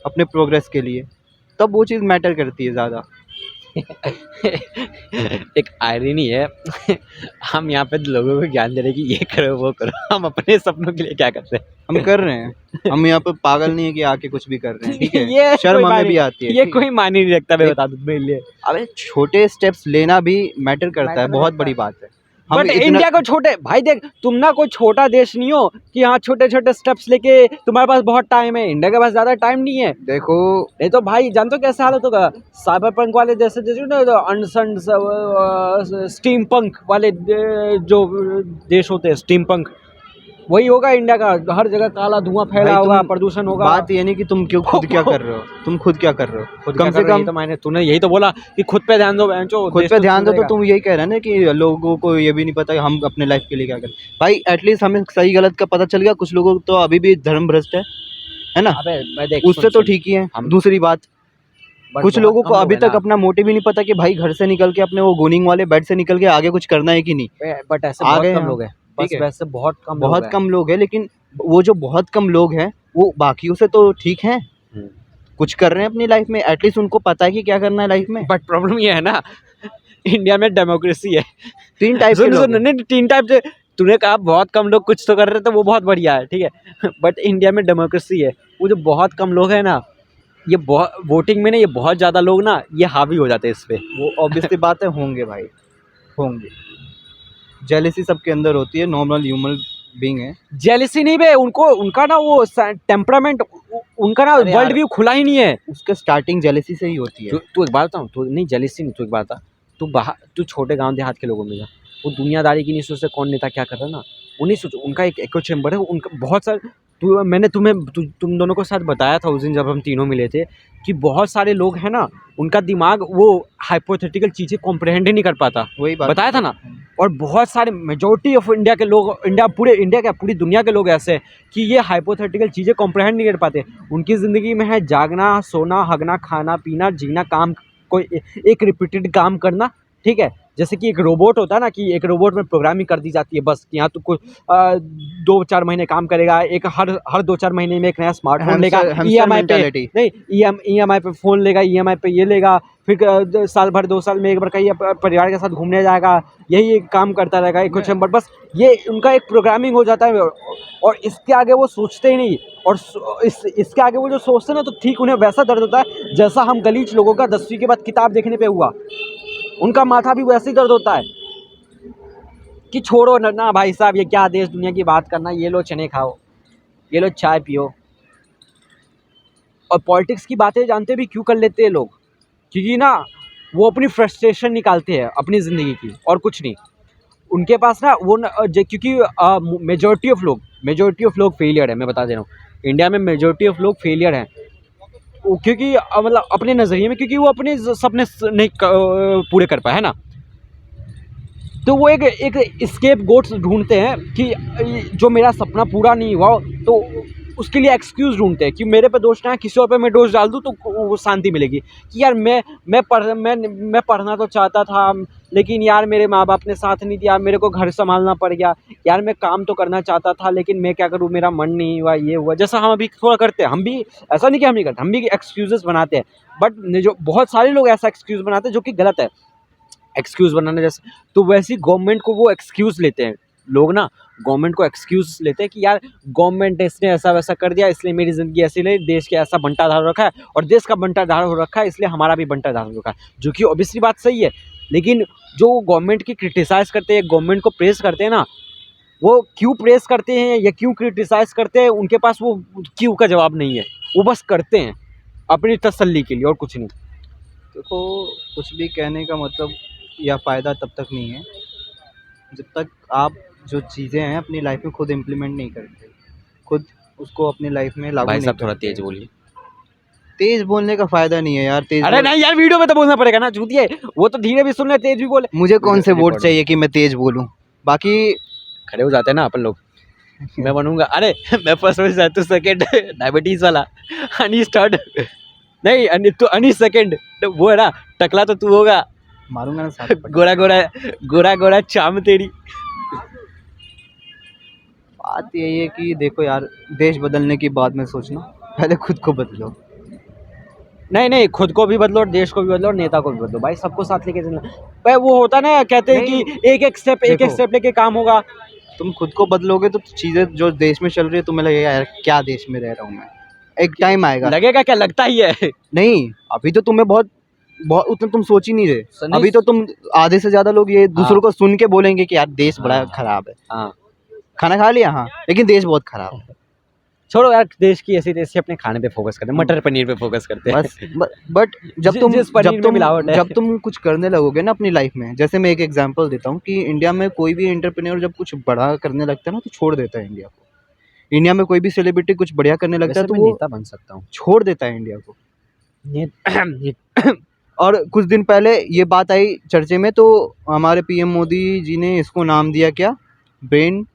अपने प्रोग्रेस के लिए, तब वो चीज़ मैटर करती है ज़्यादा। एक आयरनी है हम यहाँ पे लोगों को ज्ञान दे रहे हैं कि ये करो वो करो, हम अपने सपनों के लिए क्या करते हैं? हम कर रहे हैं। हम यहाँ पे पागल नहीं है कि आके कुछ भी कर रहे हैं, ठीक है। ये शर्म हमें भी आती है, ये कोई मानी नहीं रखता, मैं बता दूं मेरे लिए। अबे छोटे स्टेप्स लेना भी मैटर करता है, बहुत बड़ी बात है। बट इंडिया को छोटे भाई, देख तुम ना कोई छोटा देश नहीं हो कि हाँ छोटे छोटे स्टेप्स लेके तुम्हारे पास बहुत टाइम है। इंडिया के पास ज्यादा टाइम नहीं है। देखो, नहीं तो भाई जानते हो कैसे हालत होगा, साइबर पंक वाले जैसे ना, स्टीम पंक वाले जो देश होते हैं, स्टीम पंक, वही होगा इंडिया का। हर जगह काला धुआं फैला होगा, प्रदूषण होगा। बात ये नहीं कि तुम क्यों खुद क्या कर रहे हो, तुम खुद क्या कर रहे हो, खुद कम से कम तो मैंने, तूने यही तो बोला कि खुद पे ध्यान दो, खुद पे ध्यान दो। तो तुम यही कह रहे हैं ना कि लोगों को ये भी नहीं पता कि हम अपने लाइफ के लिए क्या करें। भाई एटलीस्ट हमें सही गलत का पता चल गया। कुछ लोगों को तो अभी भी धर्म भ्रष्ट है ना। अबे मैं देख, उससे तो ठीक ही है। दूसरी बात, कुछ लोगों को अभी तक अपना मोटिव ही नहीं पता कि भाई घर से निकल के अपने वो गोनिंग वाले बेड से निकल के आगे कुछ करना है कि नहीं। बट ऐसे बहुत कम लोग हैं, ठीक है, वैसे बहुत कम लोग हैं। लेकिन वो जो बहुत कम लोग हैं वो बाकियों से तो ठीक हैं, कुछ कर रहे हैं अपनी लाइफ में। एटलीस्ट उनको पता है कि क्या करना है लाइफ में। बट प्रॉब्लम ये है ना, इंडिया में डेमोक्रेसी है। 3 टाइप के लोग हैं। 3 टाइप से तूने कहा बहुत कम लोग कुछ तो कर रहे थे, वो बहुत बढ़िया है, ठीक है। बट इंडिया में डेमोक्रेसी है, वो जो बहुत कम लोग हैं ना, ये बहुत वोटिंग में ना, ये बहुत ज़्यादा लोग ना ये हावी हो जाते हैं इस पे। वो ऑब्वियसली बात है, होंगे भाई, होंगे। जेलेसी सबके अंदर होती है, नॉर्मल ह्यूमन बीइंग है। जेलिसी नहीं बे, उनको उनका ना वो टेम्परामेंट, उनका ना अरे वर्ल्ड यार, व्यू खुला ही नहीं है। उसका स्टार्टिंग जेलेसी से ही होती है। तू एक बात बताऊँ, तू नहीं जेलिसी नहीं, तू एक बात बता, तू बाहर, तू छोटे गांव देहात के लोगों में जा, वो दुनियादारी की नहीं सोचते कौन नेता क्या कर रहा है ना, वो नहीं सोच, उनका एक इको चैम्बर है, उनका बहुत सारे, मैंने तुम दोनों को साथ बताया था उस दिन जब हम तीनों मिले थे, कि बहुत सारे लोग हैं ना, उनका दिमाग वो हाइपोथेटिकल चीज़ें कॉम्प्रहेंड ही नहीं कर पाता, वही बात बताया था ना। और बहुत सारे मेजोरिटी ऑफ इंडिया के लोग, पूरे इंडिया क्या पूरी दुनिया के लोग ऐसे हैं कि ये हाइपोथेटिकल चीज़ें कॉम्प्रहेंड नहीं कर पाते। उनकी ज़िंदगी में है जागना, सोना, हगना, खाना पीना, जीना, काम, कोई एक रिपीटेड काम करना, ठीक है। जैसे कि एक रोबोट होता है ना, कि एक रोबोट में प्रोग्रामिंग कर दी जाती है बस, कि यहाँ तो कुछ 2-4 महीने काम करेगा, एक हर 2-4 महीने में एक नया स्मार्टफोन लेगा, ईएमआई पे, नहीं ईएमआई पे फ़ोन लेगा, ईएमआई पे ये लेगा, फिर साल भर 2 साल में एक बार कहीं परिवार के साथ घूमने जाएगा, यही एक काम करता रहेगा, एक कुछ नंबर, बस ये उनका एक प्रोग्रामिंग हो जाता है। और इसके आगे वो सोचते ही नहीं, और इसके आगे वो जो सोचते हैं ना, तो ठीक उन्हें वैसा दर्द होता है जैसा हम गलीच लोगों का 10वीं के बाद किताब देखने पे हुआ, उनका माथा भी वैसे ही दर्द होता है कि छोड़ो ना भाई साहब, ये क्या देश दुनिया की बात करना, ये लो चने खाओ, ये लो चाय पियो। और पॉलिटिक्स की बातें जानते भी क्यों कर लेते हैं लोग, क्योंकि ना वो अपनी फ्रस्ट्रेशन निकालते हैं अपनी ज़िंदगी की, और कुछ नहीं उनके पास ना, वो क्योंकि मेजॉरिटी ऑफ लोग फेलियर है, मैं बता दे रहा हूँ, इंडिया में मेजॉरिटी ऑफ लोग फेलियर हैं, क्योंकि मतलब अपने नज़रिए में, क्योंकि वो अपने सपने नहीं पूरे कर पाए, है ना। तो वो एक स्केप गोट्स ढूंढते हैं कि जो मेरा सपना पूरा नहीं हुआ, तो उसके लिए एक्सक्यूज़ ढूंढते हैं कि मेरे पे दोष ना है, किसी और पे मैं दोष डाल दूँ तो वो शांति मिलेगी, कि यार मैं पढ़ना तो चाहता था, लेकिन यार मेरे माँ बाप ने साथ नहीं दिया, मेरे को घर संभालना पड़ गया, यार मैं काम तो करना चाहता था, लेकिन मैं क्या करूँ, मेरा मन नहीं हुआ, ये हुआ, जैसा हम अभी थोड़ा करते हैं, हम भी ऐसा नहीं कि हम नहीं करते, हम भी एक्सक्यूज़ेस बनाते हैं, बट जो बहुत सारे लोग ऐसा एक्सक्यूज़ बनाते हैं जो कि गलत है, एक्सक्यूज़ बनाना जैसे। तो वैसे ही गवर्नमेंट को वो एक्सक्यूज़ लेते हैं लोग ना, गवर्नमेंट को एक्सक्यूज़ लेते हैं कि यार गवर्नमेंट इसने ऐसा वैसा कर दिया, इसलिए मेरी ज़िंदगी ऐसी रही, देश के ऐसा बंटाधार हो रखा है, और देश का बंटाधार हो रखा है, इसलिए हमारा भी बंटाधार हो रखा है, जो कि ऑब्वियसली बात सही है। लेकिन जो गवर्नमेंट की क्रिटिसाइज़ करते हैं, गवर्नमेंट को प्रेज़ करते हैं ना, वो क्यों प्रेज़ करते हैं या क्यों क्रिटिसाइज़ करते हैं, उनके पास वो क्यों का जवाब नहीं है, वो बस करते हैं अपनी तसल्ली के लिए, और कुछ नहीं। देखो, कुछ भी कहने का मतलब या फ़ायदा तब तक नहीं है जब तक आप जो चीज़ें हैं अपनी लाइफ में खुद इम्प्लीमेंट नहीं करते, खुद उसको अपनी लाइफ में लागू भाई नहीं साहब थोड़ा करते। तेज़ बोलिए। तेज़ बोलने का फ़ायदा नहीं है यार, अरे नहीं यार, वीडियो में तो बोलना पड़ेगा ना, चूतिए, वो तो धीरे भी सुन ले, तेज भी बोले। मुझे कौन से वोट रिकॉर्ड चाहिए कि मैं तेज़ बोलूँ? बाकी खड़े हो जाते हैं ना अपन लोग, मैं बनूंगा, अरे मैं फर्स्ट हो जाता, तू सेकंड, डायबिटीज वाला, अनीस थर्ड, नहीं तो अनीस सेकंड, तो वो है ना टकला, तो तू होगा मारूंगा ना साथ में। गोरा गोरा चाम तेरी। बात यही है कि देखो यार, देश बदलने की बाद में सोचना, पहले खुद को बदलो। नहीं खुद को भी बदलो, और देश को भी बदलो, और नेता को भी बदलो, भाई सबको साथ लेके चलना भाई। वो होता ना, कहते हैं कि एक एक स्टेप लेके काम होगा। तुम खुद को बदलोगे तो चीज़ें जो देश में चल रही है तुम्हें लगेगा यार क्या देश में रह रहा हूँ मैं। एक टाइम आएगा, लगेगा क्या, लगता ही है। नहीं अभी तो तुम्हें बहुत बहुत उतना तुम सोच ही नहीं रहे। नहीं, अभी तो तुम आधे से ज़्यादा लोग ये दूसरों को सुन के बोलेंगे कि यार देश बड़ा खराब है। हाँ, खाना खा लिया, हाँ, लेकिन देश बहुत खराब है। छोड़ो यार, देश की ऐसी तैसी, अपने खाने पे फोकस करते हैं, मटर पनीर पे फोकस करते हैं। बस बट जब तुम कुछ करने लगोगे ना अपनी लाइफ में, जैसे मैं एक एग्जांपल देता हूँ कि इंडिया में कोई भी एंटरप्रेन्योर जब कुछ बड़ा करने लगता है ना तो छोड़ देता है इंडिया को। इंडिया में कोई भी सेलिब्रिटी कुछ बढ़िया करने लगता है तो वो नेता बन सकता हूँ, छोड़ देता है इंडिया को। और कुछ दिन पहले ये बात आई चर्चे में, तो हमारे पीएम मोदी जी ने इसको नाम दिया क्या, ब्रेन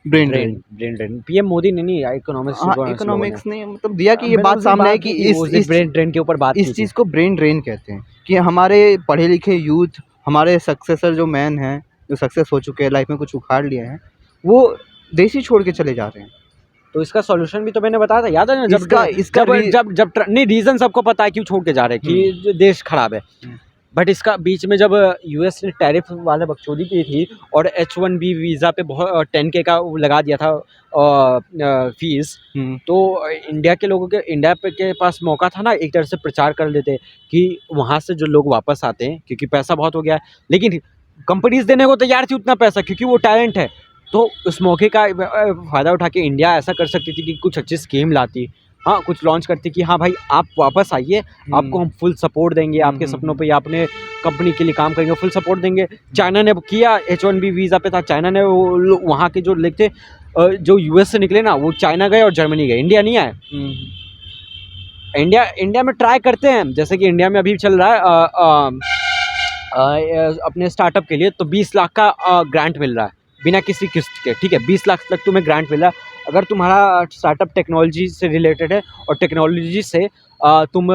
ड्रेन। पीएम मोदी ने नहीं, इकोनॉमिक्स ने मतलब दिया कि ये बात सामने है कि इस ब्रेन ड्रेन के ऊपर बात इस चीज़ को ब्रेन ड्रेन कहते हैं कि हमारे पढ़े लिखे यूथ, हमारे सक्सेसर जो मैन हैं, जो सक्सेस हो चुके हैं, लाइफ में कुछ उखाड़ लिए हैं, वो देश ही छोड़ के चले जा रहे हैं। तो इसका सॉल्यूशन भी तो मैंने बताया था, याद है ना, जब नहीं, रीजन सबको पता है क्यों छोड़ के जा रहे हैं, कि देश खराब है। बट इसका बीच में जब यूएस ने टैरिफ वाले बकचोदी की थी, और H1B वीज़ा पे बहुत 10K का लगा दिया था फीस, तो इंडिया के लोगों के पास मौका था ना, एक तरह से प्रचार कर लेते कि वहाँ से जो लोग वापस आते हैं, क्योंकि पैसा बहुत हो गया है। लेकिन कंपनीज देने को तैयार थी उतना पैसा, क्योंकि वो टैलेंट है। तो उस मौके का फ़ायदा उठा के इंडिया ऐसा कर सकती थी कि कुछ अच्छी स्कीम लाती, हाँ कुछ लॉन्च करती कि हाँ भाई आप वापस आइए, आपको हम फुल सपोर्ट देंगे, आपके सपनों पे या अपने कंपनी के लिए काम करेंगे, फुल सपोर्ट देंगे। चाइना ने किया, H1B वीज़ा पे था, चाइना ने वो वहाँ के जो लिखते जो यूएस से निकले ना, वो चाइना गए और जर्मनी गए, इंडिया नहीं आए। इंडिया में ट्राई करते हैं, जैसे कि इंडिया में अभी चल रहा है अपने स्टार्टअप के लिए तो 20 लाख का ग्रांट मिल रहा है बिना किसी किस्त के, ठीक है। 20 लाख तक तुम्हें ग्रांट मिल रहा है अगर तुम्हारा स्टार्टअप टेक्नोलॉजी से रिलेटेड है, और टेक्नोलॉजी से तुम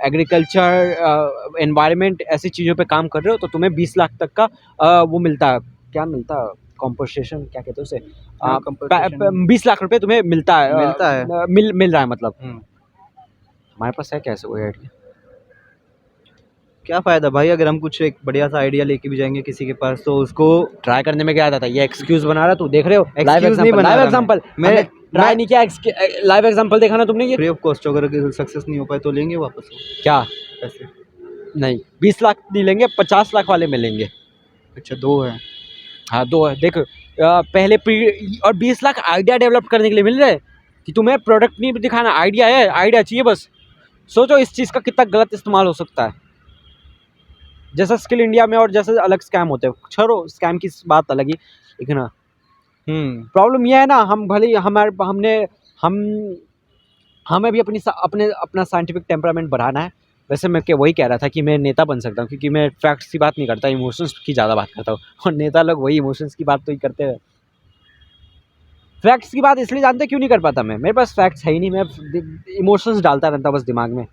एग्रीकल्चर एनवायरनमेंट ऐसी चीज़ों पे काम कर रहे हो, तो तुम्हें 20 लाख तक का वो मिलता है। क्या मिलता है? कॉम्पोसेशन क्या कहते हैं उसे? 20 लाख रुपए तुम्हें मिलता है, मिल रहा है मतलब। हमारे पास है कैसे कोई आइडिया? क्या फ़ायदा भाई, अगर हम कुछ एक बढ़िया सा आइडिया लेके भी जाएंगे किसी के पास तो उसको ट्राई करने में क्या आता था? ये एक्सक्यूज बना रहा तू, देख रहे हो? Excuse नहीं बना लाइव रहा एग्जांपल मैं ट्राई नहीं किया, लाइव एग्जांपल देखा ना तुमने? ये फ्री ऑफ कॉस्ट, अगर सक्सेस नहीं हो पाए तो लेंगे वापस क्या? पैसे। नहीं 20 लाख नहीं लेंगे, 50 लाख वाले मिलेंगे। अच्छा 2 है। हाँ 2 है, देख पहले प्री और 20 लाख आइडिया डेवलप करने के लिए मिल रहे हैं कि तुम्हें प्रोडक्ट नहीं दिखाना, आइडिया है, आइडिया चाहिए बस। सोचो इस चीज़ का कितना गलत इस्तेमाल हो सकता है। जैसा स्किल इंडिया में और जैसे अलग स्कैम होते हैं, छोड़ो स्कैम की बात अलग ही, ठीक है ना। प्रॉब्लम ये है ना, हम भले ही हमें भी अपना साइंटिफिक टेम्परामेंट बढ़ाना है। वैसे मैं वही कह रहा था कि मैं नेता बन सकता हूँ, क्योंकि मैं फैक्ट्स की बात नहीं करता, इमोशंस की ज़्यादा बात करता हूँ, और नेता लोग वही इमोशंस की बात तो ही करते हैं। फैक्ट्स की बात इसलिए जानते क्यों नहीं कर पाता मैं, मेरे पास फैक्ट्स है ही नहीं, मैं इमोशंस डालता रहता बस दिमाग में।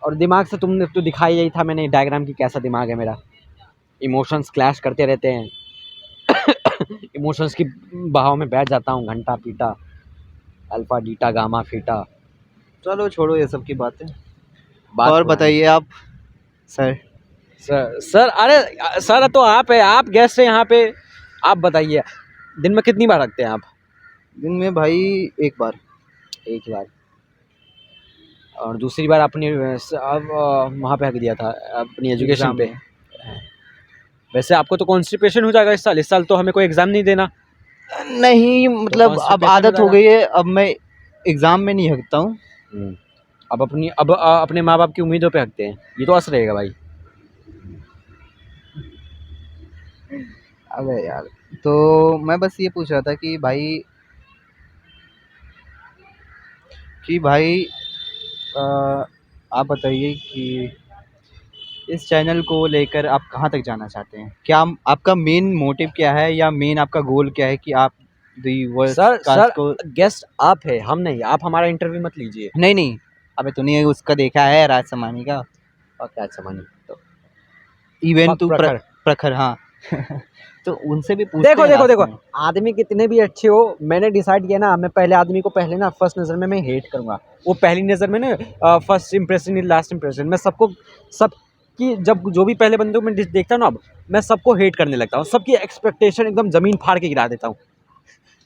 और दिमाग से तुमने तो दिखाई यही था मैंने डायग्राम की कैसा दिमाग है मेरा। इमोशंस क्लैश करते रहते हैं इमोशंस की बहाव में बैठ जाता हूँ घंटा पीटा, अल्फा डीटा गामा फीटा। चलो छोड़ो ये सब की बातें, बात और पुरानी। बताइए आप सर। सर अरे सर तो आप है, आप गेस्ट है यहाँ पे, आप बताइए दिन में कितनी बार रखते हैं आप? दिन में भाई एक बार। एक ही बार। और दूसरी बार अपनी अब वहाँ पे हक दिया था अपनी एजुकेशन एग्ज़ाम पे। में। वैसे आपको तो कॉन्स्टिपेशन हो जाएगा इस साल तो हमें कोई एग्ज़ाम नहीं देना। नहीं तो मतलब अब constipation हो आदत हो जाएगा। गई है, अब मैं एग्ज़ाम में नहीं हकता हूँ। अब अपने माँ बाप की उम्मीदों पे हकते हैं, ये तो असर रहेगा भाई। अबे यार, तो मैं बस ये पूछ रहा था कि भाई आप बताइए कि इस चैनल को लेकर आप कहाँ तक जाना चाहते हैं? क्या आपका मेन मोटिव क्या है, या मेन आपका गोल क्या है कि आप व्यूअर्स सर कास्ट को। गेस्ट आप है, हम नहीं। आप हमारा इंटरव्यू मत लीजिए। नहीं अबे तूने उसका देखा है राज समानी का? और क्या सामान तो इवेंट टू प्रखर। प्रखर, हाँ तो उनसे भी पूछते देखो हैं देखो लास्ट देखो, में। आदमी कितने भी अच्छे हो, मैंने डिसाइड किया ना, मैं पहले आदमी को पहले ना फर्स्ट नज़र में मैं हेट करूंगा। वो पहली नज़र में ना, first impression is last impression. मैं सबकी जब जो भी पहले बंदे को मैं देखता हूँ ना, अब मैं सबको हेट करने लगता हूँ, सबकी एक्सपेक्टेशन एकदम ज़मीन फाड़ के गिरा देता हूँ।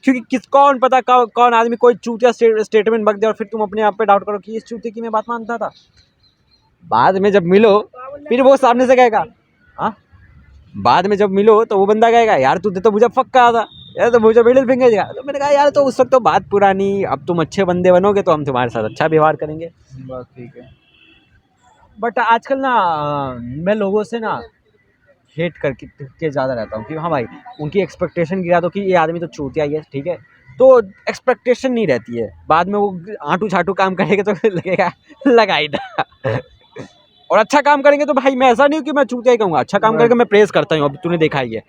क्योंकि कौन पता कौन आदमी कोई चूतिया स्टेटमेंट बक दे और फिर तुम अपने आप पे डाउट करो कि इस चूते की मैं बात मानता था। बाद में जब मिलो फिर वो सामने से कहेगा, हाँ बाद में जब मिलो तो वो बंदा कहेगा यार तू तो मुझे कहा था यार, तो मुझे मिडिल फिंगर दिया। तो मैंने कहा यार तो उस वक्त तो बात पुरानी, अब तुम अच्छे बंदे बनोगे तो हम तुम्हारे साथ अच्छा व्यवहार करेंगे। बस ठीक है। बट आजकल ना मैं लोगों से ना हेट करके के ज़्यादा रहता हूँ कि हाँ भाई उनकी एक्सपेक्टेशन गिरा दो कि ये आदमी तो चूतिया ही है, ठीक है। तो एक्सपेक्टेशन नहीं रहती है, बाद में वो आंटू छाटू काम करेगा तो लगेगा लगाई था और अच्छा काम करेंगे तो भाई मैं ऐसा नहीं हूँ कि मैं चूतिया ही कहूँगा, अच्छा काम करके मैं प्रेज करता हूँ, अब तूने देखा ही है।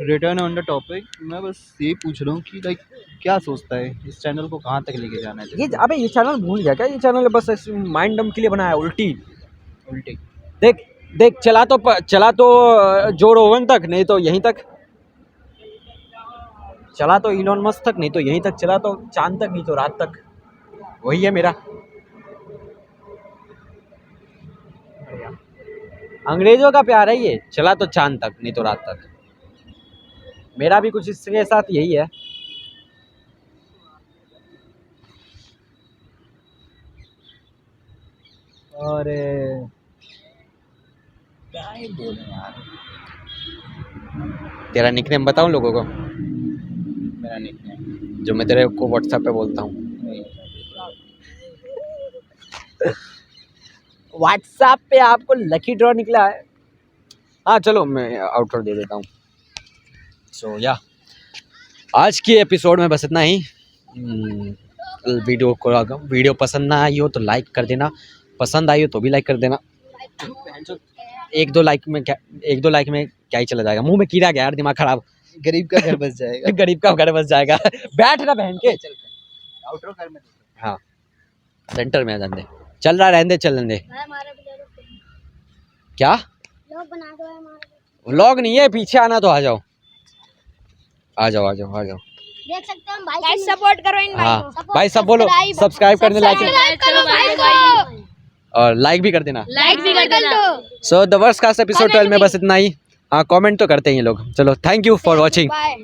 रिटर्न ऑन द टॉपिक, मैं बस ये पूछ रहा हूँ कि लाइक क्या सोचता है इस चैनल को कहाँ तक लेके जाना है ये तेरे अबे ये चैनल भूल गया क्या? ये चैनल बस माइंड डम के लिए बनाया है, उल्टी। को? उल्टे। देख देख चला तो जो रोवन तक, नहीं तो यहीं तक चला, तो इलॉन मस्क तक, नहीं तो यहीं तक चला, तो चांद तक, नहीं तो रात तक। वही है मेरा। अंग्रेजों का प्यार है ये, चला तो चांद तक नहीं तो रात तक। मेरा भी कुछ इसके साथ यही है। और क्या ही बोले यार, तेरा निकनेम बताऊं लोगों को, मेरा निकनेम जो मैं तेरे को व्हाट्सएप पे बोलता हूँ। व्हाट्सएप पे आपको लकी ड्रॉ निकला है। हाँ चलो मैं आउटरो दे देता हूँ। सो या आज के एपिसोड में बस इतना ही। वीडियो पसंद ना आई हो तो लाइक कर देना, पसंद आई हो तो भी लाइक कर देना। एक दो लाइक में क्या ही चला जाएगा, मुंह में कीड़ा गया यार, दिमाग खराब। गरीब का घर बस जाएगा। गरीब का घर बस जाएगा। बैठ ना बहन के। आउटरो कर में हाँ सेंटर में आ जाने दे, चल रहा रहने दे, चलने दे। क्या व्लॉग नहीं है, पीछे आना तो आ जाओ, आ जाओ, आ जाओ, आ जाओ। देख सकते हैं भाई, गाइस सपोर्ट करो इन भाई को। हाँ भाई सब बोलो, सब्सक्राइब करने, लाइक करो भाई को, और लाइक भी कर देना। लाइक भी कर देना। So the worst cast episode 12 में बस इतना ही। हाँ कमेंट तो करते हैं ये लोग। चलो thank you for watching. Bye.